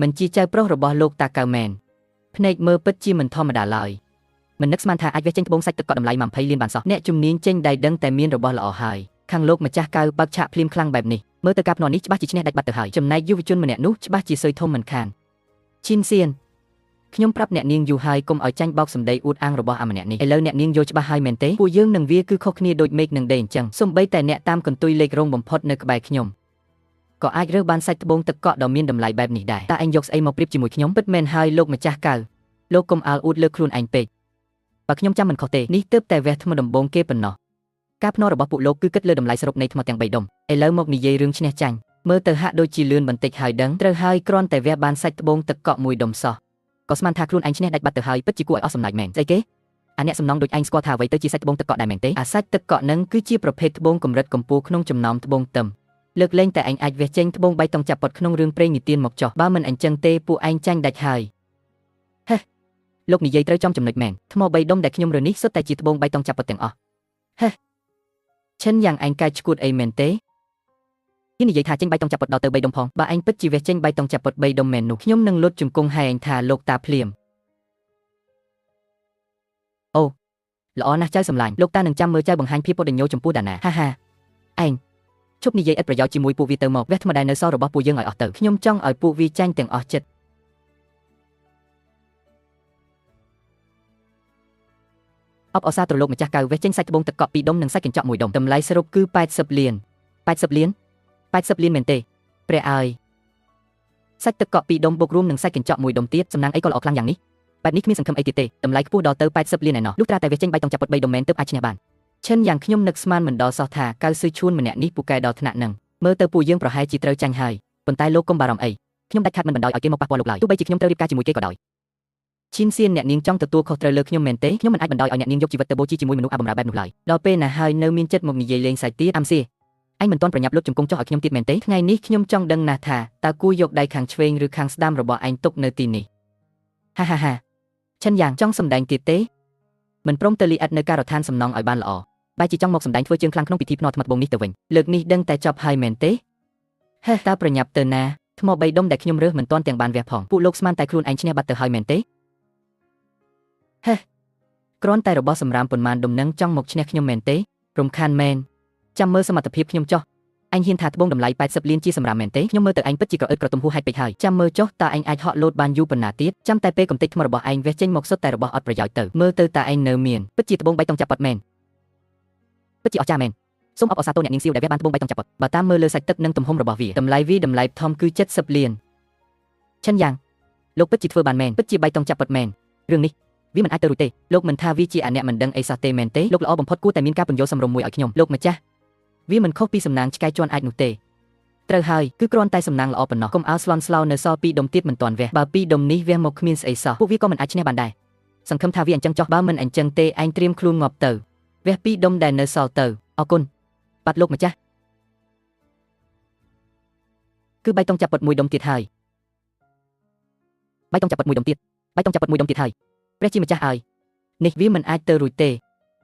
មិនជាចៅប្រុសរបស់លោកតាកៅមែនភ្នែកមើលពិតជាមិនធម្មតាឡើយមិននឹកស្មានថាអាចវេះចេញត្បូងសាច់ទឹកកកតម្លៃ20លានបានសោះអ្នកជំនាញចេញដៃដឹងតែមានរបស់ល្អហើយខាងលោកម្ចាស់កៅបើកឆាកភ្លាមខ្លាំងបែបនេះមើលទៅការភ្នាល់នេះច្បាស់ជាឈ្នះដាច់បាត់ទៅហើយចំណែកយុវជនម្នាក់នោះច្បាស់ជាស៊ុយធំមិនខានឈិនសៀនខ្ញុំប្រាប់អ្នកនាងយូរហើយកុំឲ្យចាញ់បោកសម្ដីអួតអាងរបស់អាម្នាក់នេះឥឡូវអ្នកនាងយល់ច្បាស់ហើយមែនទេពួកយើងនឹងវាគឺខុសគ្នាដូចមេឃនឹងដីអញ្ចឹងសូម្បីតែអ្នកតាមកន្ទុយលេខរងបំផុតនៅក្បែរខ្ញុំក៏អាចរើសបានសាច់ត្បូងទឹកកកដ៏មានតម្លៃបែបនេះដែរតើឯងយកស្អីមកប្រៀបជាមួយខ្ញុំពិតមែនហើយលោកម្ចាស់កៅលោកកុំអាលអួតលើខ្លួនឯងពេកបើខ្ញុំចាំមិនខុសទេនេះទើបតែវះថ្មដំបងគេប៉ុណ្ណោះការភ្នាល់របស់ពួកលោកគឺគិតលើតម្លៃសរុបនៃថ្មទាំង3ដុំឥឡូវមកនិយាយរឿងឈ្នះចាញ់មើលទៅហាក់ដូចជាលឿនបន្តិចហើយដឹងត្រូវហើយគ្រាន់តែវះបានសាច់ត្បូងទឹកកកមួយដុំសោះក៏ស្មានថាខ្លួនឯងឈ្នះដាច់បាត់ទៅហើយពិតជាគួរឲ្យអស់សំណើចមែនស្អីគេអាអ្នកសំណងដូចឯងស្គាល់ថាអ្វីទៅជាសាច់ត្បូងទឹកកកដែរមែនទេអាសាច់ទឹកកកនឹងគឺជាប្រភេទត្បូងកម្រិតកម្ពស់ក្នុងចំណោមត្បូងទឹមលើកលែងតែឯងអាចវះចេញត្បូងបៃតងចាប់ពត់ក្នុងរឿងព្រេងនិទានមកចោះបើមិនអញ្ចឹងទេពួកឯងចាញ់ដាច់ហើយហេលោកនិយាយត្រូវចំចំណុចមែនថ្ម3ដុំដែលខ្ញុំរើនេះសុទ្ធតែជាត្បូងបៃតងចាប់ពត់ទាំងអស់ហេឈិនយ៉ាងឯងកាយឈួតអីមែនទេគេនិយាយថាចេញបៃតងចាប់ពត់ដល់ទៅ3ដុំផងបើឯងពិតជាវះចេញបៃតងចាប់ពត់3ដុំមែននោះខ្ញុំនឹងលុតជង្គង់ហែងថាលោកតាភ្លាមអូល្អណាស់ចៅសម្លាញ់លោកតានឹងចាំមើលចៅបង្ហាញភាពពុតញ្ញោចំពោះដាណាហាហាឯងជប់និយាយឥតប្រយោជន៍ជាមួយពួកវាទៅមកវះថ្មដែលនៅសល់របស់ពួកយើងឲ្យអស់ទៅខ្ញុំចង់ឲ្យពួកវាចាញ់ទាំងអស់ចិត្តអបអរសាទរលោកម្ចាស់កៅវេះចេញសាច់ត្បូងទឹកកក2ដុំនិងសាច់កញ្ចក់1ដុំតម្លៃសរុបគឺ80លាន80លាន80លានមែនទេព្រះអើយសាច់ទឹកកក2ដុំបូករួមនឹងសាច់កញ្ចក់1ដុំទៀតសំណាងអីក៏ល្អខ្លាំងយ៉ាងនេះបែបនេះគ្មានសង្ឃឹមអីទៀតទេតម្លៃខ្ពស់ដល់ទៅ80លានឯណោះលុះត្រាតែវេះចេញបៃតងចាប់ពត់3ដុំមែនទើបអាចឈ្នះបានឈិនយ៉ាងខ្ញុំនឹកស្មានមិនដល់សោះថាកៅស៊ឺឈួនម្នាក់នេះពូកែដល់ថ្នាក់នឹងមើលទៅពួកយើងប្រហែលជាត្រូវចាញ់ហើយប៉ុន្តែលោកកុំបារម្ភអីខ្ញុំដាច់ខាត់មិនបណ្ដោយឲ្យគេមកប៉ះពាល់លោកឡើយទោះបីជាខ្ញុំត្រូវរៀបការជាមួយគេក៏ដោយឈិនសៀនអ្នកនាងចង់ទទួលខុសត្រូវលើខ្ញុំមែនទេខ្ញុំមិនអាចបណ្ដោយឲ្យអ្នកនាងយកជីវិតទៅបូជាជាមួយមនុស្សអាបម្រើបែបនោះឡើយដល់ពេលណាហើយនៅមានចិត្តមកនិយាយលេងសើចទៀតអាំសៀអញមិនទាន់ប្រញាប់លុតជង្គង់ចុះឲ្យខ្ញុំទៀតមែនទេថ្ងៃនេះខ្ញុំចង់ដឹងណាស់ថាតើគួរយកដៃខាងឆ្វេងឬខាងស្ដាំរបស់ឯងទុកនៅទីនេះហាហាហាឈិនយ៉ាងចង់សម្ដែងទៀតទេមិនព្រមទៅលីអិតនៅការដ្ឋានសំណងឲ្យបានល្អបែរជាចង់មកសម្ដែងធ្វើជើងខ្លាំងក្នុងពិធីភ្នាល់ថ្មត្បូងនេះទៅវិញលើកនេះដឹងតែចប់ហើយមែនទេហេតើប្រញាប់ទៅណា ថ្ម3ដុំដែលខ្ញុំរើសមិនទាន់ទាំងបានវះផងពួកលោកស្មានតែខ្លួនឯងឈ្នះបាត់ទៅហើយមែនទេហេគ្រាន់តែរបស់សម្រាមប៉ុន្មានដុំនឹងចង់មកឈ្នះខ្ញុំមែនទេរំខានមែនចាំមើលសមត្ថភាពខ្ញុំចុះអញហ៊ានថាត្បូងតម្លៃ80លានជាសម្រាមមែនទេខ្ញុំមើលទៅអញពិតជាក្រអឺតក្រទំហួសហេតុពេកហើយចាំមើលចុះតើអញអាចហក់លោតបានយូរប៉ុណ្ណាទៀតចាំតែពេលកំទេចថ្មរបស់ឯងវះចេញមកសុទ្ធតែរបស់អត់ប្រយោជន៍ទៅមើលទៅតើឯងនៅមានពិតជាត្បូង3តង់ចាប់ប៉ាត់មែនពិតជាអស្ចារ្យមែនសូមអបអរសាទរអ្នកនាងសៀវដែលវះបានត្បូង3តង់ចាប់ប៉ាត់បើតាមមើលលើសាច់ទឹកនិងទំហំរបស់វាតម្លៃធំគឺ70លានឈិនយ៉ាងលោកពិតជាធ្វើបានមែនពិតជា3តង់ចាប់ប៉ាត់មែនរឿងនេះវាមិនអាចទៅរួចទេលោកមិនថាវាជាអ្នកមិនដឹងអីសោះទេមែនទេលោកល្អបំផុតគួរតែមានការពន្យល់សំរុំមួយឲ្យខ្ញុំលោកម្ចាស់វាមិនខុសពីសំណាងឆ្កែជាន់អាចនោះទេត្រូវហើយគឺគ្រាន់តែសំណាងល្អប៉ុណ្ណោះកុំអោស្លន់ស្លោនៅសល់2ដុំទៀតមិនទាន់វះបើ2ដុំនេះវះមកគ្មានស្អីសោះពួកវាក៏មិនអាចឈ្នះបានដែរសង្ឃឹមថាវាអញ្ចឹងចុះបើមិនអញ្ចឹងទេឯងត្រៀមខ្លួនងាប់ទៅវះ2ដុំដែលនៅសល់ទៅអរគុណបាត់លោកម្ចាស់គឺ3តង់ចាប់ប៉ុត1ដុំទៀតហើយ3តង់ចាប់ប៉ុត1ដុំទៀត3តង់ចាប់ប៉ុត1ដុំទៀតហើយព្រះជាម្ចាស់អើយនេះវាមិនអាចទៅរួចទេ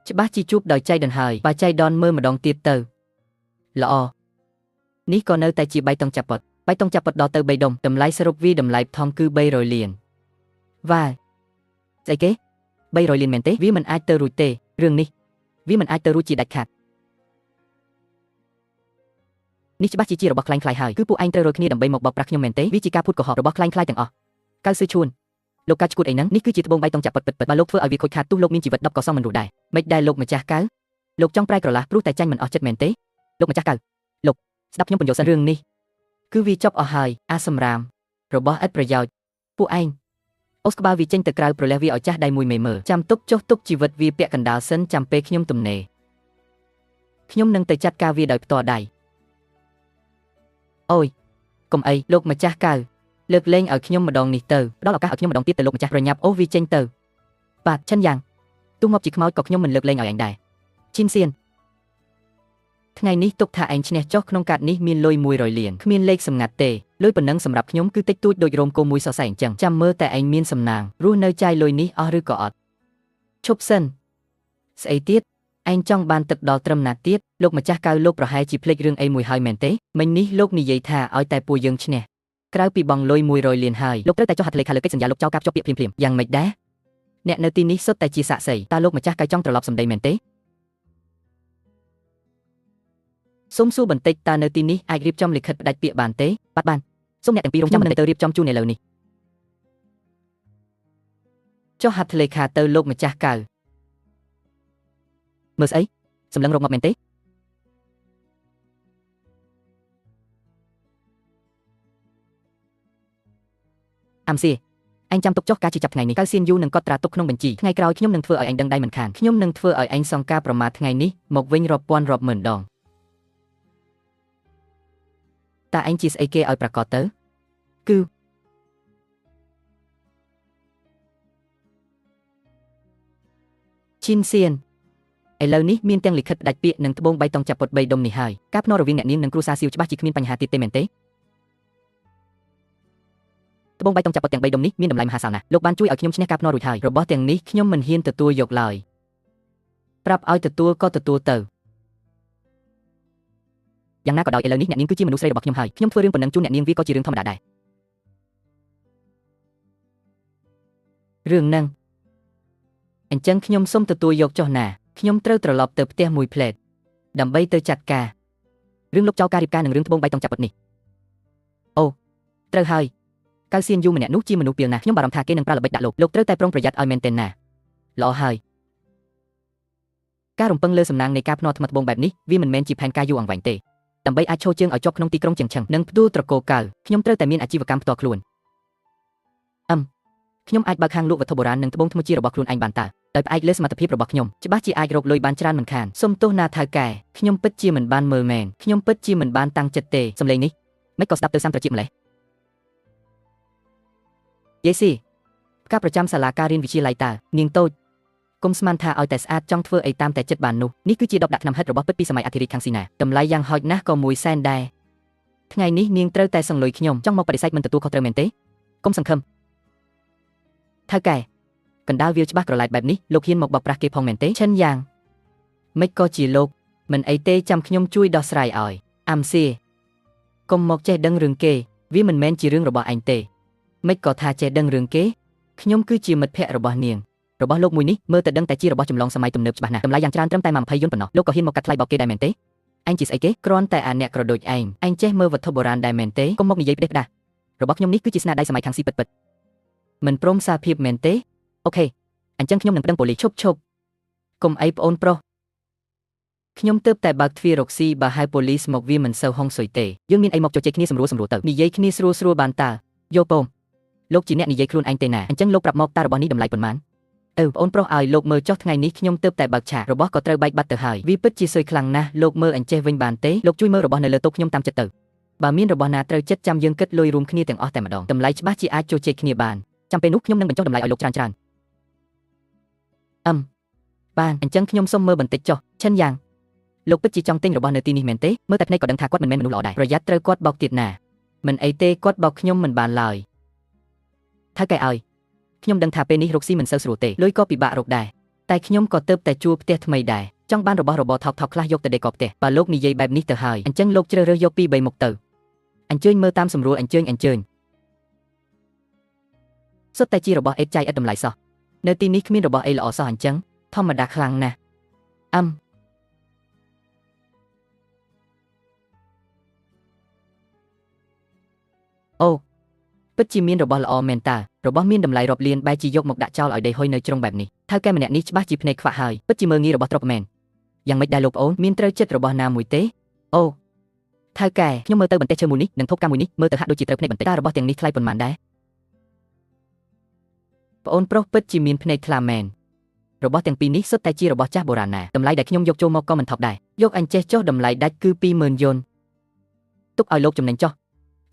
ច្បាស់ជាជួបដោយចៃដន្យហើយបើចៃដន្យមើលម្ដងទៀតទៅល្អនេះក៏នៅតែជា3តង់ចាប់ប៉ុត3តង់ចាប់ប៉ុតដល់ទៅ3ដុំតម្លៃសរុបវាតម្លៃថងគឺ300លានវ៉ាស្អីគេ300លានមែនទេវាមិនអាចទៅរួចទេរឿងនេះវាមិនអាចទៅរួចជាដាច់ខាតនេះច្បាស់ជារបស់ខ្លាំងខ្លាយហើយគឺពួកឯងត្រូវរយគ្នាដើម្បីមកបោកប្រាស់ខ្ញុំមែនទេវាជាការភូតកុហករបស់ខ្លាំងខ្លាយទាំងអស់កៅស៊ឺឈួនលោកកាច់ឈួតអីហ្នឹងនេះគឺជាត្បូង3តង់ចាប់ពិតបើលោកធ្វើឲ្យវាខូចខាតទោះលោកមានជីវិត10ក៏សមមិនរួចដែរមិនដែរលោកម្ចាស់កៅលោកចង់ប្រែក្រឡាព្រោះតែចាញ់មិនអស់ចិត្តមែនទេលោកម្ចាស់កៅលោកស្ដាប់ខ្ញុំបញ្យល់សិនរឿងនេះគឺវាចប់អស់ហើយអាសម្រាមរបស់ឥតប្រយោជន៍ពួកឯងអូសក្បាលវាចេញទៅក្រៅប្រលះវាឲ្យចាស់ដៃមួយមេមើលចាំទុកចុះទុកជីវិតវាពាក់កណ្ដាលសិនចាំពេលខ្ញុំទំនេរខ្ញុំនឹងទៅចាត់ការវាដោយផ្ទាល់ដៃអូយកុំអីលោកម្ចាស់កៅលើកលែងឲ្យខ្ញុំម្ដងនេះទៅផ្ដល់ឱកាសឲ្យខ្ញុំម្ដងទៀតទៅលោកម្ចាស់ប្រញាប់អូសវាចេញទៅបាទឈិនយ៉ាងទោះមកជាខ្មោចក៏ខ្ញុំមិនលើកលែងឲ្យឯងដែរឈិនសៀនថ្ងៃនេះទុកថាឯងឈ្នះចុះក្នុងកាតនេះមានលុយ100លានគ្មានលេខសម្ងាត់ទេលុយប៉ុណ្ណឹងសម្រាប់ខ្ញុំគឺតិចតួចដូចរោមគោមួយសរសៃអញ្ចឹងចាំមើលតែឯងមានសំណាងរស់នៅចាយលុយនេះអស់ឬក៏អត់ឈប់សិនស្អីទៀតឯងចង់បានទឹកដល់ត្រឹមណាទៀតលោកម្ចាស់កៅលោកប្រហែលជាភ្លេចរឿងអីមួយហើយមែនទេមិញនេះលោកនិយាយថាឲ្យតែពួកយើងឈ្នះក្រៅពីបង់លុយ100លានហើយលោកត្រូវតែចុះហត្ថលេខាលើកិច្ចសន្យាលោកចោលការភ្ជាប់ពាក្យភ្លាមៗយ៉ាងម៉េចដែរអ្នកនៅទីនេះសុទ្ធតែជាសាក្សីតើលោកម្ចាស់កៅចង់ត្រឡប់សម្ដីមែនទេសូមសួរបន្តិចតើនៅទីនេះអាចរៀបចំលិខិតផ្ដាច់ពាក្យបានទេបានសូមអ្នកទាំងពីររងចាំនឹងទៅរៀបចំជូនឥឡូវនេះចុះហត្ថលេខាទៅលោកម្ចាស់កៅមើលស្អីសម្លឹងរកងាប់មែនទេអាំសៀអញចាំទុកចុះការជាចាប់ថ្ងៃនេះកៅសៀនយូនឹងកត់ត្រាទុកក្នុងបញ្ជីថ្ងៃក្រោយខ្ញុំនឹងធ្វើឲ្យអញដឹងដៃមិនខានខ្ញុំនឹងធ្វើឲ្យអញសងការប្រមាថថ្ងៃនេះមកវិញរាប់ពាន់រាប់ម៉ឺនដងតើអញជាស្អីគេឲ្យប្រកាសទៅគឺឈិនសៀនឥឡូវនេះមានទាំងលិខិតផ្ដាច់ពាក្យនិងត្បូង3តង់ចាប់ពុត3ដុំនេះហើយការភ្នាល់រវាងអ្នកនាងនិងគ្រូសាសៀវច្បាស់ជាគ្មានបញ្ហាទៀតទេមែនទេត្បូង3តង់ចាប់ពុតទាំង3ដុំនេះមានតម្លៃមហាសាលណាស់លោកបានជួយឲ្យខ្ញុំឈ្នះការភ្នាល់រួចហើយរបស់ទាំងនេះខ្ញុំមិនហ៊ានទទួលយកឡើយប្រាប់ឲ្យទទួលក៏ទទួលទៅយ៉ាងណាក៏ដោយឥឡូវនេះអ្នកនាងគឺជាមនុស្សស្រីរបស់ខ្ញុំហើយខ្ញុំធ្វើរឿងប៉ុណ្ណឹងជូនអ្នកនាងវាក៏ជារឿងធម្មតាដែររឿងហ្នឹងអញ្ចឹងខ្ញុំសូមទទួលយកចុះណាខ្ញុំត្រូវត្រឡប់ទៅផ្ទះមួយផ្លែតដើម្បីទៅចាត់ការរឿងលោកចៅការរៀបការនឹងរឿងត្បូង3តង់ចាប់ពុតនេះអូត្រូវហើយកៅសៀនយូម្នាក់នោះជាមនុស្សពីលណាស់ខ្ញុំបារម្ភថាគេនឹងប្រើល្បិចដាក់លោកត្រូវតែប្រុងប្រយ័ត្នឲ្យមែនទែនណាល្អហើយការរំពឹងលើសំណាងនៃការភ្នាល់ថ្មត្បូងបែបនេះវាមិនមែនជាផែនការយូរអង្វែងទេដើម្បីអាចឈរជើងឲ្យជាប់ក្នុងទីក្រុងជាងឆឹងនិងផ្ដួលត្រកូលកៅខ្ញុំត្រូវតែមានអាជីវកម្មផ្ទាល់ខ្លួនខ្ញុំអាចបើកហាងលក់វត្ថុបុរាណនិងត្បូងថ្មជារបស់ខ្លួនឯងបានតើដោយផ្អែកលើសមត្ថភាពរបស់ខ្ញុំច្បាស់ជាអាចរកលុយបានច្រើនមិនខានសុំទោសណាថៅកែខ្ញុំពិតជាមិនបានមើលមែនខ្ញុំពិតជាមិនបានតាំងចិត្តទេសំឡេងនេះមិនក៏ស្ដាប់ទៅសាំត្រជាម្លេះយេស៊ីផ្កាប្រចាំសាលាការរៀនវិទ្យាល័យតើនាងតូចគុំស្មានថាឲ្យតែស្អាតចង់ធ្វើអីតាមតែចិត្តបាននោះនេះគឺជាដបដាក់ថ្នាំហិតរបស់ពិតពីសម័យអធិរាជខាងស៊ីណាតម្លៃយ៉ាងហោចណាស់ក៏100,000ដែរថ្ងៃនេះនាងត្រូវតែសង្លុយខ្ញុំចង់មកបដិសេធមិនទទួលខុសត្រូវមែនទេគុំសង្ឃឹមថៅកែកណ្ដាលវាច្បាស់ក្រឡែតបែបនេះលោកហ៊ានមកបោកប្រាស់គេផងមែនទេឈិនយ៉ាងមិនក៏ជាលោកមិនអីទេចាំខ្ញុំជួយដោះស្រាយឲ្យអាំសៀកុំមកចេះដឹងរឿងគេ វាមិនមែនជារឿងរបស់ឯងទេមិនក៏ថាចេះដឹងរឿងគេខ្ញុំគឺជាមិត្តភក្តិរបស់នាងរបស់លោកមួយនេះមើលទៅដឹងតែជារបស់ចម្លងសម័យទំនើបច្បាស់ណាស់តម្លៃយ៉ាងច្រើនត្រឹមតែ20យួនប៉ុណ្ណោះលោកក៏ហ៊ានមកកាត់ថ្លៃបោកគេដែរមែនទេអញជាស្អីគេគ្រាន់តែអាអ្នកក្រដូចឯងចេះមើលវត្ថុបុរាណដែរមែនទេកុំមកនិយាយផ្ដេសផ្ដាសរបស់ខ្ញុំនេះគឺជាស្នាដៃសម័យខាងស៊ីពិតមិនព្រមសារភាពមែនទេអូខេអញ្ចឹងខ្ញុំនឹងប្តឹងប៉ូលីសឈប់កុំអីប្អូនប្រុសខ្ញុំទើបតែបើកទ្វាររកស៊ីបើហៅប៉ូលីសមកវាមិនសូវហុងស៊ុយទេយើងមានអីមកជជែកគ្នាស្រួលទៅនិយាយគ្នាស្រួលបានតើយកពងលោកជាអ្នកនិយាយខ្លួនឯងទេណាអញ្ចឹងលោកប្រាប់មកតើរបស់នេះតម្លៃប៉ុន្មានប្អូនប្រុសឲ្យលោកមើលចុះថ្ងៃនេះខ្ញុំទើបតែបើកឆាករបស់ក៏ត្រូវបែកបាត់ទៅហើយវាពិតជាស៊ុយខ្លាំងណាស់លោកមើលអញ្ចេះវិញបានទេលោកជួយមើលរបស់នៅលើតុខ្ញុំតាមចិត្តទៅបើមានរបស់ណាត្រូវចិត្តចាំយើងគិតលុយរួមគ្នាទាំងអស់តែម្ដងតម្លៃច្បាស់ជាអាចជជែកគ្នាបានចាំពេលនោះខ្ញុំនឹងបញ្ចុះតម្លៃឲ្យលោកច្រើនបានអញ្ចឹងខ្ញុំសុំមើលបន្តិចចុះឈិនយ៉ាងលោកពិតជាចង់ទិញរបស់នៅទីនេះមែនទេមើលតែភ្នែកក៏ដឹងថាគាត់មិនមែនមនុស្សល្អដែរប្រយ័ត្នត្រូវគាត់បោកទៀតណាមិនអីទេគាត់បោកខ្ញុំមិនបានឡើយថៅកែឲ្យខ្ញុំដឹងថាពេលនេះរកស៊ីមិនសូវស្រួលទេលុយក៏ពិបាករកដែរតែខ្ញុំក៏ទើបតែជួលផ្ទះថ្មីដែរចង់បានរបស់របរថោកខ្លះយកទៅដេកផ្ទះបើលោកនិយាយបែបនេះទៅហើយអញ្ចឹងលោកជ្រើសរើសយក2 3មុខទៅអញ្ជើញមើលតាមសម្រួលអញ្ជើញសុទ្ធតែជារបស់អេតចាយឥតតម្លៃសោះនៅទីនេះគ្មានរបស់អីល្អសោះអញ្ចឹងធម្មតាខ្លាំងណាស់អូពិតជាមានរបស់ល្អមែនតើរបស់មានតម្លៃរាប់លានបែរជាយកមកដាក់ចោលឲ្យដេកហុយនៅជ្រុងបែបនេះថៅកែម្នាក់នេះច្បាស់ជាភ្នែកខ្វាក់ហើយពិតជាមើលងាយរបស់ទ្រព្យមែនយ៉ាងម៉េចដែរលោកប្អូនមានត្រូវចិត្តរបស់ណាមួយទេអូថៅកែខ្ញុំមើលទៅបន្ទះឈើមួយនេះនិងធូបកាមួយនេះមើលទៅហាក់ដូចជាត្រូវភ្នែកបន្តិចតើរបស់ទាំងនេះថ្លៃប៉ុន្មានដែរប្អូនប្រុសពិតជាមានភ្នែកខ្លាមែនរបស់ទាំងពីរនេះសុទ្ធតែជារបស់ចាស់បុរាណណាស់តម្លៃដែលខ្ញុំយកចូលមកក៏មិនថប់ដែរយកអញចេះចុះតម្លៃដាច់គឺ20,000យួនទុកឲ្យលោកចំណេញចុះ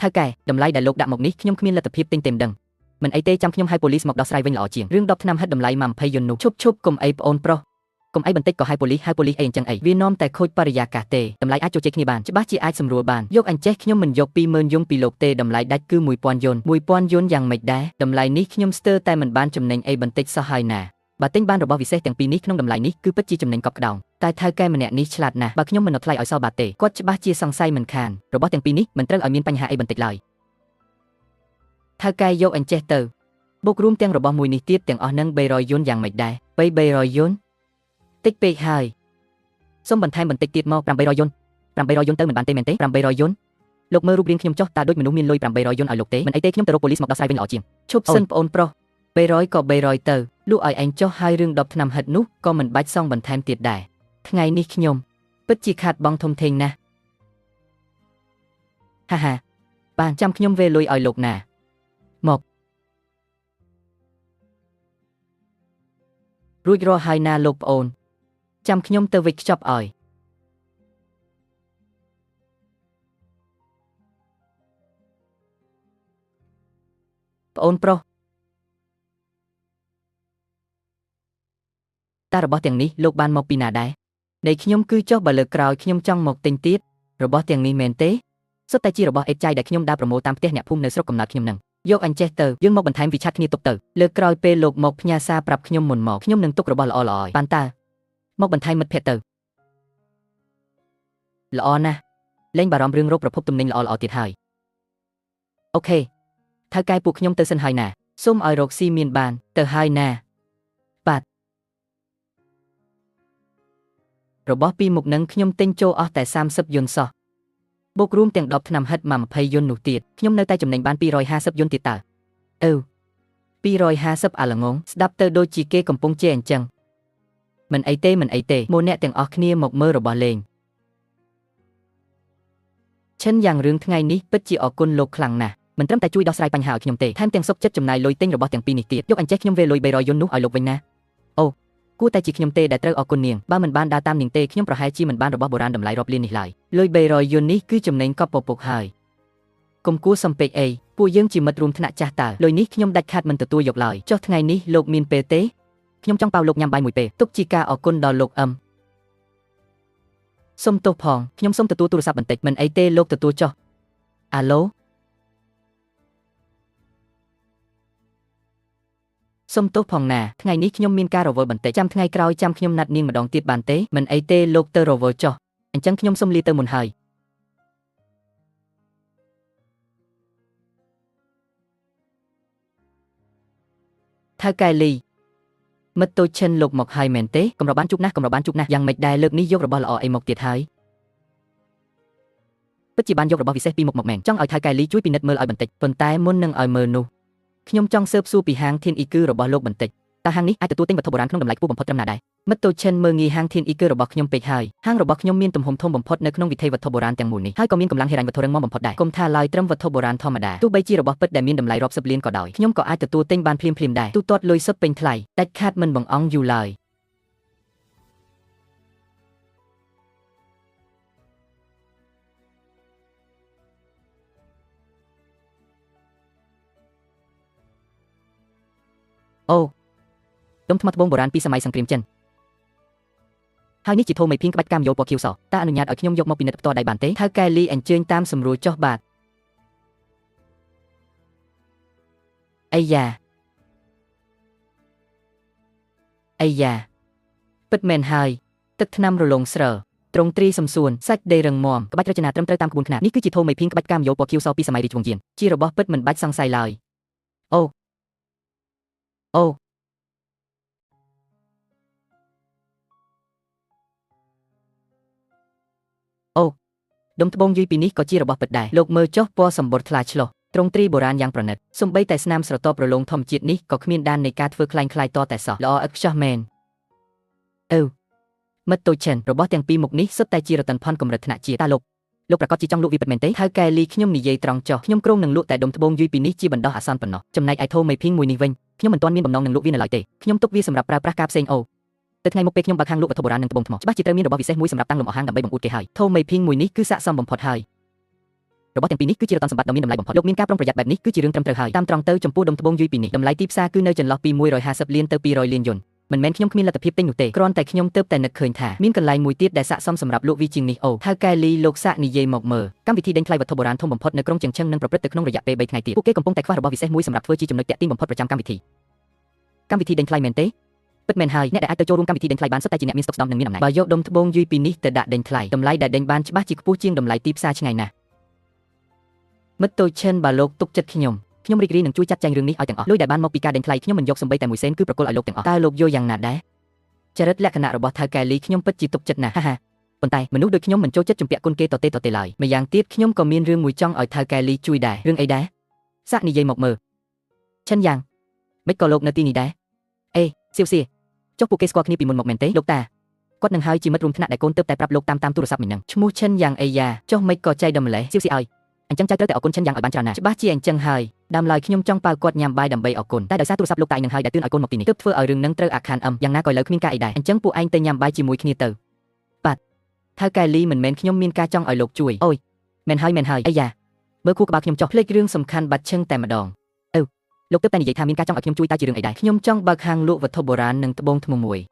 ថៅកែតម្លៃដែលលោកដាក់មកនេះខ្ញុំគ្មានលទ្ធភាពទិញទេម្ដងមិនអីទេចាំខ្ញុំហៅប៉ូលីសមកដោះស្រាយវិញល្អជាងរឿង10ឆ្នាំហិតតម្លៃ20យួននោះឈប់កុំអីប្អូនប្រុសកុំអីបន្តិចក៏ហៅប៉ូលីសអីអញ្ចឹងអីវានាំតែខូចបរិយាកាសទេតម្លៃអាចជជែកគ្នាបានច្បាស់ជាអាចសម្រួលបានយកអញចេះខ្ញុំមិនយក20,000យួនពីលោកទេតម្លៃដាច់គឺ1000យួន1000យួនយ៉ាងម៉េចដែរតម្លៃនេះខ្ញុំស្ទើរតែមិនបានចំណេញអីបន្តិចសោះហើយណាបើទិញបានរបស់វិសេសទាំងពីរនេះក្នុងតម្លៃនេះគឺពិតជាចំណេញកប់ក្តោងតែថៅកែម្នាក់នេះឆ្លាតណាស់បើខ្ញុំមិនអត់ថ្លៃឲ្យសោះបាទទេគាត់ច្បាស់ជាសង្ស័យមិនខានរបស់ទាំងពីរនេះមិនត្រូវឲ្យមានបញ្ហាអីបន្តិចឡើយថៅកែយកអញ្ចេះទៅបូករួមទាំងរបស់មួយនេះទៀតទាំងអស់នឹង300យួនយ៉ាងម៉េចដែរ300យួនតិចពេកហើយសុំបន្ថែមបន្តិចទៀតមក800យួន800យួនទៅមិនបានទេមែនទេ800យួនលោកមើលរូបរាងខ្ញុំចុះតើដូចមនុស្សមានលុយ800យួនឲ្យលោកទេមិនអីទេខ្ញុំទៅរកប៉ូលីសមកដោះស្រាយវិញល្អជាងឈប់សិនប្អូនប្រុស300ក៏300ទៅលក់ឲ្យឯងចុះហើយរឿង10ឆ្នាំហិតនោះក៏មិនបាច់សងបន្ថែមទៀតដែរថ្ងៃនេះខ្ញុំពិតជាខាតបង់ធំធេងណាស់ហាបានចាំខ្ញុំវេលុយឲ្យលោកណាមករួចរាល់ហើយណាលោកប្អូនចាំខ្ញុំទៅវិចខ្ចប់ឲ្យប្អូនប្រុសតើរបស់ទាំងនេះលោកបានមកពីណាដែរនៃខ្ញុំគឺចុះបើលើកក្រោយខ្ញុំចង់មកទិញទៀតរបស់ទាំងនេះមែនទេសុទ្ធតែជារបស់អេតចាយដែលខ្ញុំដើរប្រមូលតាមផ្ទះអ្នកភូមិនៅស្រុកកំណើតខ្ញុំនឹងយកអញចេះទៅយើងមកបន្ថែមវិឆាត់គ្នាទុកទៅលើកក្រោយពេលលោកមកផ្ញើសារប្រាប់ខ្ញុំមុនមកខ្ញុំនឹងទុករបស់ល្អៗឲ្យបានតើមកបន្ថែមមិត្តភក្តិទៅល្អណាស់លែងបារម្ភរឿងរោគប្រភពទំនិញល្អទៀតហើយអូខេថៅកែពួកខ្ញុំទៅសិនហើយណាសូមឲ្យរកស៊ីមានបានទៅហើយណាបាទរបស់ពីរមុខនឹងខ្ញុំទិញចូលអស់តែ30យួនសោះបូករួមទាំង10ឆ្នាំហិតមក20យួននោះទៀតខ្ញុំនៅតែចំណេញបាន250យួនទៀតតើ250អាល្ងងស្ដាប់ទៅដូចជាគេកំពុងជេរអញ្ចឹងមិនអីទេមកអ្នកទាំងអស់គ្នាមកមើលរបស់លេងឈិនយ៉ាងរឿងថ្ងៃនេះពិតជាអរគុណលោកខ្លាំងណាស់មិនត្រឹមតែជួយដោះស្រាយបញ្ហាឲ្យខ្ញុំទេថែមទាំងសុខចិត្តចំណាយលុយទិញរបស់ទាំងពីរនេះទៀតយកអញ្ចេះខ្ញុំវេលុយ300យួននោះឲ្យលោកវិញណាអូគួរតែជាខ្ញុំទេដែលត្រូវអរគុណនាងបើមិនបានដើរតាមនាងទេខ្ញុំប្រហែលជាមិនបានរបស់បុរាណតម្លៃរាប់លាននេះឡើយលុយ300យួននេះគឺចំណេញកប់ពពុកហើយកុំគួរសំពេចអីពួកយើងជាមិត្តរួមថ្នាក់ចាស់តើលុយនេះខ្ញុំដាច់ខាតមិនទទួលយកឡើយចុះថ្ងៃនេះលោកមានពេលទេខ្ញុំចង់ប៉ាវលោកញ៉ាំបាយមួយពេលទុកជាការអរគុណដល់លោកសុំទោសផងខ្ញុំសុំទទួលទូរស័ព្ទបន្តិចមិនអីទេលោកទទួលចុះអាឡូសុំទោសផងណាថ្ងៃនេះខ្ញុំមានការរវល់បន្តិចចាំថ្ងៃក្រោយចាំខ្ញុំណាត់នាងម្ដងទៀតបានទេមិនអីទេលោកទៅរវល់ចុះអញ្ចឹងខ្ញុំសុំលាទៅមុនហើយ ថៅកែលីមិត្តតូចឈិនលោកមកហើយមែនទេកម្របានជប់ណាស់យ៉ាងម៉េចដែរលើកនេះយករបស់ល្អអីមកទៀតហើយពិតជាបានយករបស់ពិសេសពីមុខមកមែនចង់ឲ្យថៅកែលីជួយពិនិត្យមើលឲ្យបន្តិចប៉ុន្តែមុននឹងឲ្យមើលនោះខ្ញុំចង់ស៊ើបសួរពីហាងធានអ៊ីគឺរបស់លោកបន្តិចតើហាងនេះអាចទទួលទិញវត្ថុបុរាណក្នុងតម្លៃខ្ពស់បំផុតត្រឹមណាដែរមិត្តតូចឈិនមើលងាយហាងធានអ៊ីគឺរបស់ខ្ញុំពេកហើយហាងរបស់ខ្ញុំមានទំហំធំបំផុតនៅក្នុងវិថីវត្ថុបុរាណទាំងមូលនេះហើយក៏មានកម្លាំងហិរញ្ញវត្ថុរឹងមាំបំផុតដែរកុំថាឡើយត្រឹមវត្ថុបុរាណធម្មតាទោះបីជារបស់ពិតដែលមានតម្លៃរាប់សិបលានក៏ដោយខ្ញុំក៏អាចទទួលទិញបានភ្លាមៗដែរទូទាត់លុយសុទ្ធពេញថ្លៃដាច់ខាតមិនបង្អង់យូរឡើយអូដុំថ្មត្បូងបុរាណពីសម័យសង្គ្រាមចិនហើយនេះជាធូមេភៀងក្បាច់កាមយោលពណ៌ខៀវសតើអនុញ្ញាតឲ្យខ្ញុំយកមកពិនិត្យផ្ទាល់ដៃបានទេថៅកែលីអញ្ជើញតាមសម្រួលចុះបាទអាយ៉ាពិតមែនហើយទឹកថ្នាំរលោងស្រើត្រង់ទ្រីសំសួនសាច់ដេររឹងមាំក្បាច់រចនាត្រឹមត្រូវតាមក្បួនខ្នាតនេះគឺជាធូមេភៀងក្បាច់កាមយោលពណ៌ខៀវសពីសម័យរាជវង្សយានជារបស់ពិតមិនបាច់សង្ស័យឡើយអូដុំត្បូងយីពីនេះក៏ជារបស់ពិតដែរលោកមើលចុះពណ៌សម្បូរថ្លាឆ្លោះត្រង់ទ្រីបុរាណយ៉ាងប្រណិតសូម្បីតែស្នាមស្រទាប់រលោងធម្មជាតិនេះក៏គ្មានដាននៃការធ្វើคล้ายៗតតែសោះល្អឥតខ្ចោះមែនមិត្តតូចឈិនរបស់ទាំងពីរមុខនេះសុទ្ធតែជារតនភ័ណ្ឌកម្រិតថ្នាក់ជាតិតើលោកប្រកាសជាចង់លក់វាពិតមែនទេថៅកែលីខ្ញុំនិយាយត្រង់ចុះខ្ញុំគ្រោងនឹងលក់តែដុំត្បូងយីពីនេះជាបណ្ដោះអាសន្នប៉ុណ្ណោះចំណែកឯធូមេភីងមួយនេះវិញខ្ញុំមិនទាន់មានបំណងនឹងលក់វានៅឡើយទេខ្ញុំទុកវាសម្រាប់ប្រើប្រាស់ការផ្សេងទៅថ្ងៃមុខពេលខ្ញុំបើកហាងលក់វត្ថុបុរាណនិងត្បូងថ្មច្បាស់ជាត្រូវមានរបស់ពិសេសមួយសម្រាប់តាំងលំអហាងដើម្បីបង្អួតគេហើយធូមេភីងមួយនេះគឺស័ក្តិសមបំផុតហើយរបស់ទាំងពីរនេះគឺជារតនសម្បត្តិដ៏មានតម្លៃបំផុតលោកមានការប្រុងប្រយ័ត្នបែបនេះគឺជារឿងត្រឹមត្រូវហើយតាមត្រង់ទៅចំពោះដុំត្បូងយីពីនេះតម្លៃទីផ្សារគឺនៅចន្លោះពី150លានទៅ200លានយន់មិនមែនខ្ញុំគ្មានលទ្ធភាពទិញនោះទេគ្រាន់តែខ្ញុំទើបតែនឹកឃើញថាមានកន្លែងមួយទៀតដែលស័ក្តិសមសម្រាប់លក់វាជាងនេះថៅកែលីលោកសាក់និយាយមកមើលកម្មវិធីដេញថ្លៃវត្ថុបុរាណធំបំផុតនៅក្រុងជៀងឆឹងនឹងប្រព្រឹត្តទៅក្នុងរយៈពេល3ថ្ងៃទៀតពួកគេកំពុងតែខ្វះរបស់ពិសេសមួយសម្រាប់ធ្វើជាចំណុចទាក់ទាញបំផុតប្រចាំកម្មវិធីដេញថ្លៃមែនទេពិតមែនហើយអ្នកដែលអាចទៅចូលរួមកម្មវិធីដេញថ្លៃបានសុទ្ធតែជាអ្នកមានស្តុកស្តម្ភនិងមានអំណាចបើយកដុំត្បូងយីពីនេះទៅដាក់ដេញថ្លៃតម្លៃដែលដេញបានច្បាស់ជាខ្ពស់ជាងតម្លៃទីផ្សារឆ្ងាយណាស់មិត្តតូចឈិនបើលោកទុកចិត្តខ្ញុំរីករាយនឹងជួយចាត់ចែងរឿងនេះឲ្យទាំងអស់លុយដែលបានមកពីការដេញថ្លៃខ្ញុំមិនយកសំបីតែមួយសេនគឺប្រគល់ឲ្យលោកទាំងអស់តើលោកយល់យ៉ាងណាដែរចរិតលក្ខណៈរបស់ថៅកែលីខ្ញុំពិតជាទុកចិត្តណាស់ប៉ុន្តែមនុស្សដូចខ្ញុំមិនចូលចិត្តជំពាក់គុណគេតទេឡើយម្យ៉ាងទៀតខ្ញុំក៏មានរឿងមួយចង់ឲ្យថៅកែលីជួយដែររឿងអីដែរសាក់និយាយមកមើលឈិនយ៉ាងមិនក៏លោកនៅទីនេះដែរសៀវសៀចុះពួកគេស្គាល់គ្នាពីមុនមកមែនទេលោកតាគាត់នឹងហើយជាមិត្តរួមថ្នាក់ដែលកូនទើបតែប្រាប់លោកតាមទូរស័ព្ទមិញហ្នឹងឈ្មោះឈិនយ៉ាងអីយ៉ាចុះមិនក៏ចៃដល់ម្លេះសៀវសៀឲ្យអញ្ចឹងចៅត្រូវតែអរគុណឈិនយ៉ាងឲ្យបានច្រើនណាស់ច្បាស់ជាអញ្ចឹងហើយដើមឡើយខ្ញុំចង់ប៉ាវគាត់ញ៉ាំបាយដើម្បីអរគុណតែដោយសារទូរស័ព្ទលោកតាឯងនឹងហើយដែលទឿនឲ្យកូនមកទីនេះទើបធ្វើឲ្យរឿងហ្នឹងត្រូវអាក់ខានយ៉ាងណាក៏ឥឡូវគ្មានការអីដែរអញ្ចឹងពួកឯងទៅញ៉ាំបាយជាមួយគ្នាទៅបាទថៅកែលីមិនមែនខ្ញុំមានការចង់ឲ្យលោកជួយអូយមែនហើយអីយ៉ាបើគូក្បាលខ្ញុំចោះភ្លេចរឿងសំខាន់បាត់ឈឹងតែម្ដងលោកទើបតែនិយាយថាមានការចង់ឲ្យខ្ញុំជួយតើជារឿងអីដែរខ្ញុំចង់បើកហាងលក់វត្ថុបុរាណនិងត្បូងថ្មមួយ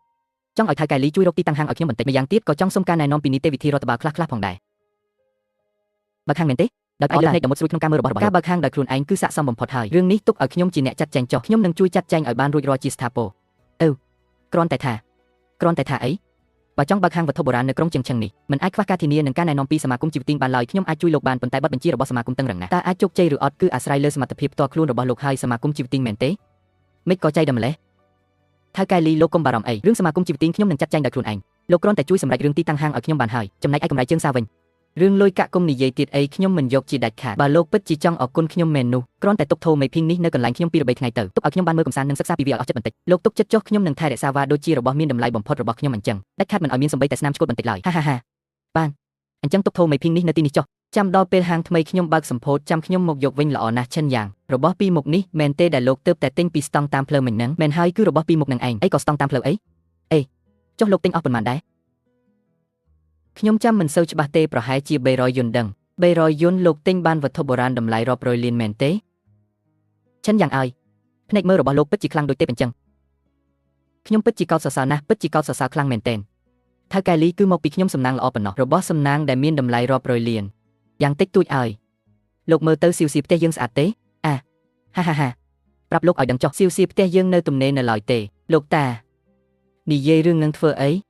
ចង់ឲ្យថៅកែលីជួយរកទីតាំងហាងឲ្យខ្ញុំបន្តិចម្យ៉ាងទៀតក៏ចង់សុំការណែនាំពីនីតិវិធីរដ្ឋបាលខ្លះផងដែរបើកហាងមែនទេដោយផ្អែកលើផ្នែកដ៏មុតស្រួចក្នុងការមើលរបស់ការបើកហាងដោយខ្លួនឯងគឺស័ក្តិសមបំផុតហើយរឿងនេះទុកឲ្យខ្ញុំជាអ្នកចាត់ចែងចុះខ្ញុំនឹងជួយចាត់ចែងឲ្យបានរួចរាល់ជាស្ថាពរគ្រាន់តែថាអីបើចង់បើកហាងវត្ថុបុរាណនៅក្រុងជៀងឆឹងនេះមិនអាចខ្វះការធានានិងការណែនាំពីសមាគមជីវទិញបានឡើយខ្ញុំអាចជួយលោកបានប៉ុន្តែប័ណ្ណបញ្ជារបស់សមាគមតឹងរឹងណាស់តើអាចជោគជ័យឬអត់គឺអាស្រ័យលើសមត្ថភាពផ្ទាល់ខ្លួនរបស់លោកហើយសមាគមជីវទិញមែនទេមិនក៏ចៃដល់ម្លេះថៅកែលីលោកកុំបារម្ភអីរឿងសមាគមជីវទិញខ្ញុំនឹងចាត់ចែងដោយខ្លួនឯងលោកគ្រាន់តែជួយសម្រេចរឿងទីតាំងហាងឲ្យខ្ញុំបានហើយចំណែកឯកម្រៃជើងសារវិញរឿងលុយកាក់គុំនិយាយទៀតអីខ្ញុំមិនយកជាដាច់ខាតបើលោកពិតជាចង់អរគុណខ្ញុំមែននោះគ្រាន់តែទុកធូមេភីងនេះនៅកន្លែងខ្ញុំ2-3ថ្ងៃទៅទុកឲ្យខ្ញុំបានមើលកំសាន្តនិងសិក្សាពីវាឲ្យអស់ចិត្តបន្តិចលោកទុកចិត្តចុះខ្ញុំនឹងថែរក្សាវាដូចជារបស់មានតម្លៃបំផុតរបស់ខ្ញុំអញ្ចឹងដាច់ខាតមិនឲ្យមានសំបីតែស្នាមឆ្កួតបន្តិចឡើយបានអញ្ចឹងទុកធូមេភីងនេះនៅទីនេះចុះចាំដល់ពេលហាងថ្មីខ្ញុំបើកសម្ពោធចាំខ្ញុំមកយកវិញល្អណាស់ឈិនយ៉ាងរបស់ពីរមុខនេះមែនទេដែលលោកទើបតែទិញពីស្តង់តាមផ្លូវមិញហ្នឹងមែនហើយគឺរបស់ពីរមុខហ្នឹងឯងអីក៏ស្តង់តាមផ្លូវអីចុះលោកទិញអស់ប៉ុន្មានដែរខ្ញុំចាំមិនសូវច្បាស់ទេប្រហែលជា300យន្តដឹង300យន្តលោកទិញបានវត្ថុបុរាណតម្លៃរាប់រយលានមែនទេឈិនយ៉ាងឲ្យភ្នែកមើលរបស់លោកពិតជាខ្លាំងដូចទេអញ្ចឹងខ្ញុំពិតជាកោតសរសើរណាស់ពិតជាកោតសរសើរខ្លាំងមែនទែនថៅកែលីគឺមកពីខ្ញុំសំណាងល្អប៉ុណ្ណោះរបស់សំណាងដែលមានតម្លៃរាប់រយលានយ៉ាងតិចតួចឲ្យលោកមើលទៅសៀវសៀផ្ទះយើងស្អាតទេប្រាប់លោកឲ្យដឹងចុះសៀវសៀផ្ទះយើងនៅទំនេរនៅឡើយទេលោកតានិយាយរឿងនឹងធ្វើអី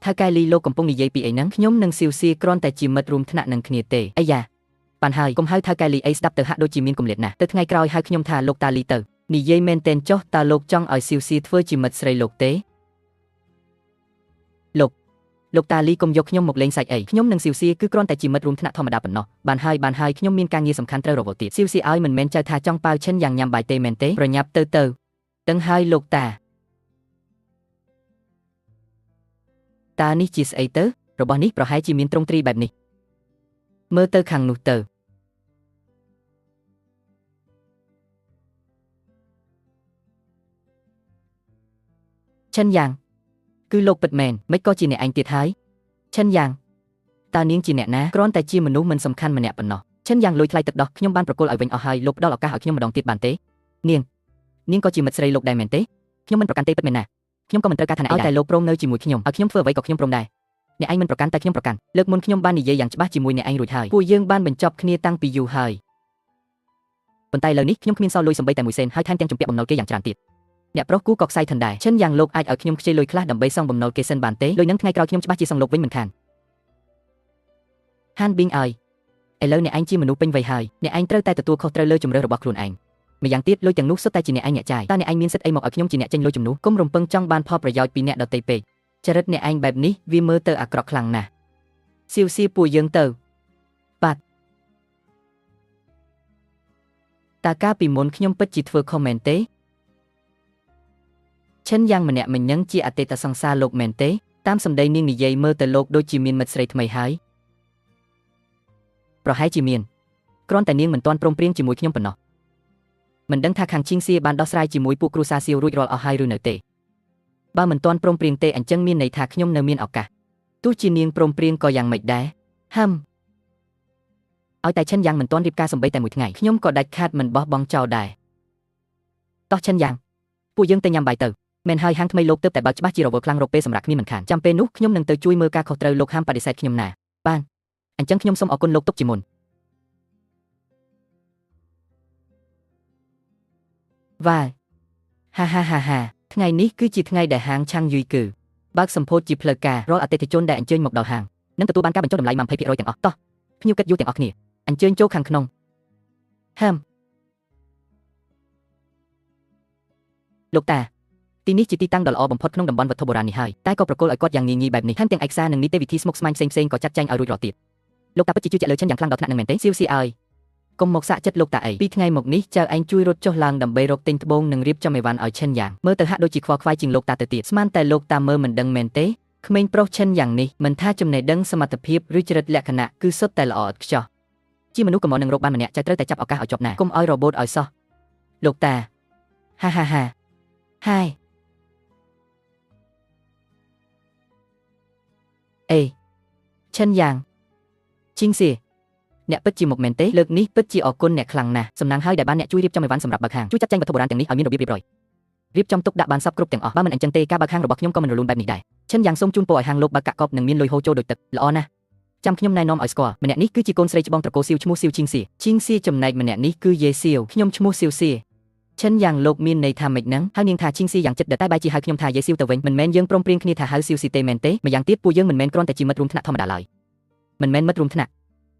ថៅកែលីលោកកំពុងនិយាយពីអីហ្នឹងខ្ញុំនិងសៀវសៀគ្រាន់តែជាមិត្តរួមថ្នាក់នឹងគ្នាទេអាយ៉ាបានហើយកុំហៅថៅកែលីអីស្ដាប់ទៅហាក់ដូចជាមានគម្លាតណាស់ទៅថ្ងៃក្រោយហៅខ្ញុំថាលោកតាលីទៅ និយាយមែនទែនចុះតើលោកចង់ឲ្យស៊ីវស៊ីធ្វើជាមិត្តស្រីលោកទេលោកតាលីកុំយកខ្ញុំមកលេងសាច់អីខ្ញុំនិងស៊ីវស៊ីគឺគ្រាន់តែជាមិត្តរួមថ្នាក់ធម្មតាប៉ុណ្ណោះបានហើយខ្ញុំមានការងារសំខាន់ត្រូវរវល់ទៀតស៊ីវស៊ីឲ្យមិនមែនចៅថាចង់ប៉ាវឈិនយ៉ាងញ៉ាំបាយទេមែនទេប្រញាប់ទៅដឹងហើយលោកតានេះជាស្អីទៅរបស់នេះប្រហែលជាមានទ្រង់ទ្រីបែបនេះមើលទៅខាងនោះទៅឈិនយ៉ាងគឺលោកពិតមែនមិនក៏ជាអ្នកឯងទៀតហើយឈិនយ៉ាងតើនាងជាអ្នកណាគ្រាន់តែជាមនុស្សមិនសំខាន់ម្នាក់ប៉ុណ្ណោះឈិនយ៉ាងលួចថ្លៃទឹកដោះខ្ញុំបានប្រគល់ឲ្យវិញអស់ហើយលោកផ្ដល់ឱកាសឲ្យខ្ញុំម្ដងទៀតបានទេនាងក៏ជាមិត្តស្រីលោកដែរមែនទេខ្ញុំមិនប្រកាន់ទេពិតមែនណាខ្ញុំក៏មិនត្រូវការឋានៈអីដែរតែលោកព្រមនៅជាមួយខ្ញុំឲ្យខ្ញុំធ្វើអ្វីក៏ខ្ញុំព្រមដែរអ្នកឯងមិនប្រកាន់តែខ្ញុំប្រកាន់លើកមុនខ្ញុំបាននិយាយយ៉ាងច្បាស់ជាមួយអ្នកឯងរួចហើយពួកយើងបានបញ្ចប់គ្នាតាំងពីយូរហើយប៉ុន្តែឥឡូវនេះខ្ញុំគ្មានសល់លុយសំបីតែមួយសេនហើយថែមទាំងជំពាក់បំណុលគេយ៉ាងច្រើនទៀតអ្នកប្រុសគូក៏ខ្សែថនដែរឈិនយ៉ាងលោកអាចឲ្យខ្ញុំខ្ចីលុយខ្លះដើម្បីសងបំណុលគេសិនបានទេលុយនឹងថ្ងៃក្រោយខ្ញុំច្បាស់ជាសងលោកវិញមិនខានហានប៊ីងអើយឥឡូវអ្នកឯងជាមនុស្សពេញវ័យហើយអ្នកឯងត្រូវតែទទួលខុសត្រូវលើជំរឿនរបស់ខ្លួនឯងម្យ៉ាងទៀតលុយទាំងនោះសុទ្ធតែជាអ្នកឯងអ្នកចាយតើអ្នកឯងមានសិទ្ធិអីមកឲ្យខ្ញុំជាអ្នកចេញលុយជំនួសកុំរំពឹងចង់បានផលប្រយោជន៍ពីអ្នកដទៃពេកចរិតអ្នកឯងបែបនេះវាមើលទៅអាក្រក់ខ្លាំងណាស់ស៊ីវស៊ីពួកយើងទៅបាទតើកាលពីមុនខ្ញុំពិតជាធ្វើខុសមែនទេឈិនយ៉ាងម្នាក់មិញនឹងជាអតីតសង្សារលោកមែនទេតាមសម្ដីនាងនិយាយមើលទៅលោកដូចជាមានមិត្តស្រីថ្មីហើយប្រហែលជាមានគ្រាន់តែនាងមិនទាន់ព្រមព្រៀងជាមួយខ្ញុំប៉ុណ្ណោះមិនដឹងថាខាងឈីងសៀបានដោះស្រាយជាមួយពួកគ្រួសារសៀវរួចរាល់អស់ហើយឬនៅទេបើមិនទាន់ព្រមព្រៀងទេអញ្ចឹងមានន័យថាខ្ញុំនៅមានឱកាសទោះជានាងព្រមព្រៀងក៏យ៉ាងមិនដែរឲ្យតែឈិនយ៉ាងមិនទាន់រៀបការសម្បីតែមួយថ្ងៃខ្ញុំក៏ដាច់ខាតមិនបោះបង់ចោលដែរតោះឈិនយ៉ាងពួកយើងទៅញ៉ាំបាយទៅមែនហើយហាងថ្មីលោកទើបតែបើកច្បាស់ជារវល់ខ្លាំងរកពេលសម្រាប់គ្នាមិនខានចាំពេលនោះខ្ញុំនឹងទៅជួយមើលការខុសត្រូវលោកហាមបដិសេធខ្ញុំណាបានអញ្ចឹងខ្ញុំសូមអរគុណលោកទុកជាមុនវ៉ាហាថ្ងៃនេះគឺជាថ្ងៃដែលហាងឆាំងយូយគឺបើកសម្ពោធជាផ្លូវការរាល់អតិថិជនដែលអញ្ជើញមកដល់ហាងនឹងទទួលបានការបញ្ចុះតម្លៃ 20% ទាំងអស់តោះភ្ញៀវកិត្តិយសទាំងអស់គ្នាអញ្ជើញចូលខាងក្នុងលោកតាទីនេះជាទីតាំងដ៏ល្អបំផុតក្នុងតំបន់វត្ថុបុរាណនេះហើយតែក៏ប្រគល់ឲ្យគាត់យ៉ាងងាយៗបែបនេះថែមទាំងឯកសារនិងនីតិវិធីស្មុគស្មាញផ្សេងៗក៏ចាត់ចែងឲ្យរួចរាល់ទៀតលោកតាពិតជាជឿជាក់លើឈិនយ៉ាងខ្លាំងដល់ថ្នាក់នឹងមែនទេសៀវស៊ីអើយកុំមកសាកចិត្តលោកតាអីពីថ្ងៃមកនេះចៅឯងជួយរត់ចុះឡើងដើម្បីរកទិញត្បូងនិងរៀបចំអីវ៉ាន់ឲ្យឈិនយ៉ាងមើលទៅហាក់ដូចជាខ្វល់ខ្វាយជាងលោកតាទៅទៀតស្មានតែលោកតាមើលមិនដឹងមែនទេក្មេងប្រុសឈិនយ៉ាងនេះមិនថាចំណេះដឹងសមត្ថភាពឬចរិតលក្ខណៈគឺសុទ្ធតែល្អឥតខ្ចោះជាមនុស្សកំមនឹងរកបានម្នាក់ចៅត្រូវតែចាប់ឱកាសឲ្យជាប់ណាកុំឲ្យរបូតឲ្យសោះលោកតាហាហាអេឈិនយ៉ាងជីងសៀអ្នកពិតជាមកមែនទេលើកនេះពិតជាអរគុណអ្នកខ្លាំងណាស់សំណាងហើយដែលបានអ្នកជួយរៀបចំអីវ៉ាន់សម្រាប់បើកហាងជួយចាត់ចែងវត្ថុបុរាណទាំងនេះឲ្យមានរបៀបរៀបរយរៀបចំទុកដាក់បានសពគ្រប់ទាំងអស់បើមិនអញ្ចឹងទេការបើកហាងរបស់ខ្ញុំក៏មិនរលូនបែបនេះដែរឈិនយ៉ាងសូមជូនពរឲ្យហាងលោកបើកកាក់កបនិងមានលុយហូរចូលដូចទឹកល្អណាស់ចាំខ្ញុំណែនាំឲ្យស្គាល់ម្នាក់នេះគឺជាកូនស្រីច្បងត្រកូលសៀវឈ្មោះសៀវជីងសៀចំណែកម្នាក់នេះគឺយេសៀវខ្ញុំឈ្មោះសៀវសៀឈិនយ៉ាងលោកមានន័យថាម៉េចហ្នឹងហើយនាងថាជីងសៀយ៉ាងចិត្តតែបែរជាហៅខ្ញុំថាយេសៀវទៅវិញមិនមែនយើងព្រមព្រៀងគ្នាថាហៅសៀវស៊ីទេមែនទេម្យ៉ាងទៀតពួកយើងមិនមែនគ្រាន់តែជាមិត្តរួមថ្នាក់ធម្មតាឡើយមិនមែនមិត្តរួមថ្នាក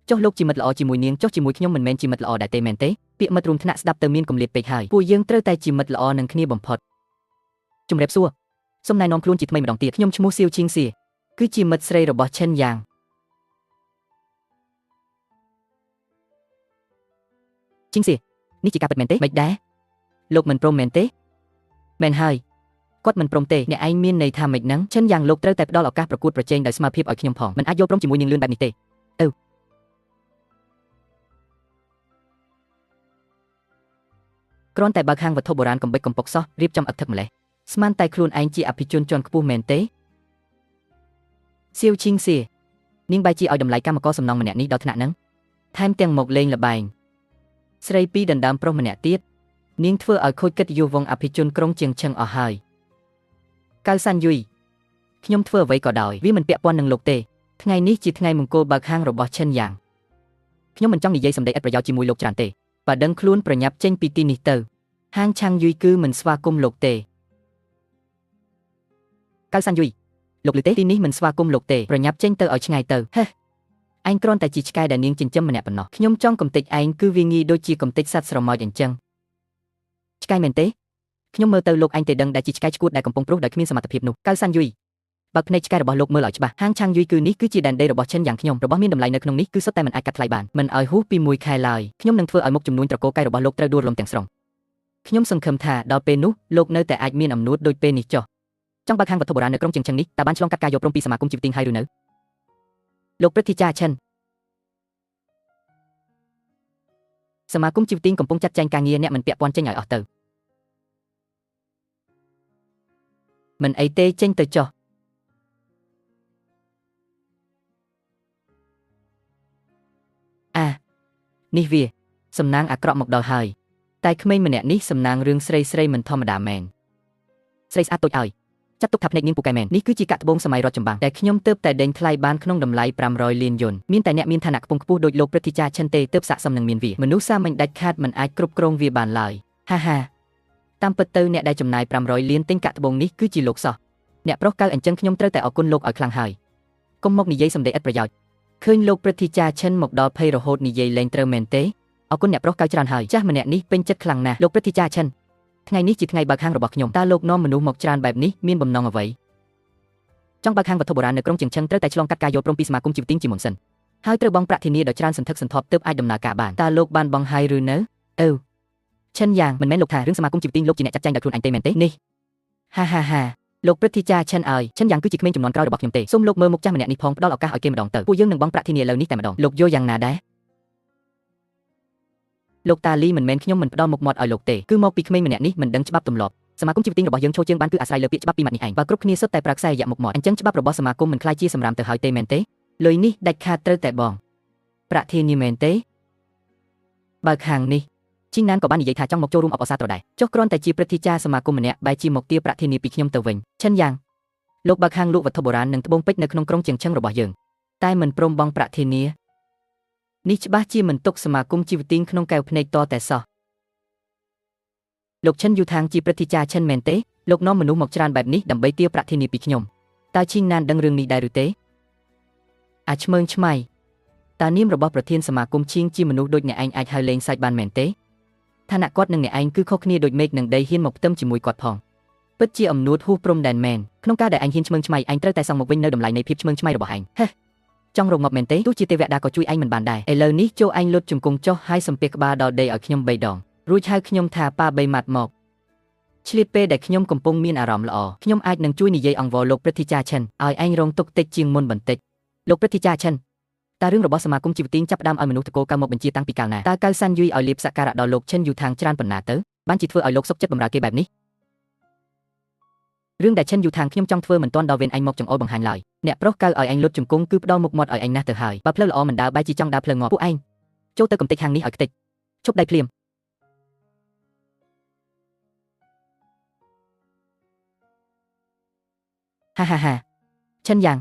់ចុះលោកជាមិត្តល្អជាមួយនាងចុះជាមួយខ្ញុំមិនមែនជាមិត្តល្អដែរទេមែនទេពាក្យមិត្តរួមថ្នាក់ស្ដាប់ទៅមានគម្លាតពេកហើយពួកយើងត្រូវតែជាមិត្តល្អនឹងគ្នាបំផុតជំរាបសួរសូមណែនាំខ្លួនជាថ្មីម្ដងទៀតខ្ញុំឈ្មោះសៀវជីងសៀគឺជាមិត្តស្រីរបស់ឈិនយ៉ាងជីងសៀនេះជាការពិតមែនទេមិនដែរលោកមិនព្រមមែនទេមែនហើយគាត់មិនព្រមទេអ្នកឯងមានន័យថាម៉េចហ្នឹងឈិនយ៉ាងលោកត្រូវតែផ្ដល់ឱកាសប្រកួតប្រជែងដោយស្មារតីឲ្យខ្ញុំផងមិនអាចយល់ព្រមជាមួយនាងលឿនបែបនេះទេគ្រាន់តែបើកហាងវត្ថុបុរាណកំបិចកំពុកសោះរៀបចំអឹកថឹកម្លេះស្មានតែខ្លួនឯងជាអភិជនជាន់ខ្ពស់មែនទេសៀវជីងសៀនាងបែរជាឲ្យតម្លៃកម្មករសំណងម្នាក់នេះដល់ថ្នាក់ហ្នឹងថែមទាំងមកលេងល្បែងស្រីពីរដណ្ដើមប្រុសម្នាក់ទៀតនាងធ្វើឲ្យខូចកិត្តិយសវងអភិជនក្រុងជាងឈឹងអស់ហើយកៅសាន់យុយខ្ញុំធ្វើអ្វីក៏ដោយវាមិនពាក់ព័ន្ធនឹងលោកទេថ្ងៃនេះជាថ្ងៃមង្គលបើកហាងរបស់ឈិនយ៉ាងខ្ញុំមិនចង់និយាយសម្ដីឥតប្រយោជន៍ជាមួយលោកច្រើនទេបើដឹងខ្លួនប្រញាប់ចេញពីទីនេះទៅហាងឆាំងយុយគឺមិនស្វាគមន៍លោកទេកៅសាន់យុយលោកឮទេទីនេះមិនស្វាគមន៍លោកទេប្រញាប់ចេញទៅឲ្យឆ្ងាយទៅហេឯងគ្រាន់តែជាឆ្កែដែលនាងចិញ្ចឹមម្នាក់ប៉ុណ្ណោះខ្ញុំចង់កំទេចឯងគឺវាងាយដូចជាកំទេចសត្វស្រមោចអញ្ចឹង ឆ្កែមែនទេខ្ញុំមើលទៅលោកអញទេដឹងដែលជាឆ្កែឈួតដែលកំពុងព្រុសដោយគ្មានសមត្ថភាពនោះកៅសាន់យុយបើកភ្នែកឆ្កែរបស់លោកមើលឲ្យច្បាស់ហាងឆាងយុយគឺនេះគឺជាដែនដីរបស់ឈិនយ៉ាងខ្ញុំរបស់មានតម្លៃនៅក្នុងនេះគឺសុទ្ធតែមិនអាចកាត់ថ្លៃបានមិនឲ្យហួសពី1ខែឡើយខ្ញុំនឹងធ្វើឲ្យមុខចំនួនត្រកូលកែរបស់លោកត្រូវដួលរំទាំងស្រុងខ្ញុំសង្ឃឹមថាដល់ពេលនោះលោកនៅតែអាចមានអំណួតដូចពេលនេះចុះចង់បើកហាងវត្ថុបុរាណនៅក្រុងជៀងឆឹងនេះតើបានឆ្លងកាត់ការយកព្រមពីសមាគមជីវទានហើយឬនៅលោកព្រឹទ្ធាចារ្យឈិនសមាគមជីវទានកំពុងចាត់ចែងការងារអ្នកមិនពាក់ព័ន្ធចេញឲ្យអស់ទៅមិនអីទេចេញទៅចុះនេះវាសំណាងអាក្រក់មកដល់ហើយតែក្មេងម្នាក់នេះសំណាងរឿងស្រីមិនធម្មតាមែនស្រីស្អាតតូចឲ្យចាត់ទុកថាភ្នែកនាងពូកែមែននេះគឺជាកាក់ត្បូងសម័យរដ្ឋចម្បាំងតែខ្ញុំទើបតែដេញថ្លៃបានក្នុងតម្លៃ500លានយន់មានតែអ្នកមានឋានៈខ្ពង់ខ្ពស់ដូចលោកព្រឹទ្ធាចារ្យឈិនទេទើបស័ក្តិសមនឹងមានវាមនុស្សសាមញ្ញដាច់ខាតមិនអាចគ្រប់គ្រងវាបានឡើយហាតាមពិតទៅអ្នកដែលចំណាយ500លានទិញកាក់ត្បូងនេះគឺជាលោកសោះអ្នកប្រុសកៅអញ្ចឹងខ្ញុំត្រូវតែអរគុណលោកឲ្យខ្លាំងហើយកុំមកនិយាយសម្ដីឥតប្រយោជន៍ឃើញលោកព្រឹទ្ធាចារ្យឈិនមកដល់ភ័យរហូតនិយាយលែងត្រូវមែនទេអរគុណអ្នកប្រុសកៅច្រើនហើយចាស់ម្នាក់នេះពេញចិត្តខ្លាំងណាស់លោកព្រឹទ្ធាចារ្យឈិនថ្ងៃនេះជាថ្ងៃបើកហាងរបស់ខ្ញុំតើលោកនាំមនុស្សមកច្រើនបែបនេះមានបំណងអ្វីចង់បើកហាងវត្ថុបុរាណនៅក្រុងជៀងឆឹងត្រូវតែឆ្លងកាត់ការយល់ព្រមពីសមាគមជីវទានជាមុនសិនហើយត្រូវបង់ប្រាក់ធានាដ៏ច្រើនសន្ធឹកសន្ធាប់ទើបអាចដំណើរការបានតើលោកបានបង់ហើយឬនៅឈិនយ៉ាងមិនមែនលោកថារឿងសមាគមជីវទានលោកជាអ្នកចាត់ចែងដោយខ្លួនឯងទេមែនទេនេះហាលោកព្រឹទ្ធាចារ្យឈិនឲ្យឈិនយ៉ាងគឺជាក្មេងចំនួនក្រោយរបស់ខ្ញុំទេសូមលោកមើលមុខចាស់ម្នាក់នេះផងផ្ដល់ឱកាសឲ្យគេម្ដងទៅពួកយើងនឹងបង់ប្រាក់ធានាឥឡូវនេះតែម្ដងលោកយល់យ៉ាងណាដែរលោកតាលីមិនមែនខ្ញុំមិនផ្ដល់មុខមាត់ឲ្យលោកទេគឺមកពីក្មេងម្នាក់នេះមិនដឹងច្បាប់ទម្លាប់សមាគមជីវទានរបស់យើងឈរជើងបានគឺអាស្រ័យលើពាក្យច្បាប់ពីរម៉ាត់នេះឯងបើគ្រប់គ្នាសុទ្ធតែប្រើខ្សែរយៈមុខមាត់អញ្ចឹងច្បាប់របស់សមាគមមិនខ្លាចជាសម្រាមទៅហើយទេមែនទេលុយនេះដាច់ខាតត្រូវតែបងប្រាក់ធានាមែនទេបើកហាងនេះជីងណានក៏បាននិយាយថាចង់មកចូលរួមអបអរសាទរដែរចុះគ្រាន់តែជាព្រឹទ្ធាចារ្យសមាគមម្នាក់បែរជាមកទារប្រាក់ធានាពីខ្ញុំទៅវិញឈិនយ៉ាងលោកបើកហាងលក់វត្ថុបុរាណនិងត្បូងពេជ្រនៅក្នុងក្រុងជៀងឆឹងរបស់យើងតែមិនព្រមបង់ប្រាក់ធានានេះច្បាស់ជាមិនទុកសមាគមជីវទានក្នុងកែវភ្នែកតតែសោះលោកឈិនយូថាងជាព្រឹទ្ធាចារ្យឈិនមែនទេលោកនាំមនុស្សមកច្រើនបែបនេះដើម្បីទារប្រាក់ធានាពីខ្ញុំតើឈីងណានដឹងរឿងនេះដែរឬទេឆ្មើងឆ្មៃតើនាមរបស់ប្រធានសមាគមឈីងជាមនុស្សដូចអ្នកឯងអាចហៅលេងសាច់បានមែនទេឋានៈគាត់និងអ្នកឯងគឺខុសគ្នាដូចមេឃនិងដីហ៊ានមកផ្ទឹមជាមួយគាត់ផងពិតជាអំនួតហួសព្រំដែនមែនក្នុងការដែលឯងហ៊ានឆ្មើងឆ្មៃឯងត្រូវតែសងមកវិញនៅតម្លៃនៃភាពឆ្មើងឆ្មៃរបស់ឯងចង់រងាប់មែនទេទោះជាទេវតាក៏ជួយឯងមិនបានដែរឥឡូវនេះចូលឯងលុតជង្គង់ចុះហើយសំពះក្បាលដល់ដីឲ្យខ្ញុំ3ដងរួចហៅខ្ញុំថាប៉ា3ម៉ាត់មកឆ្លៀតពេលដែលខ្ញុំកំពុងមានអារម្មណ៍ល្អខ្ញុំអាចនឹងជួយនិយាយអង្វរលោកព្រឹទ្ធាចារ្យឈិនឲ្យឯងរងទុកតិចជាងមុនបន្តិចលោកព្រឹទ្ធាចារ្យឈិនតើរឿងរបស់សមាគមជីវទានចាប់ផ្ដើមឲ្យមនុស្សតកូលកៅមកបញ្ជាតាំងពីកាលណាតើកៅសាន់យុយឲ្យលៀបសក្ការៈដល់លោកឈិនយូថាងច្រើនប៉ុណ្ណាទៅបានជាធ្វើឲ្យលោកសុខចិត្តបម្រើគេបែបនេះរឿងដែលឈិនយូថាងខ្ញុំចង់ធ្វើមិនទាន់ដល់វេនឯងមកចង្អុលបង្ហាញឡើយអ្នកប្រុសកៅឲ្យឯងលុតជង្គង់គឺផ្ដល់មុខមាត់ឲ្យឯងណាស់ទៅហើយបើផ្លូវល្អមិនដើរបែរជាចង់ដើរផ្លូវងាប់ពួកឯងចូលទៅកំទេចហាងនេះឲ្យខ្ទេចឈប់ដៃភ្លាមហាឈិនយ៉ាង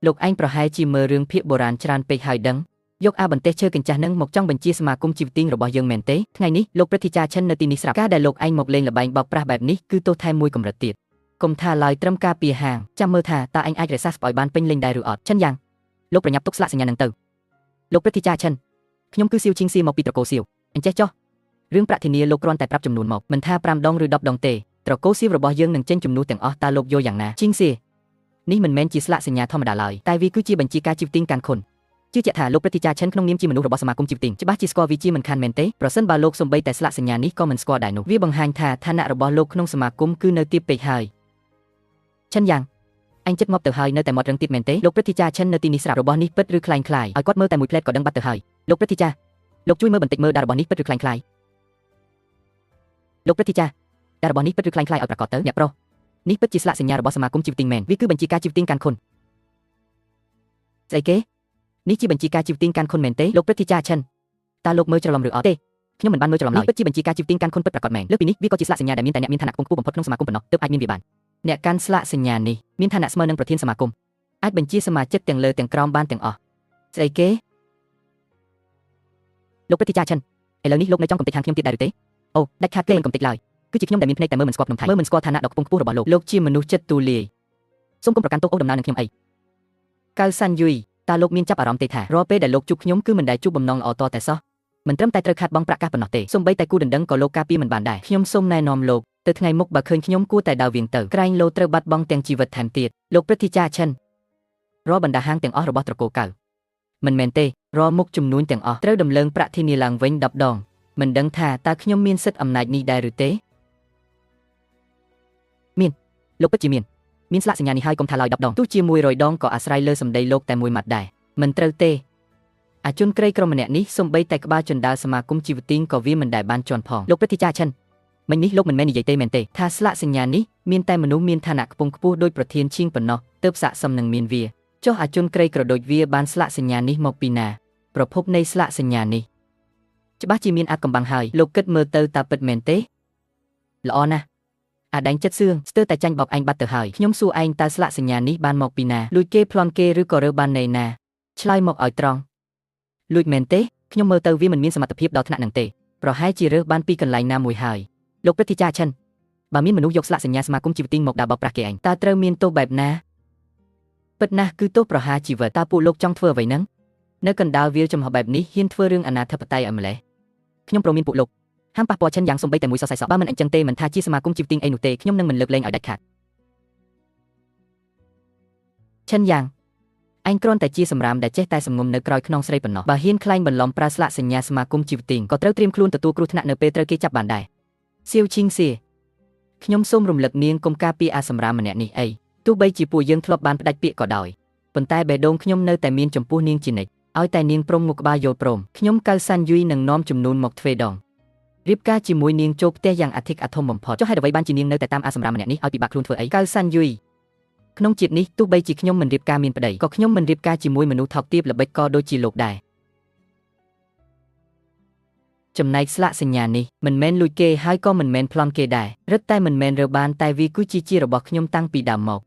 លោកឯងប្រហែលជាមើលរឿងភាគបុរាណច្រើនពេកហើយដឹងយកបន្ទះឈើកញ្ចាស់នឹងមកចង់បញ្ជាសមាគមជីវទានរបស់យើងមែនទេថ្ងៃនេះលោកព្រឹទ្ធាចារ្យឈិននៅទីនេះស្រាប់ការដែលលោកឯងមកលេងល្បែងបោកប្រាស់បែបនេះគឺទោសថែមមួយកម្រិតទៀតកុំថាឡើយត្រឹមការពារហាងចាំមើលថាតើឯងអាចរក្សាស្ពឲ្យបានពេញលេញដែរឬអត់ឈិនយ៉ាងលោកប្រញាប់ទុកស្លាកសញ្ញានឹងទៅលោកព្រឹទ្ធាចារ្យឈិនខ្ញុំគឺសៀវឈីងសៀមកពីត្រកូលសៀវអញ្ចេះចុះរឿងប្រាក់ធានាលោកគ្រាន់តែប្រាប់ចំនួនមកមិនថា5ដងឬ10ដងទេត្រកូលសៀវរបស់យើងនឹងចេញចំនួនទាំងអស់តើលោកយល់យ៉ាងណាឈីងសៀនេះមិនមែនជាស្លាកសញ្ញាធម្មតាឡើយតែវាគឺជាបញ្ជីការជីវទានកាន់ខុនជឿជាក់ថាលោកព្រឹទ្ធាចារ្យឈិនក្នុងនាមជាមនុស្សរបស់សមាគមជីវទានច្បាស់ជាស្គាល់វាជាមិនខានមែនទេប្រសិនបើលោកសំបីតែស្លាកសញ្ញានេះក៏មិនស្គាល់ដែរនោះវាបង្ហាញថាឋានៈរបស់លោកក្នុងសមាគមគឺនៅទាបពេកហើយឈិនយ៉ាងអញចិត្តងាប់ទៅហើយនៅតែមាត់រឹងទៀតមែនទេលោកព្រឹទ្ធាចារ្យឈិននៅទីនេះស្រាប់របស់នេះពិតឬคล้ายៗឲ្យគាត់មើលតែមួយផ្លែតក៏ដឹងបាត់ទៅហើយលោកព្រឹទ្ធាចារ្យលោកជួយមើលបន្តិចមើលដែររបស់នេះពិតឬคล้ายៗលោកព្រឹទ្ធាចារ្យដែររបស់នេះពិតឬคล้ายៗឲ្យប្រកាសទៅអ្នកប្រុសនេះពិតជាស្លាកសញ្ញារបស់សមាគមជីវទានមែនវាគឺបញ្ជីការជីវទានកាន់ខុនស្អីគេនេះជាបញ្ជីការជីវទានកាន់ខុនមែនទេលោកព្រឹទ្ធាចារ្យឈិនតើលោកមើលច្រឡំឬអត់ទេខ្ញុំមិនបានមើលច្រឡំឡើយពិតជាបញ្ជីការជីវទានកាន់ខុនពិតប្រាកដមែនលើសពីនេះវាក៏ជាស្លាកសញ្ញាដែលមានតែអ្នកមានឋានៈខ្ពង់ខ្ពស់បំផុតក្នុងសមាគមប៉ុណ្ណោះទើបអាចមានវាបានអ្នកកាន់ស្លាកសញ្ញានេះមានឋានៈស្មើនឹងប្រធានសមាគមអាចបញ្ជាសមាជិកទាំងលើទាំងក្រោមបានទាំងអស់ស្អីគេលោកព្រឹទ្ធាចារ្យឈិនឥឡូវនេះលោកនៅចង់កំទេចហាងខ្ញុំទៀតដែរឬទេអូដាច់ខាតគេមិនកំទេចឡើយគឺជាខ្ញុំដែលមានភ្នែកតែមើលមិនស្គាល់ភ្នំថៃមើលមិនស្គាល់ឋានៈដ៏ខ្ពង់ខ្ពស់របស់លោកជាមនុស្សចិត្តទូលាយសូមកុំប្រកាន់ទោសអូសដំណើរនឹងខ្ញុំអីកៅសាន់យុយតើលោកមានចាប់អារម្មណ៍ទេថារាល់ពេលដែលលោកជួបខ្ញុំគឺមិនដែលជួបបំណងល្អតតែសោះ មិនត្រឹមតែត្រូវខាត់បងប្រាក់កាសប៉ុណ្ណោះទេសូម្បីតែគូដណ្ដឹងក៏លោកការពារមិនបានដែរខ្ញុំសូមណែនាំលោកទៅថ្ងៃមុខបើឃើញខ្ញុំគួរតែដើរវៀងទៅក្រែងលោត្រូវបាត់បង់ទាំងជីវិតថែមទៀតលោកព្រឹទ្ធាចារ្យឈិនរាល់បណ្ដាហាងទាំងអស់របស់ត្រកូលកៅមិនមែនទេរាល់មុខចំនួនទាំងអស់ត្រូវដំឡើងប្រាក់ធានាឡើងវិញ10 ដងមិនដឹងថាតើខ្ញុំមានសិទ្ធិអំណាចនេះដែរឬទេមានលោកពិតជាមានស្លាកសញ្ញានេះហើយកុំថាឡើយ10 ដងទោះជា100 ដងក៏អាស្រ័យលើសម្ដីលោកតែមួយម៉ាត់ដែរមិនត្រូវទេអាជនក្រីក្រម្នាក់នេះសំបីតែក្បាលជណ្ដើរសមាគមជីវទីងក៏វាមិនដែលបានជន់ផងលោកព្រឹទ្ធាចារ្យឈិនមិញនេះលោកមិនមែននិយាយទេមែនទេថាស្លាកសញ្ញានេះមានតែមនុស្សមានឋានៈខ្ពង់ខ្ពស់ដោយប្រធានឈីងប៉ុណ្ណោះទើបស័ក្តិសមនឹងមានវាចុះអាជនក្រីក្រដូចវាបានស្លាកសញ្ញានេះមកពីណាប្រភពនៃស្លាកសញ្ញានេះច្បាស់ជាមានអាថ៌កំបាំងហើយលោកគិតមើលទៅតើពិតមែនទេល្អណាស់អាដែងចិត្តសឿងស្ទើរតែចាញ់បោកឯងបាត់ទៅហើយខ្ញុំសួរឯងតើស្លាកសញ្ញានេះបានមកពីណាលួចគេប្លន់គេឬក៏រើបាននៃណាឆ្លើយមកឲ្យត្រង់លួចមែនទេខ្ញុំមើលទៅវាមិនមានសមត្ថភាពដល់ថ្នាក់នឹងទេប្រហែលជារើសបានពីកន្លែងណាមួយហើយលោកព្រឹទ្ធាចារ្យឈិនបើមានមនុស្សយកស្លាកសញ្ញាសមាគមជីវទីងមកដាក់បោកប្រាស់គេឯងតើត្រូវមានទោសបែបណាពិតណាស់គឺទោសប្រហារជីវិតតើពួកលោកចង់ធ្វើអ្វីហ្នឹងនៅកណ្ដាលវាលចំហបែបនេះហ៊ានធ្វើរឿងអនាធិបតេយ្យឲ្យម្លេះខ្ញុំព្រមមានពួកលោកហាមប៉ះពាល់ឈិនយ៉ាងសំបីតែមួយសរសៃសក់បើមិនអញ្ចឹងទេមិនថាជាសមាគមជីវទីងអីនោះទេខ្ញុំនឹងមិនលើកលែងឲ្យដាច់ខាតឈិនយ៉ាងឯងគ្រាន់តែជាសម្រាមដែលចេះតែសំងុំនៅក្រោយខ្នងស្រីប៉ុណ្ណោះបើហ៊ានក្លែងបន្លំប្រើស្លាកសញ្ញាសមាគមជីវទីងក៏ត្រូវត្រៀមខ្លួនទទួលគ្រោះថ្នាក់នៅពេលត្រូវគេចាប់បានដែរសៀវឈីងសៀខ្ញុំសូមរំលឹកនាងកុំការពារអាសម្រាមម្នាក់នេះអីទោះបីជាពួកយើងធ្លាប់បានផ្ដាច់ពាក្យក៏ដោយប៉ុន្តែបេះដូងខ្ញុំនៅតែមានចំពោះនាងជានិច្ចឲ្យតែនាងព្រមងក់ក្បាលយល់ព្រមខ្ញុំកៅសាន់យូយនឹងនាំចំនួនមកទ្វេដងរៀបការជាមួយនាងចូលផ្ទះយ៉ាងអធិកអធមបំផុតចុះហេតុអ្វីបានជានាងនៅតែតាមអាសម្រាមម្នាក់នេះឲ្យពិបាកខ្លួនធ្វើអីកៅសាន់យូយក្នុងជាតិនេះទោះបីជាខ្ញុំមិនរៀបការមានប្តីក៏ខ្ញុំមិនរៀបការជាមួយមនុស្សថោកទាបល្បិចក៏ដូចជាលោកដែរចំណែកស្លាកសញ្ញានេះមិនមែនលួចគេហើយក៏មិនមែនប្លន់គេដែររឹតតែមិនមែនរើបានតែវាគឺជារបស់ខ្ញុំតាំងពីដើមមក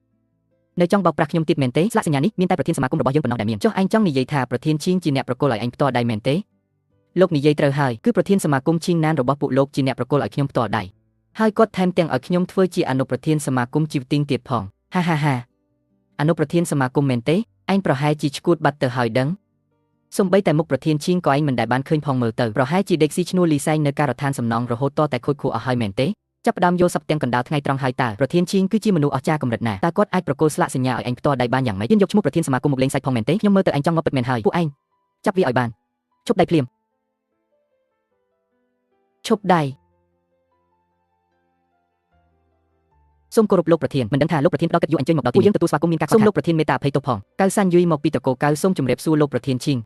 នៅចង់បោកប្រាស់ខ្ញុំទៀតមែនទេស្លាកសញ្ញានេះមានតែប្រធានសមាគមរបស់យើងប៉ុណ្ណោះដែលមានចុះឯងចង់និយាយថាប្រធានឈីងជាអ្នកប្រគល់ឲ្យឯងផ្ទាល់ដៃមែនទេលោកនិយាយត្រូវហើយគឺប្រធានសមាគមឈីងណានរបស់ពួកលោកជាអ្នកប្រគល់ឲ្យខ្ញុំផ្ទាល់ដៃហើយគាត់ថែមទាំងឲ្យខ្ញុំធ្វើជាអនុប្រធានសមាគមជីវទីងទៀតផងហាអនុប្រធានសមាគមមែនទេឯងប្រហែលជាឈួតបាត់ទៅហើយដឹងសូម្បីតែមុខប្រធានឈីងក៏ឯងមិនដែលបានឃើញផងមើលទៅប្រហែលជាដេកស៊ីឈ្នួលលីសែងនៅការដ្ឋានសំណង់រហូតតតែខូចខួរអស់ហើយមែនទេចាប់ផ្ដើមយកសັບទាំងកណ្ដាលថ្ងៃត្រង់ហើយតើប្រធានឈីងគឺជាមនុស្សអស្ចារ្យកម្រិតណាតើគាត់អាចប្រគល់ស្លាកសញ្ញាឲ្យឯងផ្ទាល់ដៃបានយ៉ាងម៉េចយើងយកឈ្មោះប្រធានសមាគមមកលេងសាច់ផងមែនទេខ្ញុំមើលទៅឯងចង់មកពិតមែនហើយពួកឯងចាប់វាឲ្យបានឈប់ដៃភ្លាមឈប់ដៃសូមគោរពលោកប្រធានមិនដឹងថាលោកប្រធានផ្ដល់កិត្តិយសអញ្ជើញមកដល់ទីនេះយើងទទួលស្វាគមន៍មានការសូមលោកប្រធានមេត្តាអភ័យទោសផងកៅសាន់យូយមកពីតកូកៅសូមជម្រាបសួរលោកប្រធានឈីង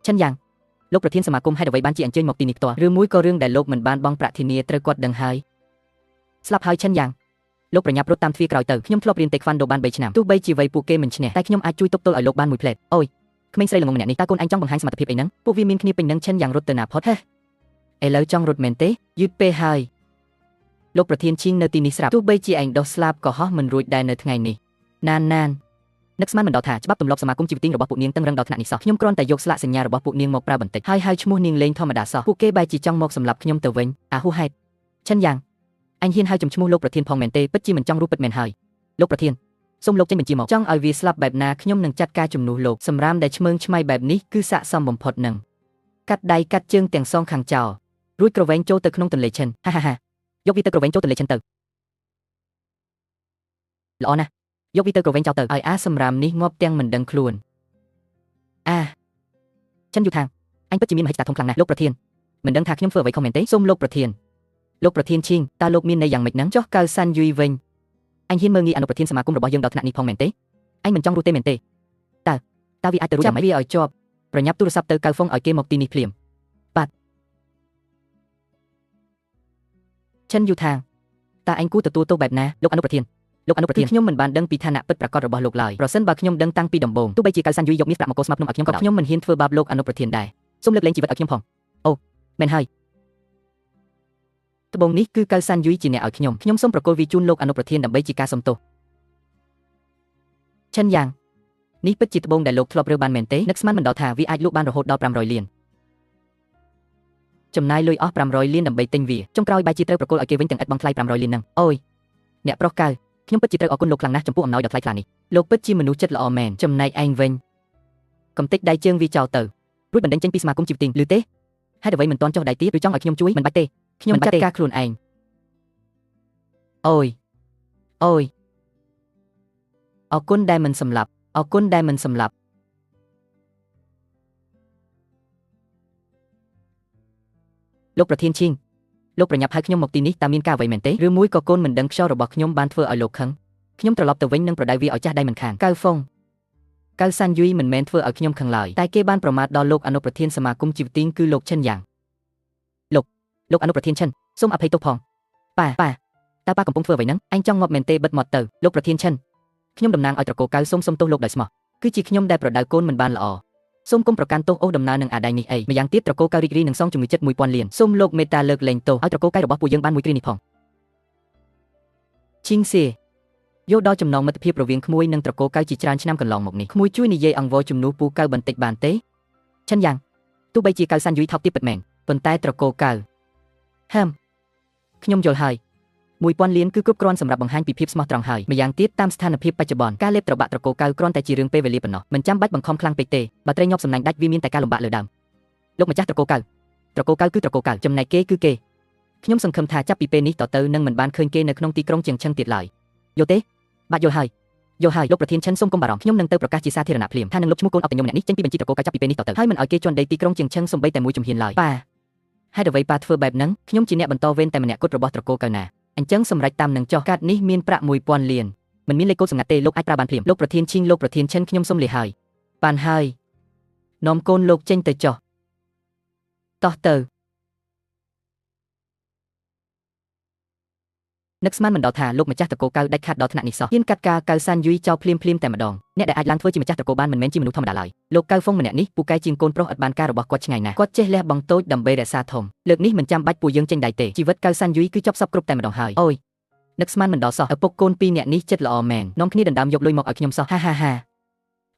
ឈិនយ៉ាងលោកប្រធានសមាគមហេតុអ្វីបានជាអញ្ជើញមកទីនេះផ្ទាល់ឬមួយក៏រឿងដែលលោកមិនបានបង់ប្រាក់ធានាត្រូវគាត់ដឹងហើយស្លាប់ហើយឈិនយ៉ាងលោកប្រញាប់រត់តាមទ្វារក្រោយទៅខ្ញុំធ្លាប់រៀនតេក្វាន់ដូបាន3ឆ្នាំទោះបីជាវ័យពួកគេមិនឈ្នះតែខ្ញុំអាចជួយទប់ទល់ឲ្យលោកបានមួយផ្លែតអូយក្មេងស្រីល្ងងម្នាក់នេះតើកូនឯងចង់បង្ហាញសមត្ថភាពអីហ្នឹងពួកវាមានគ្នាពេញនឹងឈិនយ៉ាងរត់ទៅណាផុតហេឥឡូវចង់រត់មែនទេយឺតពេលហើយលោកប្រធានឈីងនៅទីនេះស្រាប់ទោះបីជាឯងដោះស្លាប់ក៏ហោះមិនរួចដែរនៅថ្ងៃនេះណាននឹកស្មានមិនដល់ថាច្បាប់ទម្លាប់សមាគមជីវទីងរបស់ពួកនាងតឹងរឹងដល់ថ្នាក់នេះសោះខ្ញុំគ្រាន់តែយកស្លាកសញ្ញារបស់ពួកនាងមកប្រើបន្តិចហើយឈ្មោះនាងលេងធម្មតាសោះពួកគេបែរជាចង់មកសម្លាប់ខ្ញុំទៅវិញអាហួសហេតុឈិនយ៉ាងអញហ៊ានហៅចំឈ្មោះលោកប្រធានផងមែនទេពិតជាមិនចង់រੂពិតមែនហើយលោកប្រធានសូមលោកចេញបញ្ជាមកចង់ឲ្យវាស្លាប់បែបណាខ្ញុំនឹងចាត់ការជំនួសលោកសម្រាមដែលឆ្មើងឆ្មៃបែបនេះគឺស័ក្តិសមបំផុតនឹងកាត់ដៃកាត់ជើងទាំងសងខាងចោលរួចក្រវែងចូលទៅក្នុងទន្លេឈិនហាយកវាទៅក្រវែងចូលទន្លេឈិនទៅល្អណាស់យកវាទៅក្រវែងចោលទៅឲ្យអាសម្រាមនេះងាប់ទាំងមិនដឹងខ្លួនឈិនយូថាងអញពិតជាមានមហិច្ឆតាធំខ្លាំងណាស់លោកប្រធានមិនដឹងថាខ្ញុំធ្វើអ្វីខុសមែនទេសូមលោកប្រធានឈីងតើលោកមានន័យយ៉ាងម៉េចហ្នឹងចុះកៅសាន់យូយវិញអញហ៊ានមើលងាយអនុប្រធានសមាគមរបស់យើងដល់ថ្នាក់នេះផងមែនទេអញមិនចង់រੂទេមែនទេតើវាអាចទៅរួចយ៉ាងម៉េចវាឲ្យជាប់ប្រញាប់ទូរស័ព្ទទៅកៅហ្វុងឲ្យគេមកទីនេះភ្លាមបាទឈិនយូថាងតើអញគួរទទួលទោសបែបណាលោកអនុប្រធានខ្ញុំមិនបានដឹងពីឋានៈពិតប្រាកដរបស់លោកឡើយប្រសិនបើខ្ញុំដឹងតាំងពីដំបូងទោះបីជាកៅសាន់យូយយកមាសប្រាក់មកកោស្មាភ្នំឲ្យខ្ញុំក៏ខ្ញុំមិនហ៊ានធ្វើបាបលោកអនុប្រធានដែរសូមលើកលែងជីវិតឲ្យខ្ញុំផងអូមែនហើយត្បូងនេះគឺកៅសាន់យូយជាអ្នកឲ្យខ្ញុំសូមប្រគល់វាជូនលោកអនុប្រធានដើម្បីជាការសុំទោសឈិនយ៉ាងនេះពិតជាត្បូងដែលលោកធ្លាប់រើបានមែនទេនឹកស្មានមិនដល់ថាវាអាចលក់បានរហូតដល់500លានចំណាយលុយអស់500លានដើម្បីទិញវាចុងក្រោយបែរជាត្រូវប្រគល់ឲ្យគេវិញទាំងឥតបង់ថ្លៃ500លានហ្នឹងអូយអ្នកប្រុសកៅខ្ញុំពិតជាត្រូវអរគុណលោកខ្លាំងណាស់ចំពោះអំណោយដ៏ថ្លៃថ្លានេះលោកពិតជាមនុស្សចិត្តល្អមែនចំណែកឯងវិញកំទេចដៃជើងវាចោលទៅរួចបណ្ដេញចេញពីសមាគមជីវទីងឬទេ ហើយអ្វីមិនទាន់ចុះដៃទៀតឬចង់ឲ្យខ្ញុំជួយមិនបាច់ទេខ្ញុំចាត់ការខ្លួនឯងអូយអូយអរគុណដែលមិនសម្លាប់អរគុណដែលមិនសម្លាប់លោកប្រធានឈីងលោកប្រញាប់ហៅខ្ញុំមកទីនេះតើមានការអ្វីមែនទេឬមួយក៏កូនមិនដឹងខ្យល់របស់ខ្ញុំបានធ្វើឲ្យលោកខឹងខ្ញុំត្រឡប់ទៅវិញនឹងប្រដៅវាឲ្យចាស់ដៃមិនខានកៅហ្វុងកៅសាន់យូយមិនមែនធ្វើឲ្យខ្ញុំខឹងឡើយតែគេបានប្រមាថដល់លោកអនុប្រធានសមាគមជីវទីងគឺលោកឈិនយ៉ាងលោកអនុប្រធានឈិនសូមអភ័យទោសផងប៉ាតើប៉ាកំពុងធ្វើអ្វីហ្នឹងអញចង់ងាប់មែនទេបិទមាត់ទៅលោកប្រធានឈិនខ្ញុំតំណាងឲ្យត្រកូលកៅសូមទោសលោកដោយស្មោះគឺជាខ្ញុំដែលប្រដៅកូនមិនបានល្អសូមគុំប្រកាន់ទោសអូសដំណើរនឹងអាដៃនេះអីម្យ៉ាងទៀតត្រកូលកៅរីករាយនឹងសងជំងឺចិត្ត1000លានសូមលោកមេត្តាលើកលែងទោសឲ្យត្រកូលកៅរបស់ពួកយើងបានមួយគ្រានេះផងឈីងសៀយកដល់ចំណងមិត្តភាពរវាងក្មួយនិងត្រកូលកៅជាច្រើនឆ្នាំកន្លងមកនេះក្មួយជួយនិយាយអង្វរជំនួសពូកៅបន្តិចបានទេឈិនយ៉ាងទោះបីជាកៅសាន់យូយថោកទាបពិតមែនប៉ុន្តែត្រកូលកៅខ្ញុំយល់ហើយ1000លានគឺគ្រប់គ្រាន់សម្រាប់បង្ហាញពីភាពស្មោះត្រង់ហើយម្យ៉ាងទៀតតាមស្ថានភាពបច្ចុប្បន្នការលេបត្របាក់ត្រកូលកៅគ្រាន់តែជារឿងពេលវេលាប៉ុណ្ណោះមិនចាំបាច់បង្ខំខ្លាំងពេកទេបើត្រីញាប់សំណាញ់ដាច់វាមានតែការលំបាកលើដើមលោកម្ចាស់ត្រកូលកៅគឺត្រកូលកៅចំណែកគេគឺគេខ្ញុំសង្ឃឹមថាចាប់ពីពេលនេះតទៅនឹងមិនបានឃើញគេនៅក្នុងទីក្រុងជាងឈឹងទៀតឡើយយល់ទេបាទយល់ហើយលោកប្រធានឈិនសូមកុំបារម្ភខ្ញុំនឹងទៅប្រកាសជាសាធារណៈភ្លាមថានឹងលុបឈ្មោះកូនអត់តញម្នាក់នេះចេញពីបញ្ជីត្រកូលកៅចាប់ពីពេលនេះតទៅហើយមិនឲ្យគេជន់ដីទីក្រុងជាងឈឹងសំបីតែមួយជំហានឡើយប៉ាហើយអ្វីប៉ាធ្វើបែបហ្នឹងខ្ញុំជាអ្នកបន្តវេនតែម្នាក់គត់របស់ត្រកូលកៅណាអញ្ចឹងសម្រេចតាមនឹងចុះកាតនេះមានប្រាក់1000លានមិនមានលេខកូដសម្ងាត់ទេលោកអាចប្រើបានភ្លាមលោកប្រធានឈីងលោកប្រធានឈិនខ្ញុំសុំលាហើយបានហើយនាំកូនលោកចេញទៅចុះតោះទៅនឹកស្មានមិនដល់ថាលោកម្ចាស់ត្រកូលកៅដាច់ខាតដល់ថ្នាក់នេះសោះហ៊ានកាត់ការកៅសាន់យូយចោលភ្លាមតែម្ដងអ្នកដែលអាចឡើងធ្វើជាម្ចាស់ត្រកូលបានមិនមែនជាមនុស្សធម្មតាឡើយលោកកៅហ្វុងម្នាក់នេះពូកែជាងកូនប្រុសឥតបានការរបស់គាត់ឆ្ងាយណាស់គាត់ចេះលះបង់តូចដើម្បីរក្សាធំលើកនេះមិនចាំបាច់ពួកយើងចេញដៃទេជីវិតកៅសាន់យូយគឺចប់សពគ្រប់តែម្ដងហើយអូយនឹកស្មានមិនដល់សោះឪពុកកូនពីរនាក់នេះចិត្តល្អមែននាំគ្នាដណ្ដើមយកលុយមកឲ្យខ្ញុំសោះហា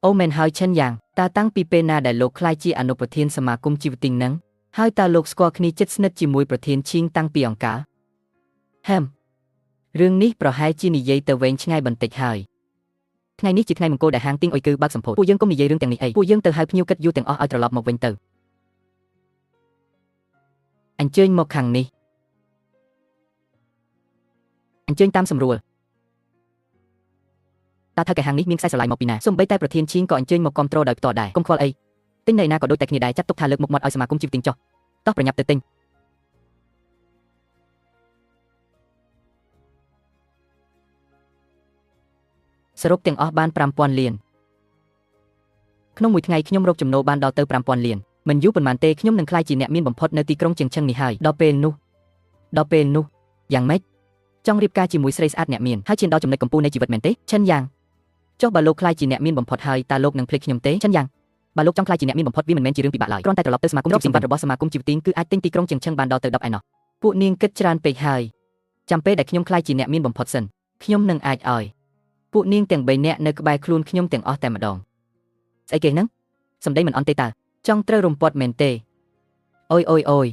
អូមែនហើយឈិនយ៉ាងតើតាំងពីពេលណាដែលលោកក្លាយជាអនុប្រធានសមាគមជីវទីងនឹងហើយតើលោកស្គាល់គ្នាជិតស្និទ្ធជាមួយប្រធានឈីងតាំងពីអង្ការរឿងនេះប្រហែលជានិយាយទៅវែងឆ្ងាយបន្តិចហើយថ្ងៃនេះជាថ្ងៃមង្គលដែលហាងទីងអុយគឺបើកសម្ពោធពួកយើងកុំនិយាយរឿងទាំងនេះអីពួកយើងទៅហៅភ្ញៀវកិត្តិយសទាំងអស់ឲ្យត្រឡប់មកវិញទៅអញ្ជើញមកខាងនេះអញ្ជើញតាមសម្រួលតើថៅកែហាងនេះមានខ្សែស្រឡាយមកពីណាសូម្បីតែប្រធានឈីងក៏អញ្ជើញមកគ្រប់គ្រងដោយផ្ទាល់ដែរកុំខ្វល់អីទិញនៅណាក៏ដូចតែគ្នាដែរចាត់ទុកថាលើកមុខមាត់ឲ្យសមាគមជីវទីងចុះតោះប្រញាប់ទៅទិញសរុបទាំងអស់បាន5000លានក្នុងមួយថ្ងៃខ្ញុំរកចំណូលបានដល់ទៅ5000លានមិនយូរប៉ុន្មានទេខ្ញុំនឹងក្លាយជាអ្នកមានបំផុតនៅទីក្រុងជាងឈឹងនេះហើយដល់ពេលនោះយ៉ាងម៉េចចង់រៀបការជាមួយស្រីស្អាតអ្នកមានហើយឈានដល់ចំណុចកំពូលនៃជីវិតមែនទេឈិនយ៉ាងចុះបើលោកក្លាយជាអ្នកមានបំផុតហើយតើលោកនឹងភ្លេចខ្ញុំទេឈិនយ៉ាងបើលោកចង់ក្លាយជាអ្នកមានបំផុតវាមិនមែនជារឿងពិបាកឡើយគ្រាន់តែត្រឡប់ទៅសមាគមសម្បត្តិរបស់សមាគមជីវទីងគឺអាចទិញទីក្រុងជាងឈឹងបានដល់ទៅ10ឯណោះពួកនាងគិតច្រើនពេកហើយចាំពេលដែលខ្ញុំក្លាយជាអ្នកមានបំផុតសិនខ្ញុំនឹងអាចឲ្យពួកនាងទាំង3នាក់នៅក្បែរខ្លួនខ្ញុំទាំងអស់តែម្ដងស្អីគេហ្នឹងសម្ដីមិនអន់ទេតើចង់ត្រូវរំពាត់មែនទេអូយ